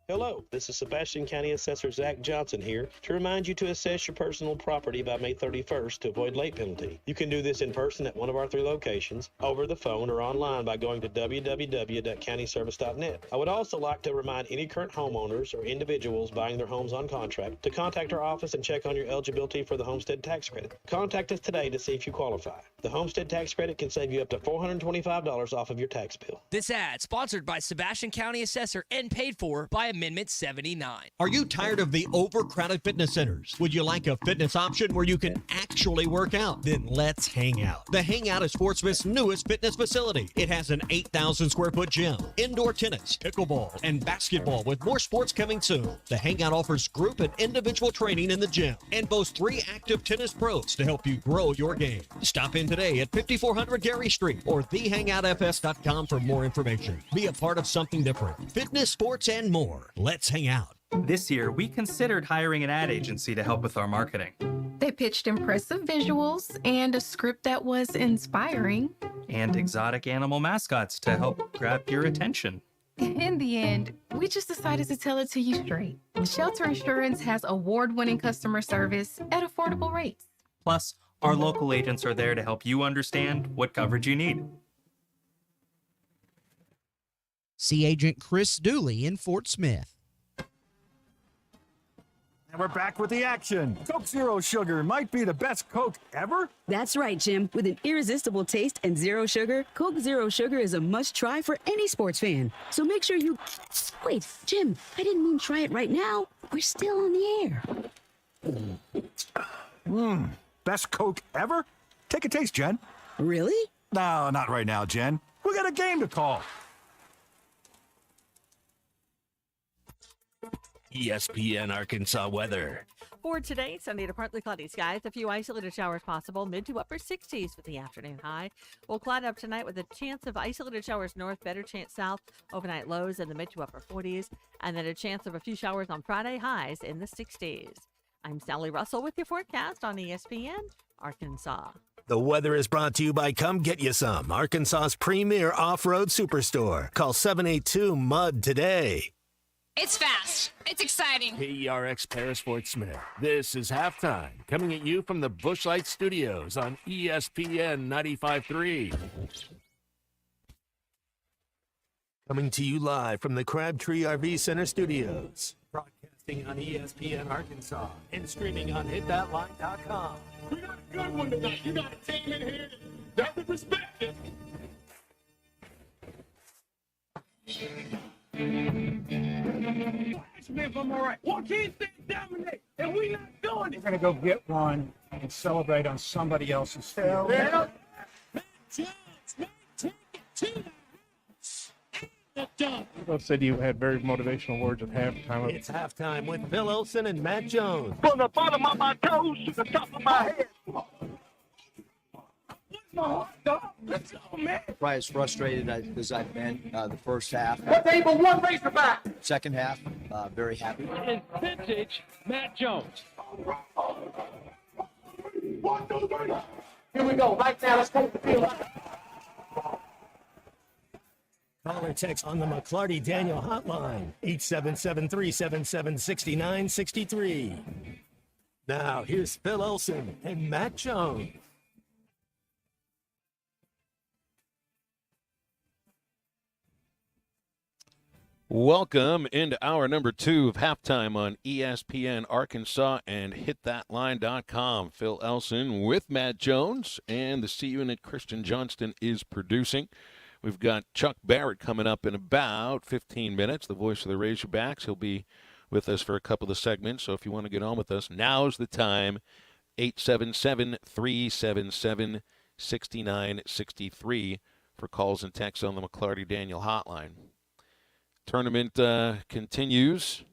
Hello, this is Sebastian County Assessor Zach Johnson here to remind you to assess your personal property by May 31st to avoid late penalty. You can do this in person at one of our 3 locations, over the phone, or online by going to www.countyservice.net. I would also like to remind any current homeowners or individuals buying their homes on contract to contact our office and check on your eligibility for the homestead tax credit. Contact us today to see if you qualify. The homestead tax credit can save you up to $425 off of your tax bill. This ad sponsored by Sebastian County Assessor and paid for by Amendment 79. Are you tired of the overcrowded fitness centers? Would you like a fitness option where you can actually work out? Then let's hang out. The Hangout is Fort Smith's newest fitness facility. It has an 8,000 square foot gym, indoor tennis, pickleball, and basketball with more sports coming soon. The Hangout offers group and individual training in the gym and boasts 3 active tennis pros to help you grow your game. Stop in today at 5400 Gary Street or thehangoutfs.com for more information. Be a part of something different. Fitness, sports, and more. Let's hang out. This year, we considered hiring an ad agency to help with our marketing. They pitched impressive visuals and a script that was inspiring. And exotic animal mascots to help grab your attention. In the end, we just decided to tell it to you straight. Shelter Insurance has award-winning customer service at affordable rates. Plus, our local agents are there to help you understand what coverage you need. See Agent Chris Dooley in Fort Smith. And we're back with the action. Coke Zero Sugar might be the best Coke ever. That's right, Jim. With an irresistible taste and zero sugar, Coke Zero Sugar is a must-try for any sports fan. So make sure you... Wait, Jim, I didn't mean try it right now. We're still on the air. Best Coke ever? Take a taste, Jen. Really? No, not right now, Jen. We got a game to call. ESPN Arkansas weather. For today, sunny to partly cloudy skies, a few isolated showers possible, mid to upper 60s with the afternoon high. We'll cloud up tonight with a chance of isolated showers north, better chance south, overnight lows in the mid to upper 40s, and then a chance of a few showers on Friday, highs in the 60s. I'm Sally Russell with your forecast on ESPN Arkansas. The weather is brought to you by Come Get You Some, Arkansas's premier off-road superstore. Call 782-MUD today. It's fast. It's exciting. KERX Paris Fort Smith. This is halftime. Coming at you from the Bushlight Studios on ESPN 95.3. Coming to you live from the Crabtree RV Center Studios. Broadcasting on ESPN Arkansas and streaming on hitthatline.com. We got a good one tonight. You got a team in here that doesn't respect it. Smith, I'm all right. One can't dominate, and we not doing it. We're going to go get one and celebrate on somebody else's field. Yeah. Take it to the house. Both said you had very motivational words at halftime. It's halftime with Phil Olsen and Matt Jones. From the bottom of my toes to the top of my head. My heart, dog. Let's go, man. Probably as frustrated as I've been the first half. What's able one Razorback? Second half, very happy. And vintage Matt Jones. 1, 2, 3. Here we go. Right now, let's take the field. Call or text on the McClarty Daniel hotline, 877-377-6963. Now, here's Phil Olsen and Matt Jones. Welcome into hour number 2 of halftime on ESPN Arkansas and hitthatline.com. Phil Elson with Matt Jones, and the C Unit Christian Johnston is producing. We've got Chuck Barrett coming up in about 15 minutes, the voice of the Razorbacks. He'll be with us for a couple of segments, so if you want to get on with us, now's the time. 877-377-6963 for calls and texts on the McClarty Daniel hotline. Tournament continues,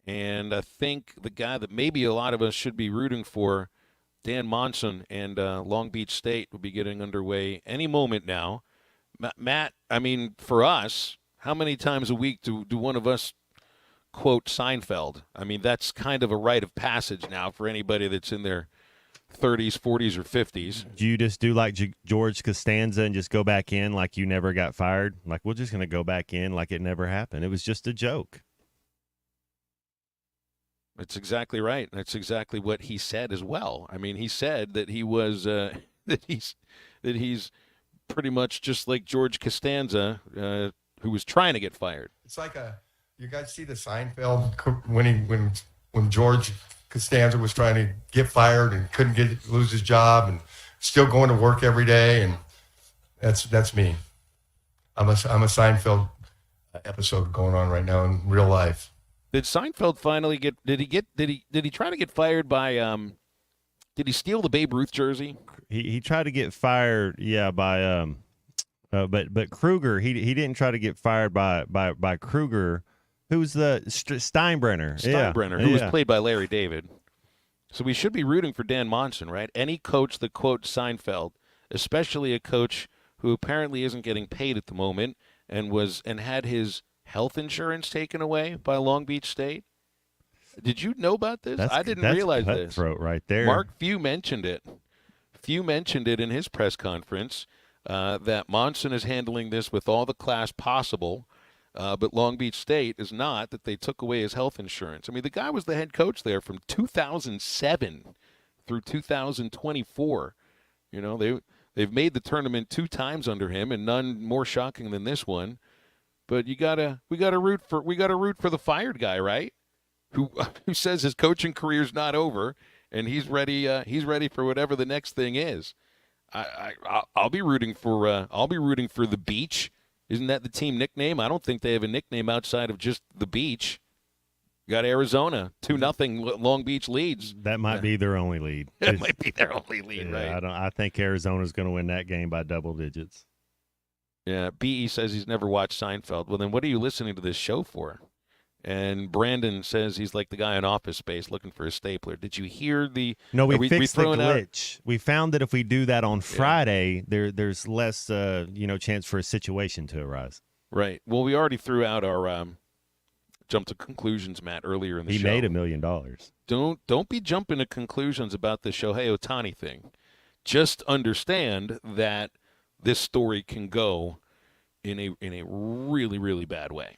and I think the guy that maybe a lot of us should be rooting for, Dan Monson and Long Beach State, will be getting underway any moment now. Matt, I mean, for us, how many times a week do one of us quote Seinfeld? I mean, that's kind of a rite of passage now for anybody that's in their 30s, 40s, or 50s. Do you just do like George Costanza and just go back in like you never got fired? Like, we're just going to go back in like it never happened. It was just a joke. That's exactly right. That's exactly what he said as well. I mean, he said that he was that he's pretty much just like George Costanza, who was trying to get fired. It's like you guys see the Seinfeld when George Costanza was trying to get fired and couldn't lose his job and still going to work every day, and that's me. I'm a Seinfeld episode going on right now in real life. Did Seinfeld finally get? Did he try to get fired by? Did he steal the Babe Ruth jersey? He tried to get fired, yeah, by but Kruger. He didn't try to get fired by Kruger. Who's the Steinbrenner? Steinbrenner, who was played by Larry David. So we should be rooting for Dan Monson, right? Any coach that quotes Seinfeld, especially a coach who apparently isn't getting paid at the moment and had his health insurance taken away by Long Beach State. Did you know about this? I didn't realize this. Cutthroat right there. Mark Few mentioned it. Few mentioned it in his press conference that Monson is handling this with all the class possible. But Long Beach State is not, that they took away his health insurance. I mean, the guy was the head coach there from 2007 through 2024. You know, they've made the tournament 2 times under him, and none more shocking than this one. But we gotta root for the fired guy, right? Who says his coaching career's not over, and he's ready for whatever the next thing is. I'll be rooting for the Beach. Isn't that the team nickname? I don't think they have a nickname outside of just the Beach. You got Arizona, 2-0 Long Beach leads. That might be their only lead. That might be their only lead, yeah, right? I think Arizona's going to win that game by double digits. Yeah, BE says he's never watched Seinfeld. Well, then what are you listening to this show for? And Brandon says he's like the guy in Office Space looking for a stapler. Did you hear the? No, we fixed the throwing out- glitch. We found that if we do that on Friday, there's less chance for a situation to arise. Right. Well, we already threw out our jump to conclusions, Matt, earlier in the show. He made $1 million. Don't be jumping to conclusions about the Shohei Ohtani thing. Just understand that this story can go in a really, really bad way.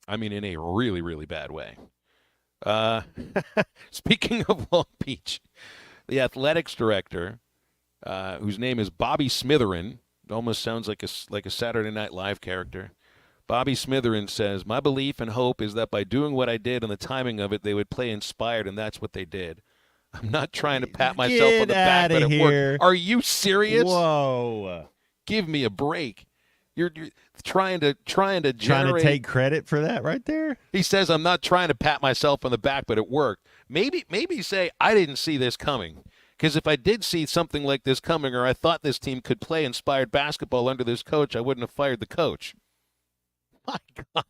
I mean, in a really, really bad way. Speaking of Long Beach, the athletics director, whose name is Bobby Smitherin, it almost sounds like a Saturday Night Live character. Bobby Smitherin says, "My belief and hope is that by doing what I did and the timing of it, they would play inspired, and that's what they did. I'm not trying to pat myself on the back, but it worked." Are you serious? Whoa! Give me a break. You're trying to generate. Take credit for that right there. He says, "I'm not trying to pat myself on the back, but it worked." Maybe say, "I didn't see this coming." Because if I did see something like this coming, or I thought this team could play inspired basketball under this coach, I wouldn't have fired the coach. My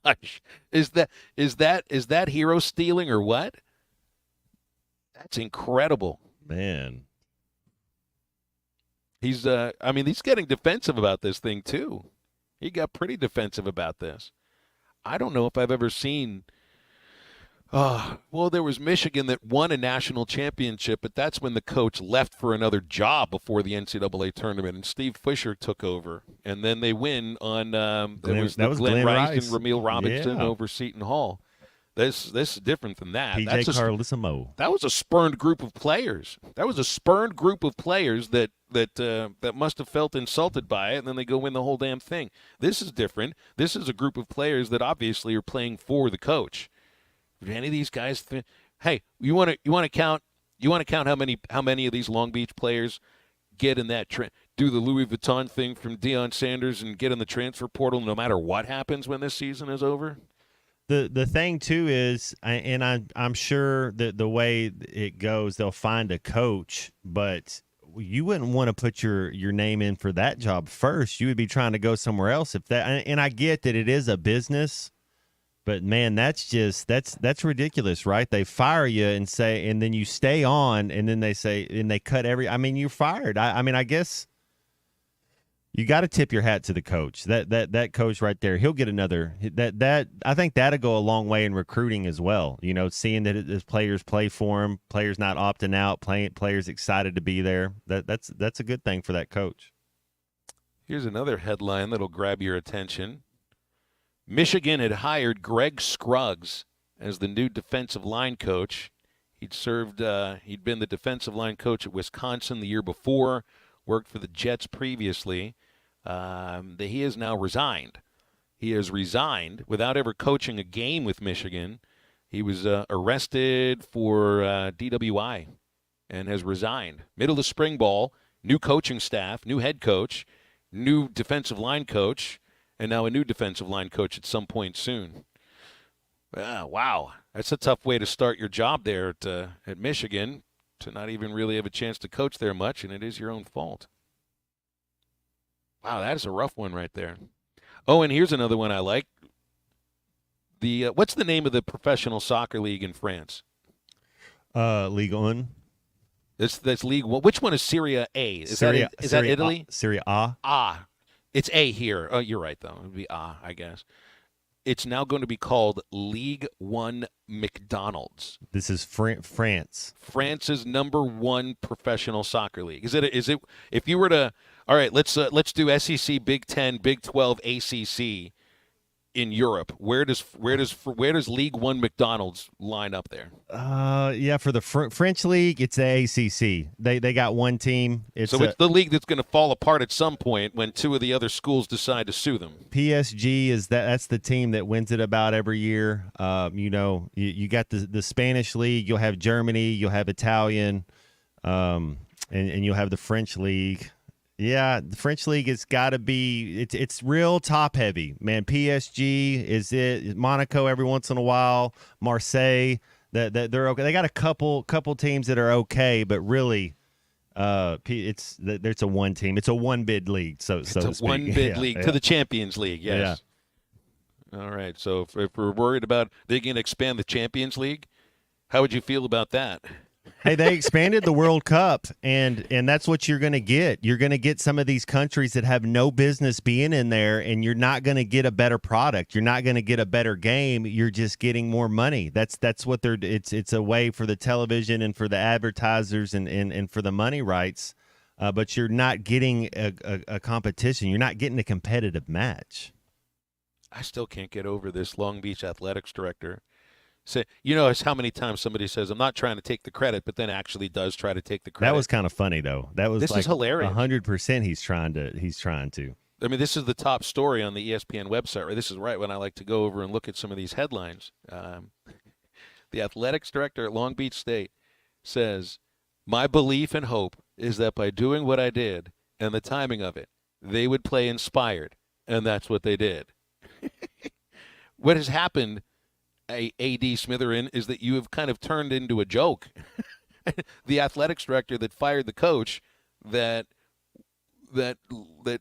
gosh, is that hero stealing or what? That's incredible, man. He's he's getting defensive about this thing too. He got pretty defensive about this. I don't know if I've ever seen. Well, there was Michigan that won a national championship, but that's when the coach left for another job before the NCAA tournament, and Steve Fisher took over. And then they win on Glenn Rice and Ramil Robinson over Seton Hall. This is different than that. PJ Carlissimo. That was a spurned group of players. That must have felt insulted by it, and then they go win the whole damn thing. This is different. This is a group of players that obviously are playing for the coach. Do any of these guys hey, you want to count how many of these Long Beach players get in that do the Louis Vuitton thing from Deion Sanders and get in the transfer portal no matter what happens when this season is over? The thing too is, and I'm sure that the way it goes, they'll find a coach, but you wouldn't want to put your name in for that job first. You would be trying to go somewhere else if that. And I get that it is a business. But man, that's ridiculous, right? They fire you and then you stay on, and then they say, and they cut you're fired. I guess you got to tip your hat to the coach. That coach right there, he'll get another. I think that'll go a long way in recruiting as well. You know, seeing that his players play for him, players not opting out, players excited to be there. That's a good thing for that coach. Here's another headline that'll grab your attention. Michigan had hired Greg Scruggs as the new defensive line coach. He'd been the defensive line coach at Wisconsin the year before, worked for the Jets previously. He has now resigned. He has resigned without ever coaching a game with Michigan. He was arrested for DWI and has resigned. Middle of spring ball, new coaching staff, new head coach, new defensive line coach, and now a new defensive line coach at some point soon. Wow. That's a tough way to start your job there at Michigan, to not even really have a chance to coach there much, and it is your own fault. Wow, that is a rough one right there. Oh, and here's another one I like. What's the name of the professional soccer league in France? Ligue 1. That's League 1. Which one is Serie A? Is that Italy? Serie A. It's A here. Oh, you're right, though. It would be I guess. It's now going to be called League One McDonald's. This is France. France's #1 professional soccer league. Is it? If you were to, all right, let's do SEC, Big 10, Big 12, ACC in Europe. Where does League One McDonald's line up there? For the French league, it's the ACC. They got one team. It's the league that's going to fall apart at some point when two of the other schools decide to sue them. PSG that's the team that wins it about every year. You got the Spanish league. You'll have Germany. You'll have Italian, and you'll have the French league. Yeah, the French league has got to be. It's real top heavy, man. PSG is it. Monaco every once in a while. Marseille. That they're okay. They got a couple teams that are okay, but really, it's a one team. It's a one bid league. So it's a one bid league to the Champions League. Yes. All right. So if we're worried about they can expand the Champions League, how would you feel about that? Hey, they expanded the World Cup, and that's what you're going to get. You're going to get some of these countries that have no business being in there, and you're not going to get a better product. You're not going to get a better game. You're just getting more money. That's what they're. It's a way for the television and for the advertisers and for the money rights, but you're not getting a competition. You're not getting a competitive match. I still can't get over this Long Beach athletics director. So, it's how many times somebody says, I'm not trying to take the credit, but then actually does try to take the credit. That was kind of funny, though. This is hilarious. 100% he's trying to. I mean, this is the top story on the ESPN website. Right? This is right when I like to go over and look at some of these headlines. The athletics director at Long Beach State says, my belief and hope is that by doing what I did and the timing of it, they would play inspired, and that's what they did. What has happened, A.D. Smitherin, is that you have kind of turned into a joke. The athletics director that fired the coach that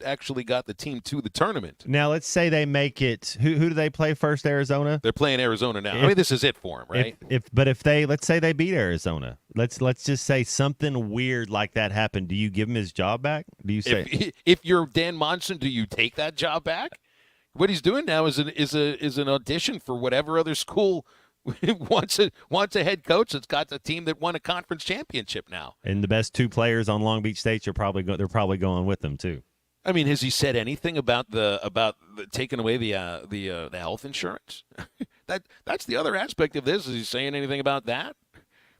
actually got the team to the tournament. Now, let's say they make it. Who do they play first? Arizona. They're playing Arizona now. I mean, this is it for them, right? Let's say they beat Arizona. Let's just say something weird like that happened. Do you give him his job back? Do you say if you're Dan Monson, do you take that job back? What he's doing now is an audition for whatever other school wants a head coach that's got the team that won a conference championship now. And the best two players on Long Beach State they're probably going with them too. I mean, has he said anything about the taking away the health insurance? That's the other aspect of this. Is he saying anything about that?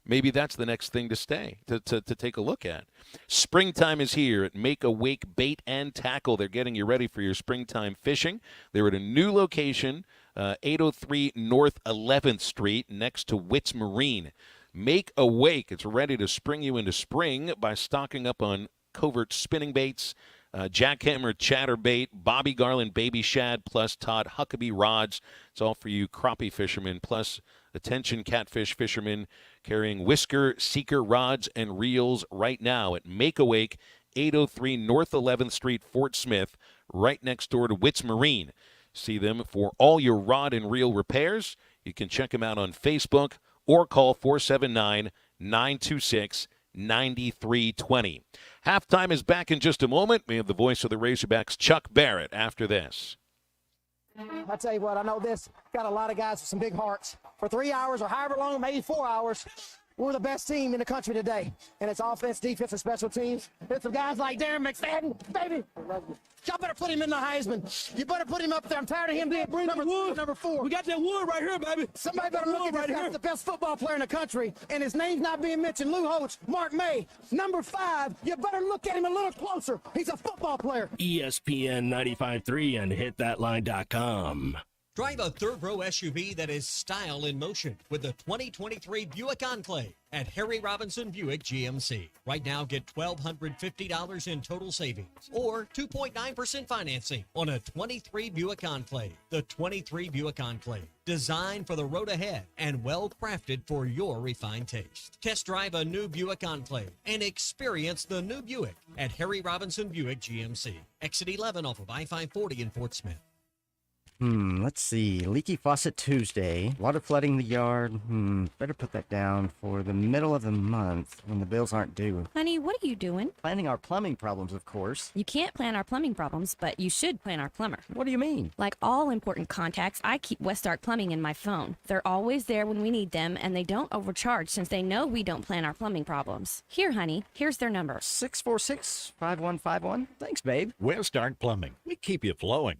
Maybe that's the next thing to take a look at. Springtime is here at Make a Wake Bait and Tackle. They're getting you ready for your springtime fishing. They're at a new location, 803 North 11th Street, next to Witt's Marine. Make a Wake. It's ready to spring you into spring by stocking up on covert spinning baits, jackhammer chatterbait, Bobby Garland baby shad, plus Todd Huckabee rods. It's all for you crappie fishermen, plus attention catfish fishermen carrying whisker, seeker rods, and reels right now at Make a Wake, 803 North 11th Street, Fort Smith, right next door to Witt's Marine. See them for all your rod and reel repairs. You can check them out on Facebook or call 479-926-9320. Halftime is back in just a moment. We have the voice of the Razorbacks, Chuck Barrett, after this. I tell you what, I know this. Got a lot of guys with some big hearts. For 3 hours or however long, maybe 4 hours, we're the best team in the country today. And it's offense, defense, and special teams. It's some guys like Darren McFadden, baby. Y'all better put him in the Heisman. You better put him up there. I'm tired of him being number 4. We got that wood right here, baby. Somebody better look at this guy. The best football player in the country, and his name's not being mentioned. Lou Holtz, Mark May, number 5. You better look at him a little closer. He's a football player. ESPN 95.3 and hitthatline.com. Drive a third-row SUV that is style in motion with the 2023 Buick Enclave at Harry Robinson Buick GMC. Right now, get $1,250 in total savings or 2.9% financing on a 23 Buick Enclave. The 23 Buick Enclave, designed for the road ahead and well-crafted for your refined taste. Test drive a new Buick Enclave and experience the new Buick at Harry Robinson Buick GMC. Exit 11 off of I-540 in Fort Smith. Let's see. Leaky faucet Tuesday. Water flooding the yard. Better put that down for the middle of the month when the bills aren't due. Honey, what are you doing? Planning our plumbing problems, of course. You can't plan our plumbing problems, but you should plan our plumber. What do you mean? Like all important contacts, I keep Westark Plumbing in my phone. They're always there when we need them, and they don't overcharge since they know we don't plan our plumbing problems. Here, honey, here's their number. 646-5151. Thanks, babe. Westark Plumbing. We keep you flowing.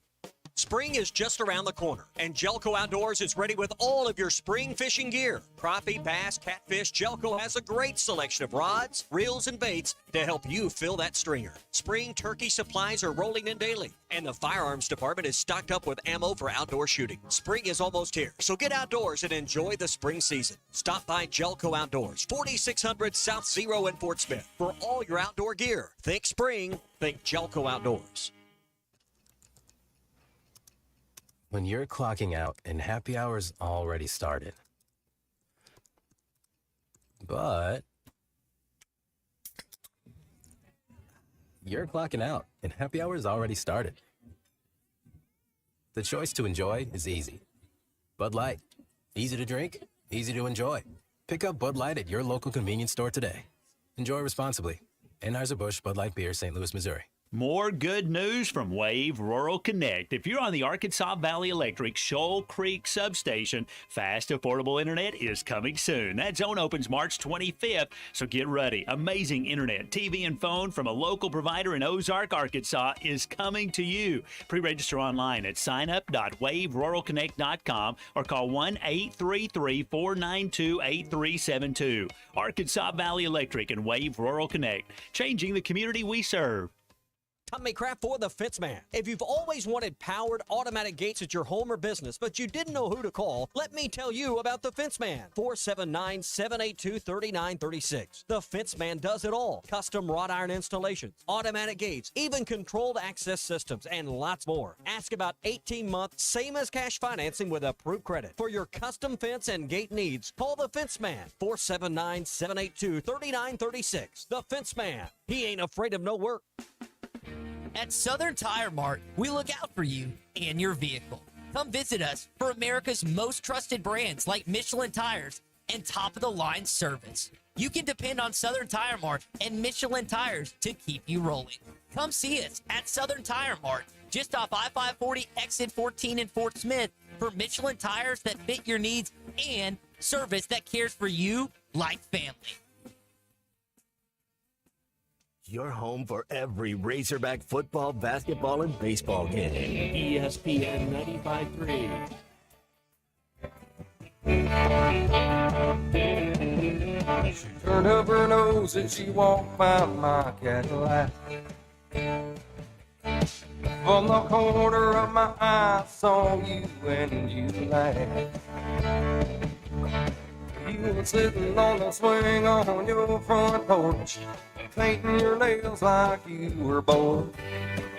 Spring is just around the corner, and Jelco Outdoors is ready with all of your spring fishing gear. Crappie, bass, catfish, Jelco has a great selection of rods, reels, and baits to help you fill that stringer. Spring turkey supplies are rolling in daily, and the firearms department is stocked up with ammo for outdoor shooting. Spring is almost here, so get outdoors and enjoy the spring season. Stop by Jelco Outdoors, 4600 South Zero in Fort Smith for all your outdoor gear. Think spring, think Jelco Outdoors. When you're clocking out and happy hour's already started. But you're clocking out and happy hour's already started. The choice to enjoy is easy. Bud Light. Easy to drink, easy to enjoy. Pick up Bud Light at your local convenience store today. Enjoy responsibly. Anheuser-Busch Bud Light Beer, St. Louis, Missouri. More good news from Wave Rural Connect. If you're on the Arkansas Valley Electric Shoal Creek substation, fast, affordable internet is coming soon. That zone opens March 25th, so get ready. Amazing internet, TV, and phone from a local provider in Ozark, Arkansas is coming to you. Pre-register online at signup.waveruralconnect.com or call 1-833-492-8372. Arkansas Valley Electric and Wave Rural Connect, changing the community we serve. Tommy Kraft for the Fitzman. If you've always wanted powered automatic gates at your home or business, but you didn't know who to call, let me tell you about the Fitzman. 479-782-3936. The Fitzman does it all. Custom wrought iron installations, automatic gates, even controlled access systems, and lots more. Ask about 18-month, same as cash financing with approved credit. For your custom fence and gate needs, call the Fitzman. 479-782-3936. The Fitzman. He ain't afraid of no work. At Southern Tire Mart, we look out for you and your vehicle. Come visit us for America's most trusted brands like Michelin Tires and top-of-the-line service. You can depend on Southern Tire Mart and Michelin Tires to keep you rolling. Come see us at Southern Tire Mart, just off I-540 exit 14 in Fort Smith, for Michelin tires that fit your needs and service that cares for you like family. Your home for every Razorback football, basketball, and baseball game. ESPN 95.3. She turned up her nose as she walked by my Cadillac. From the corner of my eye, I saw you and you laughed. You were sitting on the swing on your front porch, painting your nails like you were bored.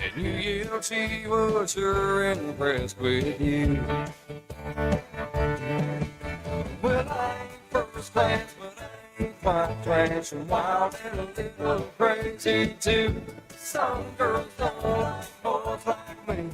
And you yelled she was sure impressed with you. Well, I ain't first class, but I ain't quite trash, and wild and a little crazy too. Some girls don't like boys like me.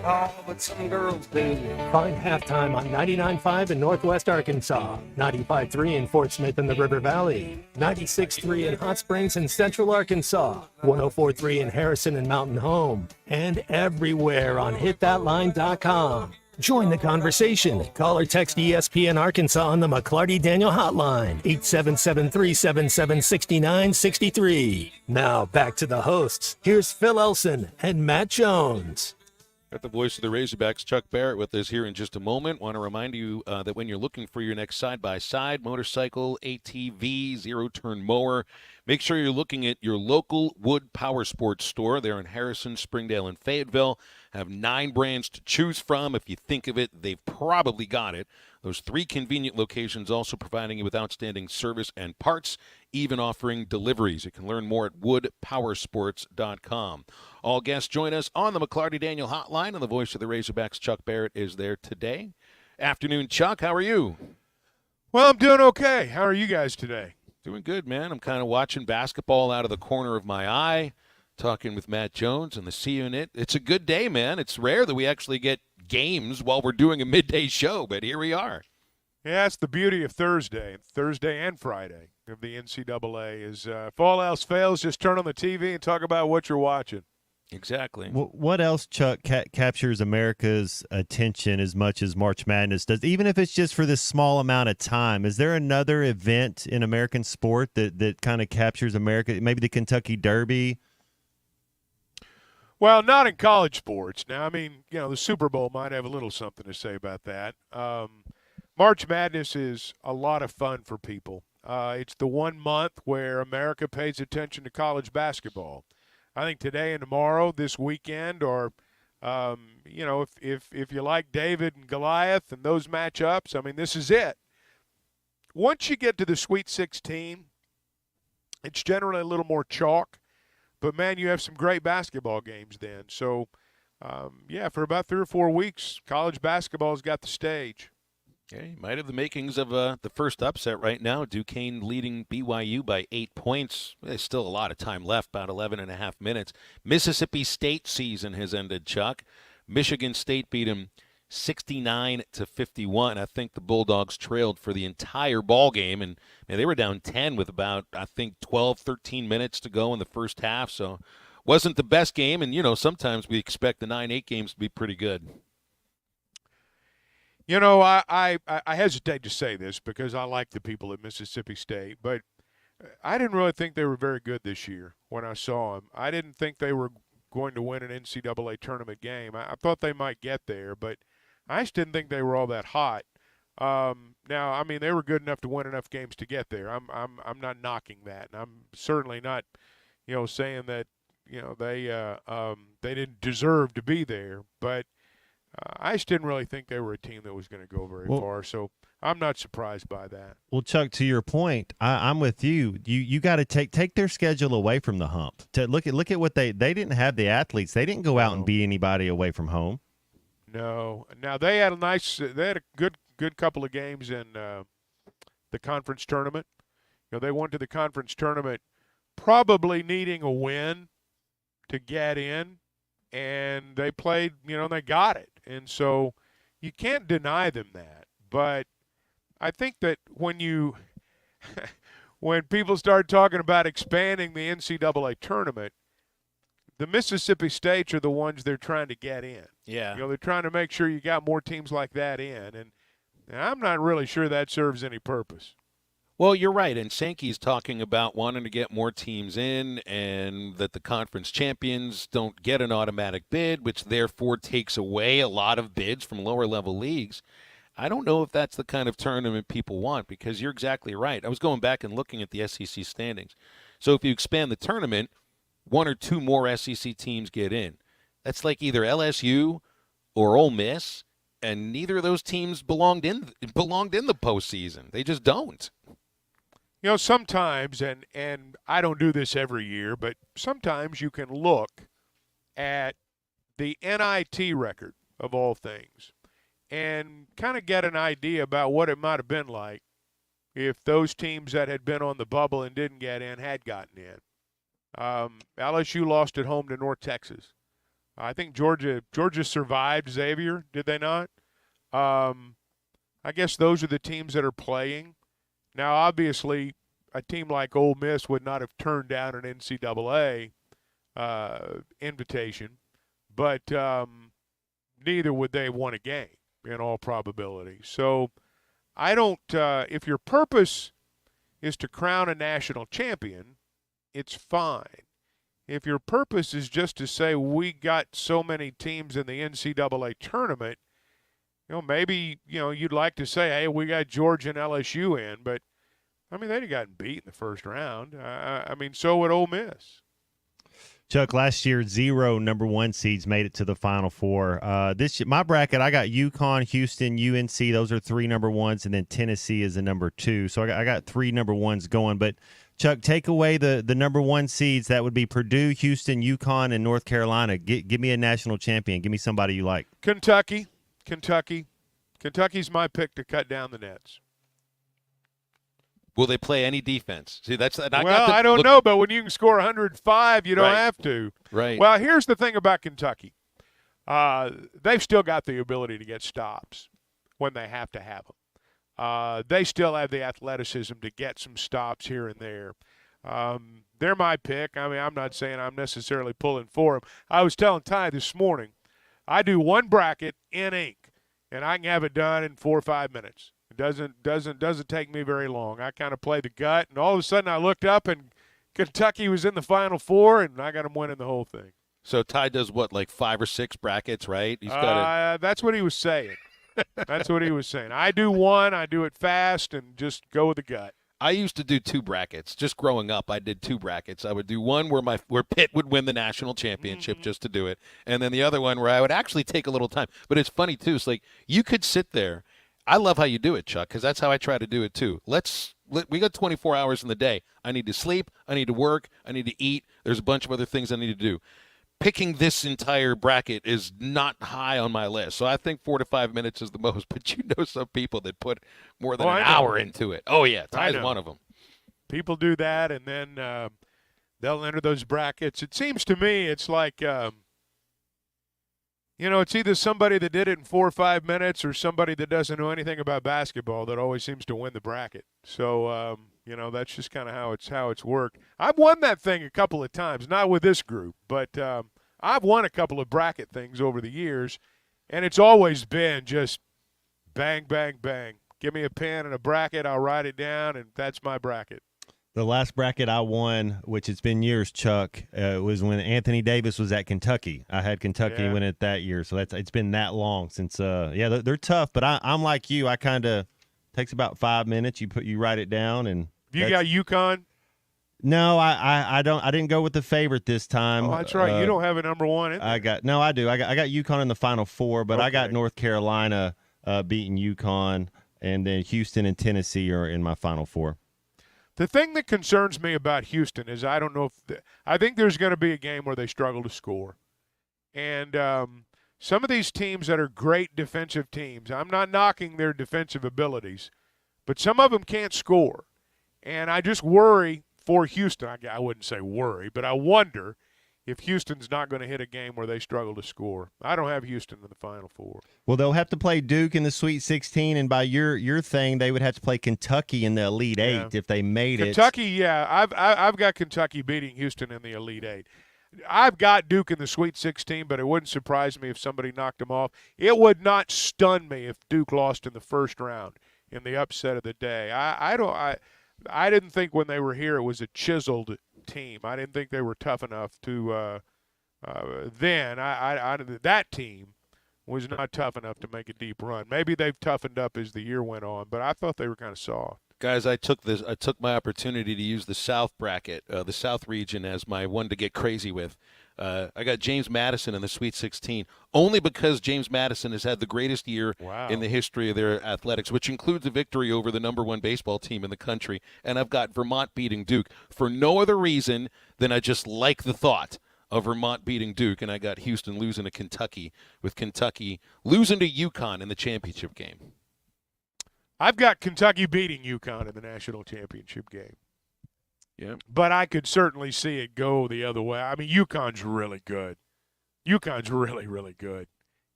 Oh, but some girls do. Find halftime on 99.5 in Northwest Arkansas, 95.3 in Fort Smith and the River Valley, 96.3 in Hot Springs and Central Arkansas, 104.3 in Harrison and Mountain Home, and everywhere on hitthatline.com. Join the conversation. Call or text ESPN Arkansas on the McClarty Daniel hotline, 877-377-6963. Now back to the hosts. Here's Phil Elson and Matt Jones. Got the voice of the Razorbacks, Chuck Barrett, with us here in just a moment. Want to remind you that when you're looking for your next side-by-side, motorcycle, ATV, zero-turn mower, make sure you're looking at your local Wood Power Sports store. They're in Harrison, Springdale, and Fayetteville. Have 9 brands to choose from. If you think of it, they've probably got it. Those 3 convenient locations also providing you with outstanding service and parts, even offering deliveries. You can learn more at woodpowersports.com. All guests join us on the McClarty Daniel hotline, and the voice of the Razorbacks, Chuck Barrett, is there today. Afternoon, Chuck. How are you? Well, I'm doing okay. How are you guys today? Doing good, man. I'm kind of watching basketball out of the corner of my eye, talking with Matt Jones and the C Unit. It's a good day, man. It's rare that we actually get games while we're doing a midday show, but here we are. Yeah, that's the beauty of Thursday and Friday of the NCAA is if all else fails, just turn on the TV and talk about what you're watching. Exactly. What else, Chuck, captures America's attention as much as March Madness does, even if it's just for this small amount of time? Is there another event in American sport that kind of captures America, maybe the Kentucky Derby? Well, not in college sports. Now, I mean, the Super Bowl might have a little something to say about that. March Madness is a lot of fun for people. It's the one month where America pays attention to college basketball. I think today and tomorrow, this weekend, or if you like David and Goliath and those matchups, I mean, this is it. Once you get to the Sweet 16, it's generally a little more chalk. But, man, you have some great basketball games then. So, for about 3 or 4 weeks, college basketball's got the stage. Yeah, you might have the makings of the first upset right now. Duquesne leading BYU by 8 points. There's still a lot of time left, about 11 and a half minutes. Mississippi State season has ended, Chuck. Michigan State beat them 69-51. I think the Bulldogs trailed for the entire ball game, and they were down 10 with about, I think, 12, 13 minutes to go in the first half. So wasn't the best game, and, sometimes we expect the 9-8 games to be pretty good. I hesitate to say this because I like the people at Mississippi State, but I didn't really think they were very good this year when I saw them. I didn't think they were going to win an NCAA tournament game. I thought they might get there, but I just didn't think they were all that hot. Now, I mean, they were good enough to win enough games to get there. I'm not knocking that, and I'm certainly not, saying that they didn't deserve to be there. But I just didn't really think they were a team that was going to go very far. So I'm not surprised by that. Well, Chuck, to your point, I'm with you. You got to take their schedule away from the hump. To look at what they didn't have the athletes. They didn't go out and beat anybody away from home. No. Now they had a good couple of games in the conference tournament. They went to the conference tournament probably needing a win to get in, and they played, they got it. And so you can't deny them that. But I think that when people start talking about expanding the NCAA tournament, the Mississippi States are the ones they're trying to get in. Yeah. They're trying to make sure you got more teams like that in. And I'm not really sure that serves any purpose. Well, you're right. And Sankey's talking about wanting to get more teams in and that the conference champions don't get an automatic bid, which therefore takes away a lot of bids from lower-level leagues. I don't know if that's the kind of tournament people want because you're exactly right. I was going back and looking at the SEC standings. So if you expand the tournament, one or two more SEC teams get in. That's like either LSU or Ole Miss, and neither of those teams belonged in the postseason. They just don't. Sometimes, and I don't do this every year, but sometimes you can look at the NIT record of all things and kind of get an idea about what it might have been like if those teams that had been on the bubble and didn't get in had gotten in. LSU lost at home to North Texas. I think Georgia survived Xavier, did they not? I guess those are the teams that are playing. Now, obviously, a team like Ole Miss would not have turned down an NCAA invitation, but neither would they have won a game in all probability. So I don't if your purpose is to crown a national champion, it's fine. If your purpose is just to say we got so many teams in the NCAA tournament, maybe, you'd like to say, hey, we got Georgia and LSU in, but, I mean, they'd have gotten beat in the first round. So would Ole Miss. Chuck, last year, 0 number 1 seeds made it to the Final Four. This year, my bracket, I got UConn, Houston, UNC. Those are 3 number 1s, and then Tennessee is the number 2. So I got 3 number 1s going. But, Chuck, take away the number 1 seeds. That would be Purdue, Houston, UConn, and North Carolina. Give me a national champion. Give me somebody you like. Kentucky's my pick to cut down the nets. Will they play any defense? See, I don't know, but when you can score 105, you don't have to. Right. Well, here's the thing about Kentucky. They've still got the ability to get stops when they have to have them. They still have the athleticism to get some stops here and there. They're my pick. I mean, I'm not saying I'm necessarily pulling for them. I was telling Ty this morning, I do one bracket in ink, and I can have it done in 4 or 5 minutes. It doesn't take me very long. I kind of play the gut, and all of a sudden I looked up, and Kentucky was in the Final Four, and I got them winning the whole thing. So Ty does what, like 5 or 6 brackets, right? He's got That's what he was saying. That's what he was saying. I do one, I do it fast, and just go with the gut. I used to do 2 brackets. Just growing up, I did 2 brackets. I would do one where Pitt would win the national championship just to do it, and then the other one where I would actually take a little time. But it's funny, too. It's like you could sit there. I love how you do it, Chuck, because that's how I try to do it, too. We got 24 hours in the day. I need to sleep. I need to work. I need to eat. There's a bunch of other things I need to do. Picking this entire bracket is not high on my list. So I think 4 to 5 minutes is the most. But you know some people that put more than an hour into it. Oh, yeah. Ty's one of them. People do that, and then they'll enter those brackets. It seems to me it's like, You know, it's either somebody that did it in 4 or 5 minutes or somebody that doesn't know anything about basketball that always seems to win the bracket. So, you know, that's just kind of how it's worked. I've won that thing a couple of times, not with this group, but I've won a couple of bracket things over the years, and it's always been just bang, bang, bang. Give me a pen and a bracket, I'll write it down, and that's my bracket. The last bracket I won, which it's been years, Chuck, was when Anthony Davis was at Kentucky. I had Kentucky win it that year, so it's been that long since. They're tough, but I'm like you. I kind of takes about 5 minutes. You write it down, and you got UConn. No, I don't. I didn't go with the favorite this time. Oh, that's right. You don't have a number one. I do. I got UConn in the Final Four, but I got North Carolina beating UConn, and then Houston and Tennessee are in my Final Four. The thing that concerns me about Houston is I don't know if I think there's going to be a game where they struggle to score. And some of these teams that are great defensive teams, I'm not knocking their defensive abilities, but some of them can't score. And I just worry for Houston. I wouldn't say worry, but I wonder if Houston's not going to hit a game where they struggle to score. I don't have Houston in the Final Four. Well, they'll have to play Duke in the Sweet 16, and by your thing, they would have to play Kentucky in the Elite Eight if they made Kentucky, I've got Kentucky beating Houston in the Elite Eight. I've got Duke in the Sweet 16, but it wouldn't surprise me if somebody knocked them off. It would not stun me if Duke lost in the first round in the upset of the day. I didn't think when they were here it was a chiseled team. I didn't think they were tough enough to then. That team was not tough enough to make a deep run. Maybe they've toughened up as the year went on, but I thought they were kind of soft. Guys, I took my opportunity to use the South bracket, the South region, as my one to get crazy with. I got James Madison in the Sweet 16, only because James Madison has had the greatest year in the history of their athletics, which includes a victory over the number one baseball team in the country. And I've got Vermont beating Duke for no other reason than I just like the thought of Vermont beating Duke, and I got Houston losing to Kentucky, with Kentucky losing to UConn in the championship game. I've got Kentucky beating UConn in the national championship game. Yeah. But I could certainly see it go the other way. I mean, UConn's really good. UConn's really, really good.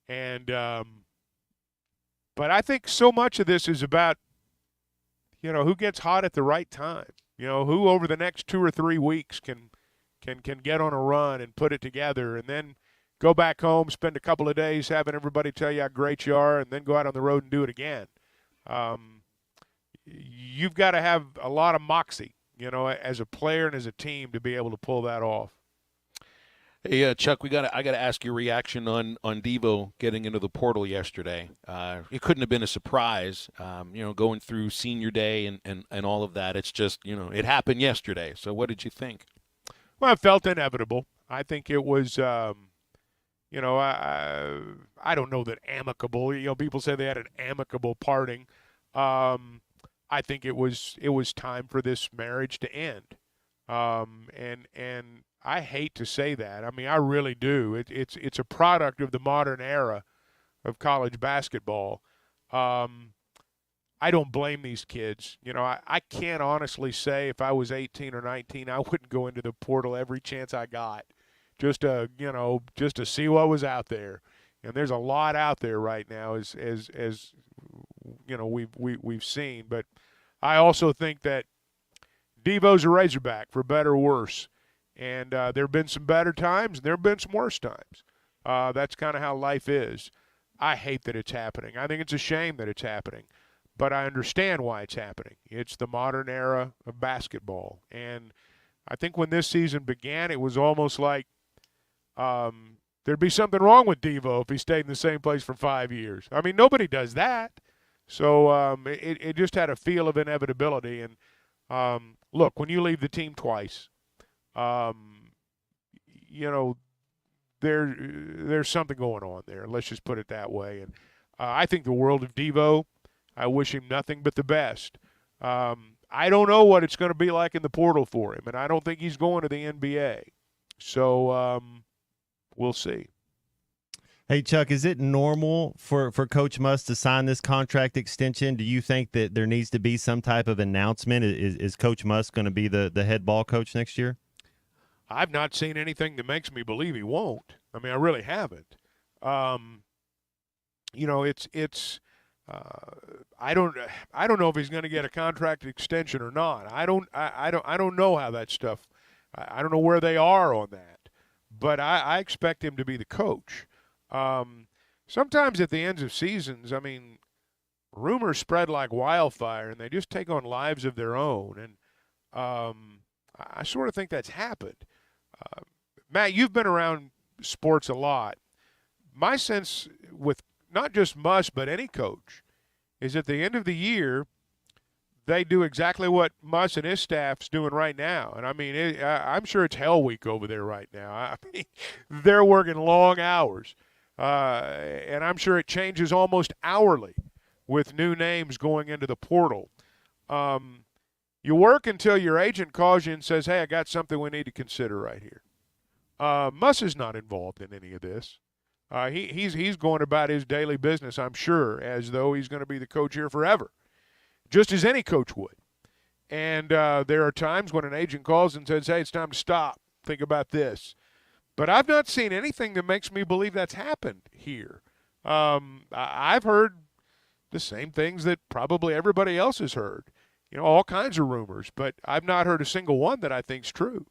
And but I think so much of this is about, who gets hot at the right time. Who over the next 2 or 3 weeks can get on a run and put it together, and then go back home, spend a couple of days having everybody tell you how great you are, and then go out on the road and do it again. You've got to have a lot of moxie, as a player and as a team to be able to pull that off. Hey, Chuck, I got to ask your reaction on Devo getting into the portal yesterday. It couldn't have been a surprise, going through senior day and all of that. It's just, it happened yesterday. So what did you think? Well, it felt inevitable. I think it was, I don't know that amicable. People say they had an amicable parting. I think it was time for this marriage to end. And I hate to say that. I mean, I really do. It's a product of the modern era of college basketball. I don't blame these kids. I can't honestly say if I was 18 or 19, I wouldn't go into the portal every chance I got just to see what was out there. And there's a lot out there right now as we've seen. But I also think that Devo's a Razorback, for better or worse. And there have been some better times, and there have been some worse times. That's kind of how life is. I hate that it's happening. I think it's a shame that it's happening. But I understand why it's happening. It's the modern era of basketball. And I think when this season began, it was almost like there'd be something wrong with Devo if he stayed in the same place for 5 years. I mean, nobody does that. So it just had a feel of inevitability. And, look, when you leave the team twice, there's something going on there. Let's just put it that way. And I think the world of Devo. I wish him nothing but the best. I don't know what it's going to be like in the portal for him, and I don't think he's going to the NBA. So we'll see. Hey, Chuck, is it normal for Coach Musk to sign this contract extension? Do you think that there needs to be some type of announcement? Is Coach Musk going to be the head ball coach next year? I've not seen anything that makes me believe he won't. I mean, I really haven't. You know, I don't know if he's going to get a contract extension or not. I don't know how that stuff. I don't know where they are on that, but I expect him to be the coach. Sometimes at the ends of seasons, I mean, rumors spread like wildfire, and they just take on lives of their own. And I sort of think that's happened. Matt, you've been around sports a lot. My sense with not just Muss, but any coach, is at the end of the year, they do exactly what Muss and his staff's doing right now. And, I mean, I'm sure it's hell week over there right now. I mean, they're working long hours. And I'm sure it changes almost hourly with new names going into the portal. You work until your agent calls you and says, hey, I got something we need to consider right here. Muss is not involved in any of this. He's going about his daily business, I'm sure, as though he's going to be the coach here forever, just as any coach would. And there are times when an agent calls and says, hey, it's time to stop. Think about this. But I've not seen anything that makes me believe that's happened here. I've heard the same things that probably everybody else has heard. You know, all kinds of rumors, but I've not heard a single one that I think's true.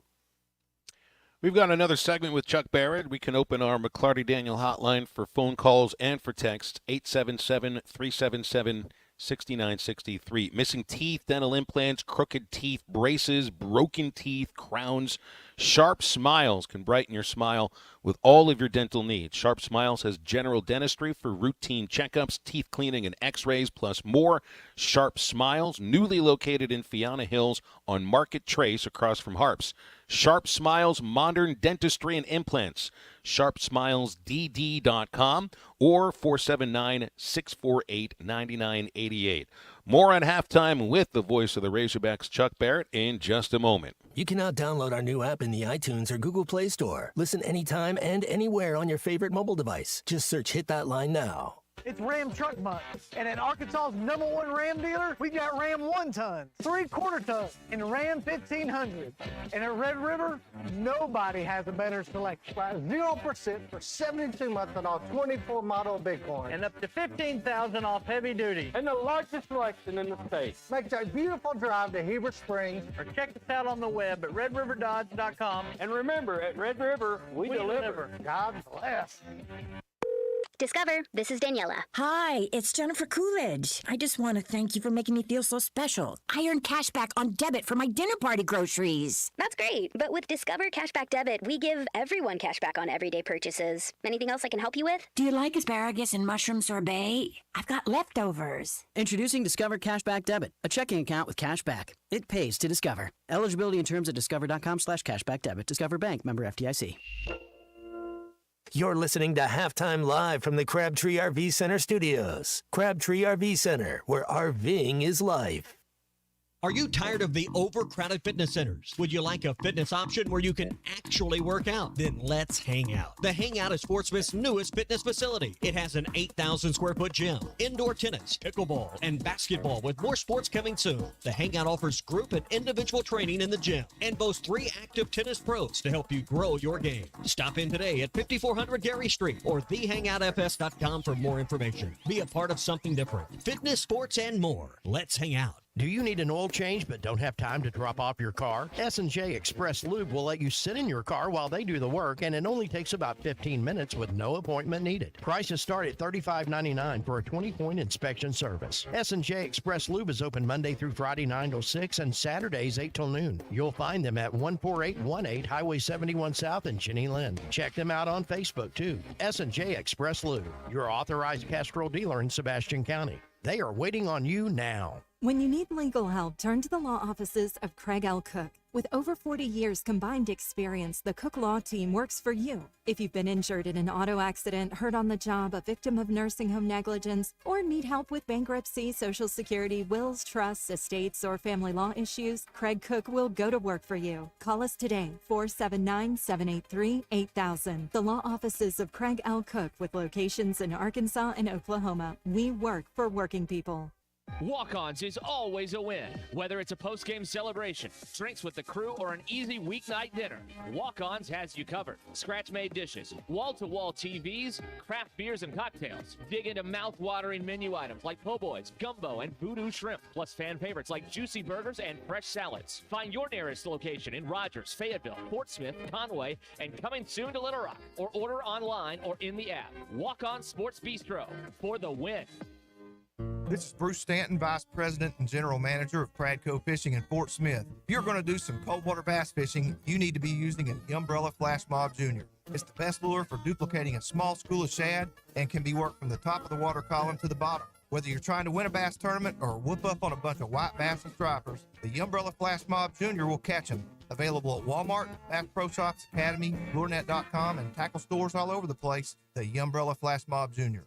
We've got another segment with Chuck Barrett. We can open our McClarty Daniel hotline for phone calls and for texts, 877-377-6963. Missing teeth, dental implants, crooked teeth, braces, broken teeth, crowns. Sharp Smiles can brighten your smile with all of your dental needs. Sharp Smiles has general dentistry for routine checkups, teeth cleaning, and x-rays, plus more. Sharp Smiles, newly located in Fiona Hills on Market Trace across from Harps. Sharp Smiles, modern dentistry and implants. SharpSmilesDD.com or 479-648-9988. More on Halftime with the voice of the Razorbacks, Chuck Barrett, in just a moment. You can now download our new app in the iTunes or Google Play Store. Listen anytime and anywhere on your favorite mobile device. Just search Hit That Line now. It's Ram Truck Month, and at Arkansas's #1 Ram dealer, we got Ram 1-ton, 3/4 ton, and Ram 1500. And at Red River, nobody has a better selection. 0% for 72 months on all 24 model Bighorn. And up to $15,000 off heavy duty. And the largest selection in the state. Make a beautiful drive to Heber Springs, or check us out on the web at redriverdodge.com. And remember, at Red River, we deliver. God bless. Discover, this is Daniela. Hi, it's Jennifer Coolidge. I just want to thank you for making me feel so special. I earned cash back on debit for my dinner party groceries. That's great, but with Discover Cashback Debit, we give everyone cash back on everyday purchases. Anything else I can help you with? Do you like asparagus and mushroom sorbet? I've got leftovers. Introducing Discover Cashback Debit, a checking account with cash back. It pays to Discover. Eligibility and terms at discover.com/cashback debit. Discover Bank, member FDIC. You're listening to Halftime Live from the Crabtree RV Center studios. Crabtree RV Center, where RVing is life. Are you tired of the overcrowded fitness centers? Would you like a fitness option where you can actually work out? Then let's hang out. The Hangout is Sportsman's newest fitness facility. It has an 8,000 square foot gym, indoor tennis, pickleball, and basketball with more sports coming soon. The Hangout offers group and individual training in the gym and boasts 3 active tennis pros to help you grow your game. Stop in today at 5400 Gary Street or thehangoutfs.com for more information. Be a part of something different. Fitness, sports, and more. Let's hang out. Do you need an oil change but don't have time to drop off your car? S&J Express Lube will let you sit in your car while they do the work, and it only takes about 15 minutes with no appointment needed. Prices start at $35.99 for a 20-point inspection service. S&J Express Lube is open Monday through Friday 9 till 6 and Saturdays 8 till noon. You'll find them at 14818 Highway 71 South in Jenny Lind. Check them out on Facebook too. S&J Express Lube, your authorized Castrol dealer in Sebastian County. They are waiting on you now. When you need legal help, turn to the law offices of Craig L. Cook. With over 40 years combined experience, the Cook Law Team works for you. If you've been injured in an auto accident, hurt on the job, a victim of nursing home negligence, or need help with bankruptcy, Social Security, wills, trusts, estates, or family law issues, Craig Cook will go to work for you. Call us today, 479-783-8000. The law offices of Craig L. Cook with locations in Arkansas and Oklahoma. We work for working people. Walk-Ons is always a win. Whether it's a post-game celebration, drinks with the crew, or an easy weeknight dinner, Walk-Ons has you covered. Scratch-made dishes, wall-to-wall TVs, craft beers and cocktails. Dig into mouth-watering menu items like po' boys, gumbo, and voodoo shrimp, plus fan favorites like juicy burgers and fresh salads. Find your nearest location in Rogers, Fayetteville, Fort Smith, Conway, and coming soon to Little Rock, or order online or in the app. Walk-On Sports Bistro for the win. This is Bruce Stanton, Vice President and General Manager of Pradco Fishing in Fort Smith. If you're going to do some cold water bass fishing, you need to be using an Umbrella Flash Mob Jr. It's the best lure for duplicating a small school of shad and can be worked from the top of the water column to the bottom. Whether you're trying to win a bass tournament or whoop up on a bunch of white bass and stripers, the Umbrella Flash Mob Jr. will catch them. Available at Walmart, Bass Pro Shops, Academy, LureNet.com, and tackle stores all over the place, the Umbrella Flash Mob Jr.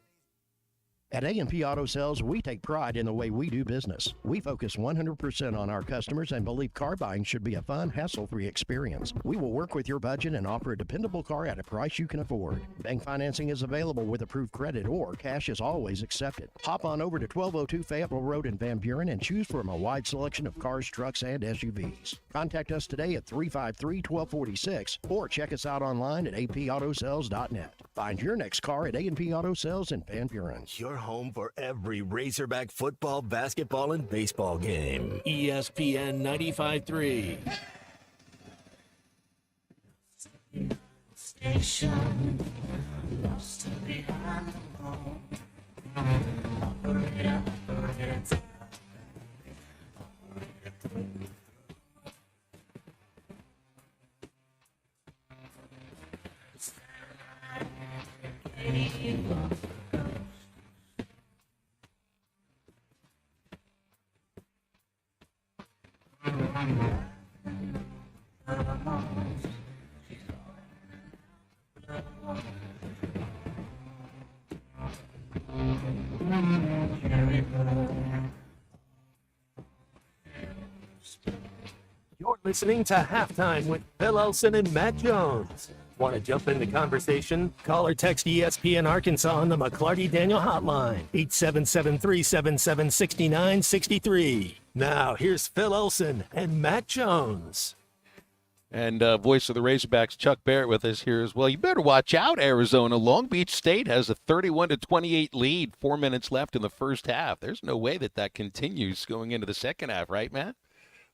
At A&P Auto Sales, we take pride in the way we do business. We focus 100% on our customers and believe car buying should be a fun, hassle-free experience. We will work with your budget and offer a dependable car at a price you can afford. Bank financing is available with approved credit, or cash is always accepted. Hop on over to 1202 Fayetteville Road in Van Buren and choose from a wide selection of cars, trucks, and SUVs. Contact us today at 353-1246 or check us out online at apautosales.net. Find your next car at A&P Auto Sales in Van Buren. Your home for every Razorback football, basketball, and baseball game. ESPN 95.3. Station, lost to behind the home. Operator. You're listening to Halftime with Phil Elson and Matt Jones. Want to jump in the conversation? Call or text ESPN Arkansas on the McClarty Daniel hotline, 877-377-6963. Now, here's Phil Elson and Matt Jones. And voice of the Razorbacks, Chuck Barrett, with us here as well. You better watch out, Arizona. Long Beach State has a 31-28 lead, 4 minutes left in the first half. There's no way that continues going into the second half, right, Matt?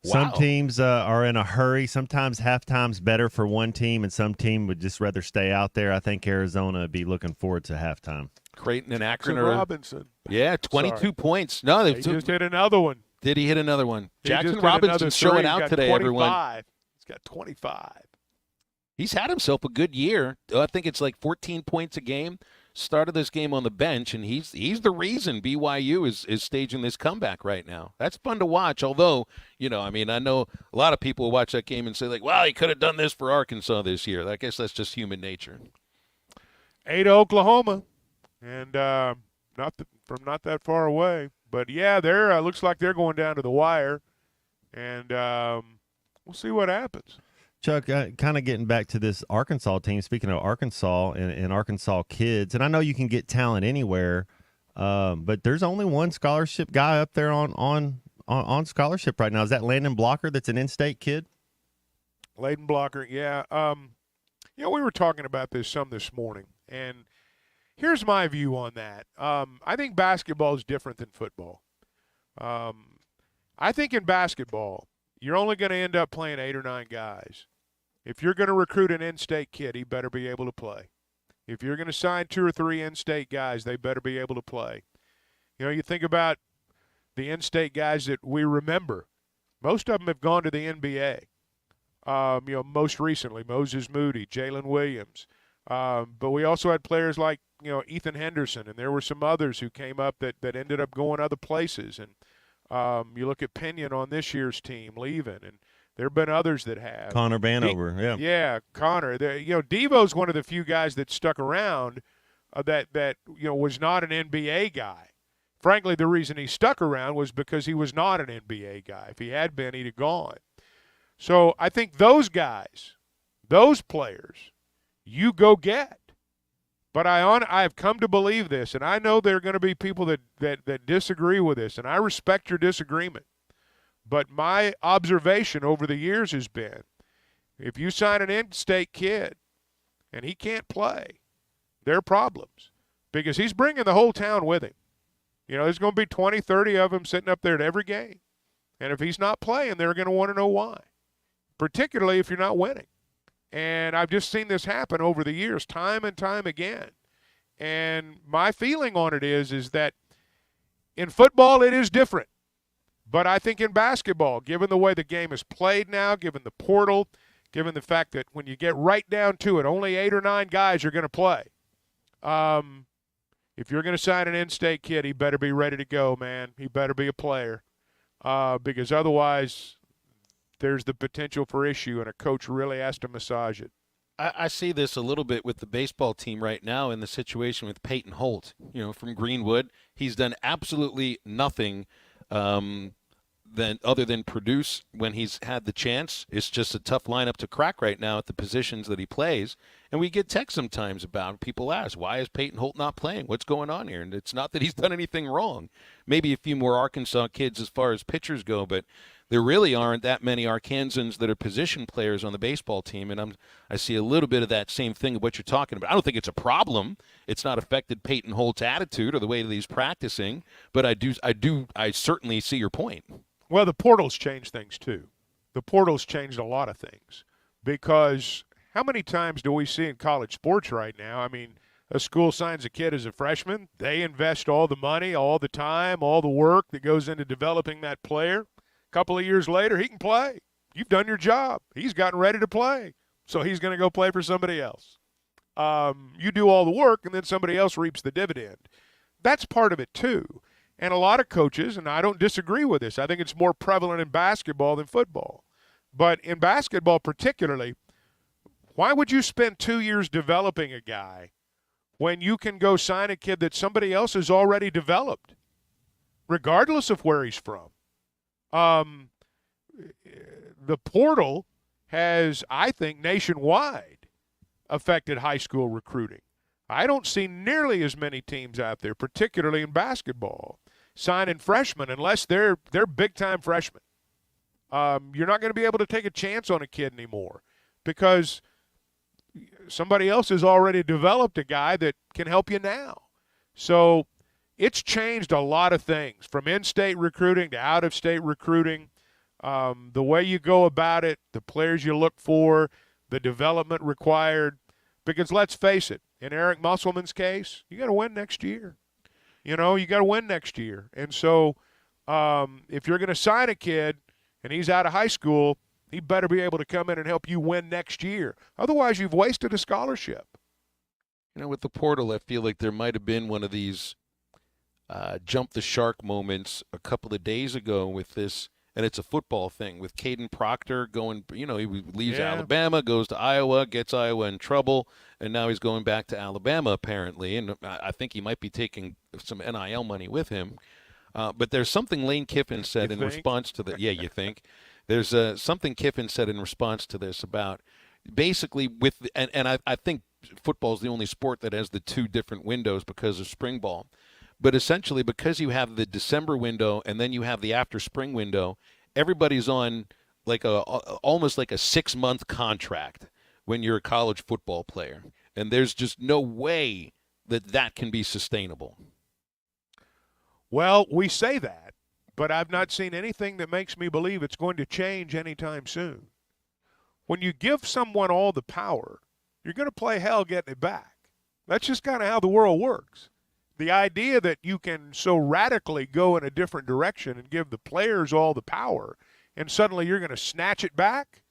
Wow. Some teams are in a hurry. Sometimes halftime's better for one team, and some team would just rather stay out there. I think Arizona would be looking forward to halftime. Creighton and Akron Jackson are Robinson. Yeah, 22 Sorry. points. No, He just hit another one. Did he hit another one? He Jackson just hit Robinson's another showing three. out He's got today, 25. everyone. He's got 25. He's had himself a good year. I think it's like 14 points a game. Started this game on the bench, and he's the reason BYU is staging this comeback right now. That's fun to watch, although, I know a lot of people watch that game and say, like, well, he could have done this for Arkansas this year. I guess that's just human nature. 8 Oklahoma, and not that far away. But, yeah, they're looks like they're going down to the wire, and we'll see what happens. Chuck, kind of getting back to this Arkansas team, speaking of Arkansas and Arkansas kids, and I know you can get talent anywhere, but there's only one scholarship guy up there on scholarship right now. Is that Landon Blocker that's an in-state kid? Landon Blocker, yeah. We were talking about this this morning, and here's my view on that. I think basketball is different than football. I think in basketball, you're only going to end up playing 8 or 9 guys. If you're going to recruit an in-state kid, he better be able to play. If you're going to sign 2 or 3 in-state guys, they better be able to play. You think about the in-state guys that we remember. Most of them have gone to the NBA. Most recently, Moses Moody, Jalen Williams. But we also had players like, Ethan Henderson, and there were some others who came up that ended up going other places. And you look at Pinion on this year's team leaving, and there have been others that have. Connor Vanover, yeah. Yeah, Connor. Devo's one of the few guys that stuck around that was not an NBA guy. Frankly, the reason he stuck around was because he was not an NBA guy. If he had been, he'd have gone. So I think those guys, those players, you go get. But I've come to believe this, and I know there are going to be people that disagree with this, and I respect your disagreement. But my observation over the years has been, if you sign an in-state kid and he can't play, there are problems because he's bringing the whole town with him. You know, there's going to be 20, 30 of them sitting up there at every game. And if he's not playing, they're going to want to know why, particularly if you're not winning. And I've just seen this happen over the years, time and time again. And my feeling on it is that in football it is different. But I think in basketball, given the way the game is played now, given the portal, given the fact that when you get right down to it, only 8 or 9 guys are going to play. If you're going to sign an in-state kid, he better be ready to go, man. He better be a player because otherwise there's the potential for issue, and a coach really has to massage it. I see this a little bit with the baseball team right now in the situation with Peyton Holt, from Greenwood. He's done absolutely nothing other than produce when he's had the chance. It's just a tough lineup to crack right now at the positions that he plays. And we get texts sometimes about people ask, why is Peyton Holt not playing? What's going on here? And it's not that he's done anything wrong. Maybe a few more Arkansas kids as far as pitchers go, but there really aren't that many Arkansans that are position players on the baseball team. And I see a little bit of that same thing of what you're talking about. I don't think it's a problem. It's not affected Peyton Holt's attitude or the way that he's practicing, but I certainly see your point. Well, the portal's changed things too. The portal's changed a lot of things because how many times do we see in college sports right now? I mean, a school signs a kid as a freshman. They invest all the money, all the time, all the work that goes into developing that player. A couple of years later, he can play. You've done your job. He's gotten ready to play. So he's going to go play for somebody else. You do all the work, and then somebody else reaps the dividend. That's part of it too. And a lot of coaches, and I don't disagree with this, I think it's more prevalent in basketball than football. But in basketball particularly, why would you spend 2 years developing a guy when you can go sign a kid that somebody else has already developed, regardless of where he's from? The portal has, I think, nationwide affected high school recruiting. I don't see nearly as many teams out there, particularly in basketball, signing freshmen unless they're big-time freshmen. You're not going to be able to take a chance on a kid anymore because somebody else has already developed a guy that can help you now. So it's changed a lot of things, from in-state recruiting to out-of-state recruiting, the way you go about it, the players you look for, the development required. Because let's face it, in Eric Musselman's case, you got to win next year. You got to win next year. And so if you're going to sign a kid and he's out of high school, he better be able to come in and help you win next year. Otherwise, you've wasted a scholarship. With the portal, I feel like there might have been one of these jump the shark moments a couple of days ago with this, and it's a football thing, with Caden Proctor going, he leaves Alabama, goes to Iowa, gets Iowa in trouble, and now he's going back to Alabama apparently, and I think he might be taking some NIL money with him. But there's something Lane Kiffin said in response to that. Yeah, you think? There's something Kiffin said in response to this about basically and I think football is the only sport that has the 2 different windows because of spring ball. But essentially, because you have the December window and then you have the after spring window, everybody's on almost like a 6-month contract when you're a college football player. And there's just no way that can be sustainable. Well, we say that, but I've not seen anything that makes me believe it's going to change anytime soon. When you give someone all the power, you're going to play hell getting it back. That's just kind of how the world works. The idea that you can so radically go in a different direction and give the players all the power and suddenly you're going to snatch it back,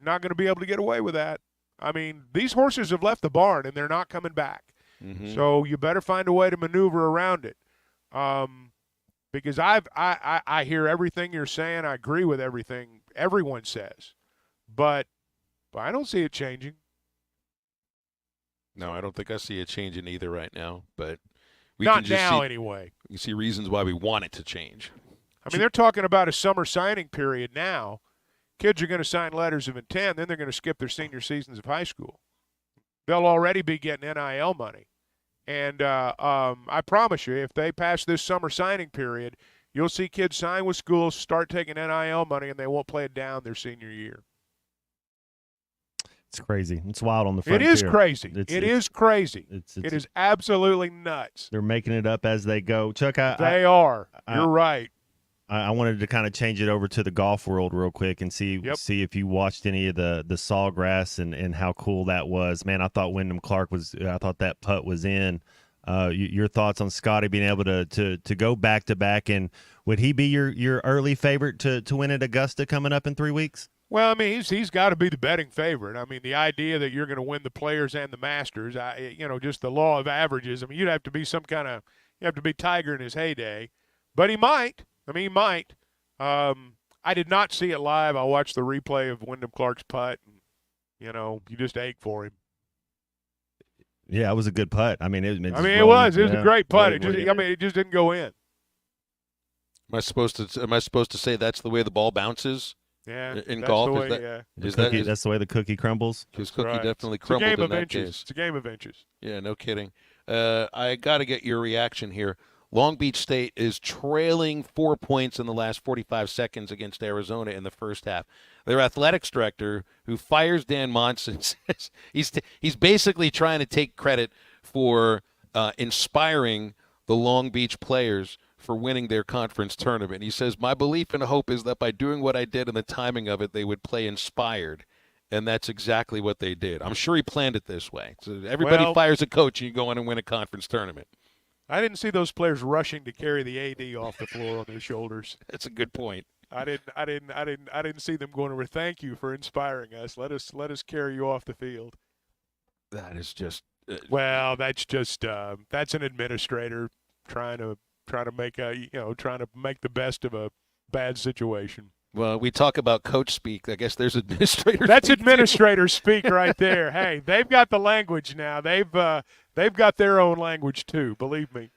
not going to be able to get away with that. I mean, these horses have left the barn and they're not coming back. Mm-hmm. So you better find a way to maneuver around it. Because I hear everything you're saying. I agree with everything everyone says. But I don't see it changing. No, I don't think I see it changing either right now. But we not can just now, see, anyway. You see reasons why we want it to change. I mean, they're talking about a summer signing period now. Kids are going to sign letters of intent, then they're going to skip their senior seasons of high school. they'll already be getting NIL money. And I promise you, if they pass this summer signing period, you'll see kids sign with schools, start taking NIL money, and they won't play it down their senior year. It's crazy. It's wild on the frontier. It is crazy. It is crazy. It is absolutely nuts. They're making it up as they go. Chuck, they are. You're right. I wanted to kind of change it over to the golf world real quick and see if you watched any of the Sawgrass and how cool that was. Man, I thought Wyndham Clark I thought that putt was in. Your thoughts on Scotty being able to go back to back, and would he be your early favorite to win at Augusta coming up in 3 weeks? Well, I mean, he's got to be the betting favorite. I mean, the idea that you're going to win the Players and the Masters, just the law of averages. I mean, you'd have to be you have to be Tiger in his heyday, but he might. I mean, he might. I did not see it live. I watched the replay of Wyndham Clark's putt, and, you just ache for him. Yeah, it was a good putt. I mean, it was a great putt. It just didn't go in. Am I supposed to say that's the way the ball bounces? Yeah, in golf, that's the way the cookie crumbles. His cookie definitely crumbled in that case. It's a game of inches. Yeah, no kidding. I got to get your reaction here. Long Beach State is trailing 4 points in the last 45 seconds against Arizona in the first half. Their athletics director, who fires Dan Monson, says he's basically trying to take credit for inspiring the Long Beach players for winning their conference tournament. He says, "My belief and hope is that by doing what I did and the timing of it, they would play inspired." And that's exactly what they did. I'm sure he planned it this way. So everybody fires a coach and you go on and win a conference tournament. I didn't see those players rushing to carry the AD off the floor on their shoulders. That's a good point. I didn't see them going over. Thank you for inspiring us. Let us carry you off the field. That is just. That's just that's an administrator trying to make the best of a bad situation. Well, we talk about coach speak. I guess there's administrator. That's administrator speak right there. Hey, they've got the language now. They've got their own language too. Believe me.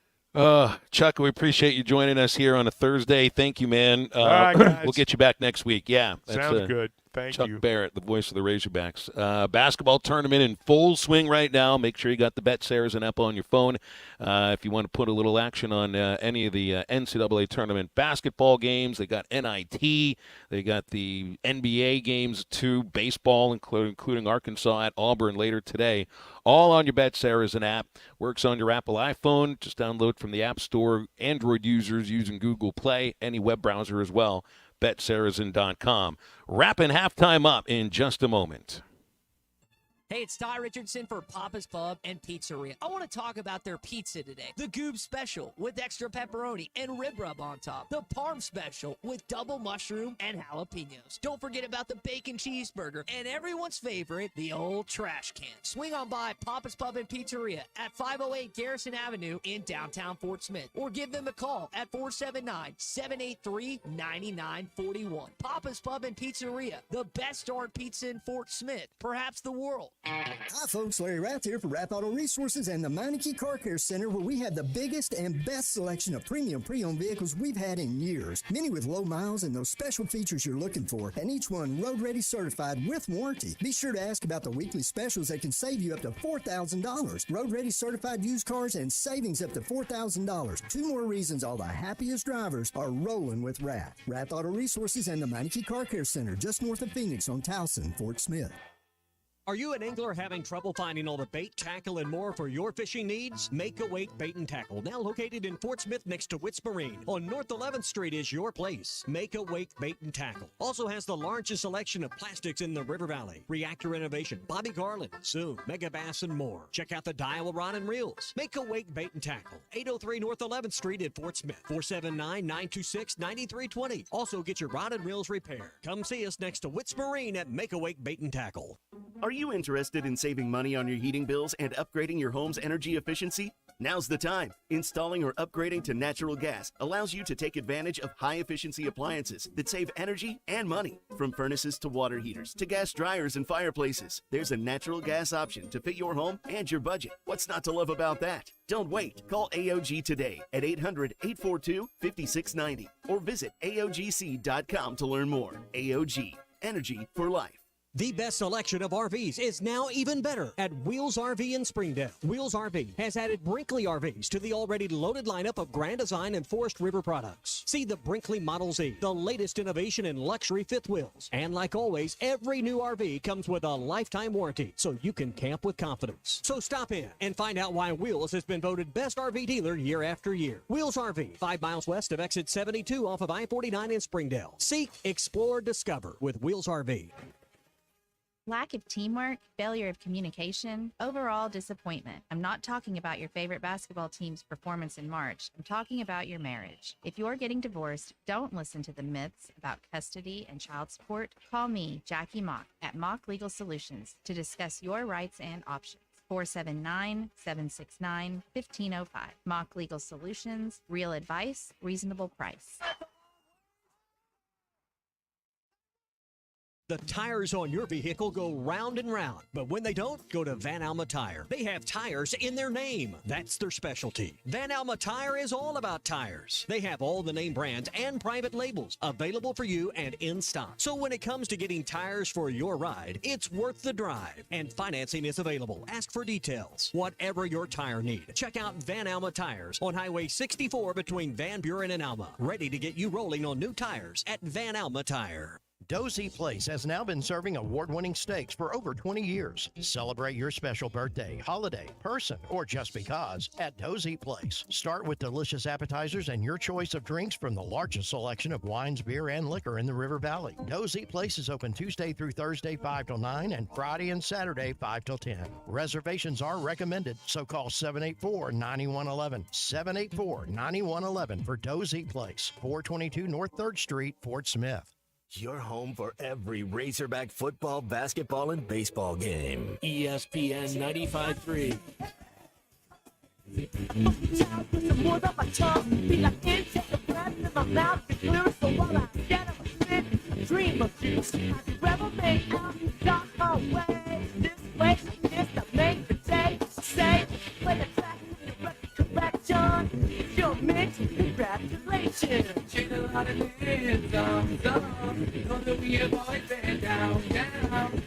Chuck, we appreciate you joining us here on a Thursday. Thank you, man. All right, guys. We'll get you back next week. Yeah, sounds good. Thank you. Chuck Barrett, the voice of the Razorbacks. Basketball tournament in full swing right now. Make sure you got the BetSaracen app on your phone. If you want to put a little action on any of the NCAA tournament basketball games, they got NIT. They got the NBA games too, baseball, including Arkansas at Auburn later today. All on your BetSaracen app. Works on your Apple iPhone. Just download from the App Store. Android users using Google Play, any web browser as well. BetSaracen.com. Wrapping halftime up in just a moment. Hey, it's Ty Richardson for Papa's Pub and Pizzeria. I want to talk about their pizza today. The Goob Special with extra pepperoni and rib rub on top. The Parm Special with double mushroom and jalapenos. Don't forget about the bacon cheeseburger and everyone's favorite, the old trash can. Swing on by Papa's Pub and Pizzeria at 508 Garrison Avenue in downtown Fort Smith, or give them a call at 479-783-9941. Papa's Pub and Pizzeria, the best darn pizza in Fort Smith, perhaps the world. Hi folks, Larry Rath here for Rath Auto Resources and the Meineke Car Care Center, where we have the biggest and best selection of premium pre-owned vehicles we've had in years. Many with low miles and those special features you're looking for, and each one road ready certified with warranty. Be sure to ask about the weekly specials that can save you up to $4,000. Road ready certified used cars and savings up to $4,000. Two more reasons all the happiest drivers are rolling with Rath. Rath Auto Resources and the Meineke Car Care Center, just north of Phoenix on Towson, Fort Smith. Are you an angler having trouble finding all the bait, tackle, and more for your fishing needs? Make a Wake Bait and Tackle, now located in Fort Smith next to Witts Marine. On North 11th Street is your place. Make a Wake Bait and Tackle. Also has the largest selection of plastics in the River Valley. Reactor Innovation, Bobby Garland, Zoom, Mega Bass, and more. Check out the Daiwa Rod and Reels. Make a Wake Bait and Tackle. 803 North 11th Street in Fort Smith. 479-926-9320. Also get your rod and reels repaired. Come see us next to Witts Marine at Make a Wake Bait and Tackle. Are you interested in saving money on your heating bills and upgrading your home's energy efficiency? Now's the time. Installing or upgrading to natural gas allows you to take advantage of high-efficiency appliances that save energy and money. From furnaces to water heaters to gas dryers and fireplaces, there's a natural gas option to fit your home and your budget. What's not to love about that? Don't wait. Call AOG today at 800-842-5690 or visit AOGC.com to learn more. AOG, energy for life. The best selection of RVs is now even better at Wheels RV in Springdale. Wheels RV has added Brinkley RVs to the already loaded lineup of Grand Design and Forest River products. See the Brinkley Model Z, the latest innovation in luxury fifth wheels. And like always, every new RV comes with a lifetime warranty, so you can camp with confidence. So stop in and find out why Wheels has been voted best RV dealer year after year. Wheels RV, 5 miles west of exit 72 off of I-49 in Springdale. Seek, explore, discover with Wheels RV. Lack of teamwork, failure of communication, overall disappointment. I'm not talking about your favorite basketball team's performance in March. I'm talking about your marriage. If you're getting divorced, don't listen to the myths about custody and child support. Call me, Jackie Mock, at Mock Legal Solutions to discuss your rights and options. 479-769-1505. Mock Legal Solutions, real advice, reasonable price. The tires on your vehicle go round and round, but when they don't, go to Van Alma Tire. They have tires in their name. That's their specialty. Van Alma Tire is all about tires. They have all the name brands and private labels available for you and in stock. So when it comes to getting tires for your ride, it's worth the drive, and financing is available. Ask for details. Whatever your tire need, check out Van Alma Tires on Highway 64 between Van Buren and Alma. Ready to get you rolling on new tires at Van Alma Tire. Dozy Place has now been serving award-winning steaks for over 20 years. Celebrate your special birthday, holiday, person, or just because at Dozy Place. Start with delicious appetizers and your choice of drinks from the largest selection of wines, beer, and liquor in the River Valley. Dozy Place is open Tuesday through Thursday 5 till 9 and Friday and Saturday 5 till 10. Reservations are recommended, so call 784-9111. 784-9111 for Dozy Place, 422 North 3rd Street, Fort Smith. Your home for every Razorback football, basketball, and baseball game. ESPN 95.3. Dream of juice, rebel made out, got my way. This way, this the make the day. Say, when the track is correction, you're mixed, congratulations. Check a lot of hands on, know that we avoid been down.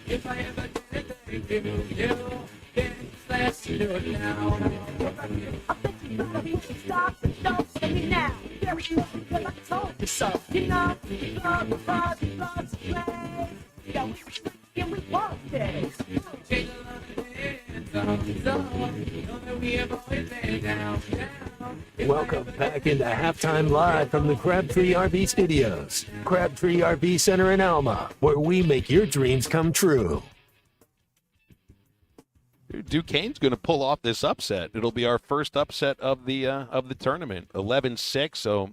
If I ever did anything to you, then let's do it now. I bet you better stop and don't say me now. Very good, because I told you so. You know, love the buzz, loves the play. Yeah, we want this. Check a lot of hands on, know that we avoid been down. Welcome back into Halftime Live from the Crabtree RV Studios. Crabtree RV Center in Alma, where we make your dreams come true. Duquesne's going to pull off this upset. It'll be our first upset of the tournament. 11-6, so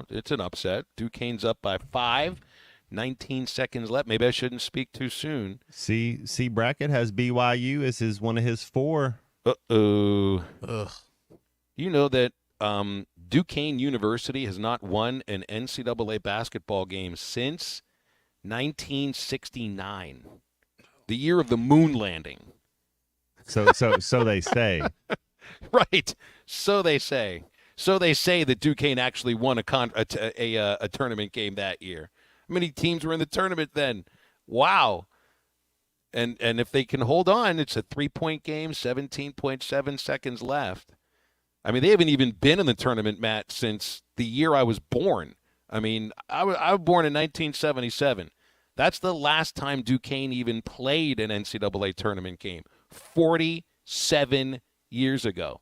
it's an upset. Duquesne's up by 5. 19 seconds left. Maybe I shouldn't speak too soon. See, Brackett has BYU as one of his 4. Uh-oh. Ugh. You know that Duquesne University has not won an NCAA basketball game since 1969, the year of the moon landing. So they say. Right. So they say. So they say that Duquesne actually won a tournament game that year. How many teams were in the tournament then? Wow. And if they can hold on, it's a 3-point game, 17.7 seconds left. I mean, they haven't even been in the tournament, Matt, since the year I was born. I mean, I was born in 1977. That's the last time Duquesne even played an NCAA tournament game, 47 years ago.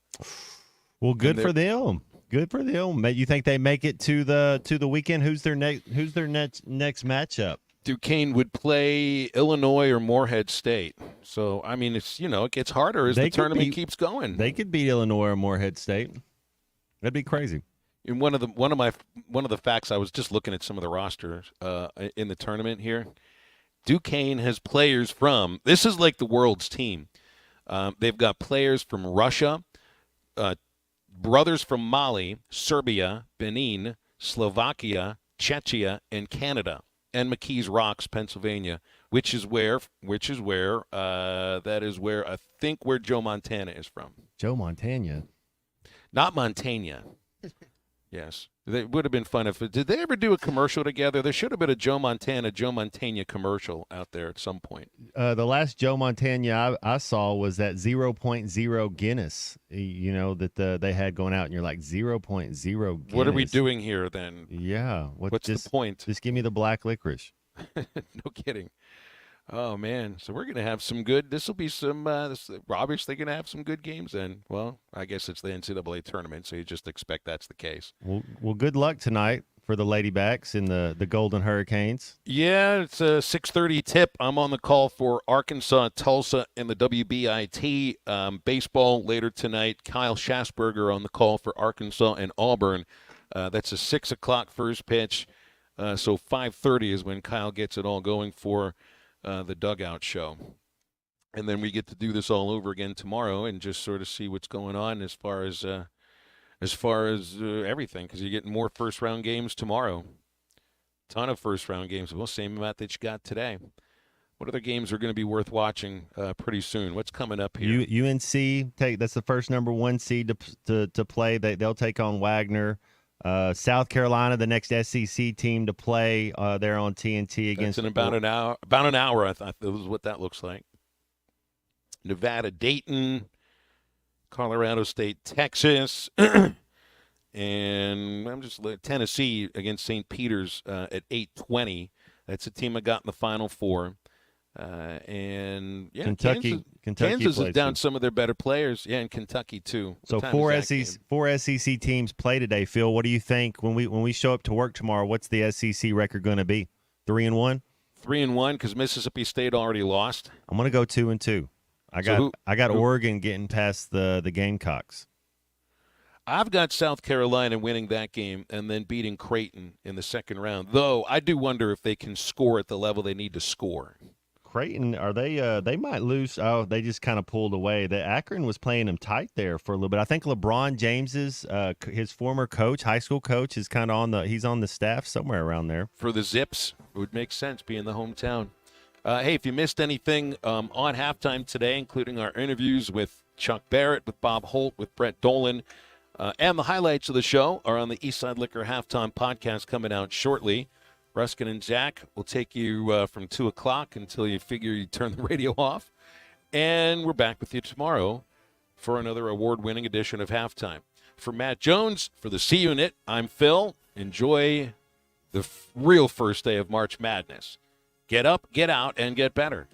Well, good for them. Good for them. You think they make it to the weekend? Who's their next matchup? Duquesne would play Illinois or Morehead State. So, I mean, it's it gets harder as the tournament keeps going. They could beat Illinois or Morehead State. That'd be crazy. And one of the facts, I was just looking at some of the rosters in the tournament here. Duquesne has players from, this is like the world's team. They've got players from Russia, brothers from Mali, Serbia, Benin, Slovakia, Czechia, and Canada. And McKees Rocks, Pennsylvania, which is where I think where Joe Montana is from. Joe Montana, not Montana. Yes. It would have been fun if – did they ever do a commercial together? There should have been a Joe Montana commercial out there at some point. The last Joe Montana I saw was that 0.0 Guinness, that they had going out, and you're like, 0.0 Guinness. What are we doing here then? Yeah. What's the point? Just give me the black licorice. No kidding. Oh, man. So we're going to have some good – this will be some obviously going to have some good games then. Well, I guess it's the NCAA tournament, so you just expect that's the case. Well, good luck tonight for the Ladybacks in the Golden Hurricanes. Yeah, it's a 6:30 tip. I'm on the call for Arkansas, Tulsa, and the WBIT. Baseball later tonight. Kyle Schasberger on the call for Arkansas and Auburn. That's a 6 o'clock first pitch. So 5:30 is when Kyle gets it all going for the Dugout Show. And then we get to do this all over again tomorrow and just sort of see what's going on as far as everything, because you're getting more first-round games tomorrow. Ton of first-round games. Well, same amount that you got today. What other games are going to be worth watching pretty soon? What's coming up here? UNC, that's the first number 1 seed to play. They'll take on Wagner. South Carolina, the next SEC team to play there on TNT against. That's in about an hour. About an hour, I thought that was what that looks like. Nevada, Dayton, Colorado State, Texas, and I'm just Tennessee against St. Peter's at 8:20. That's a team I got in the Final Four. And yeah, Kentucky Kansas is down too. some of their better players. Yeah, and Kentucky too. So four SEC teams play today. Phil, what do you think when we show up to work tomorrow? What's the SEC record going to be? 3-1. 3-1 because Mississippi State already lost. I'm going to go 2-2. I got Oregon getting past the Gamecocks. I've got South Carolina winning that game and then beating Creighton in the second round. Though I do wonder if they can score at the level they need to score. Creighton, are they? They might lose. Oh, they just kind of pulled away. The Akron was playing them tight there for a little bit. I think LeBron James's his former coach, high school coach, is kind of he's on the staff somewhere around there. For the Zips, it would make sense being the hometown. Hey, if you missed anything on Halftime today, including our interviews with Chuck Barrett, with Bob Holt, with Brett Dolan, and the highlights of the show are on the Eastside Liquor Halftime podcast coming out shortly. Ruskin and Jack will take you from 2 o'clock until you figure you turn the radio off. And we're back with you tomorrow for another award-winning edition of Halftime. For Matt Jones, for the C Unit, I'm Phil. Enjoy the real first day of March Madness. Get up, get out, and get better.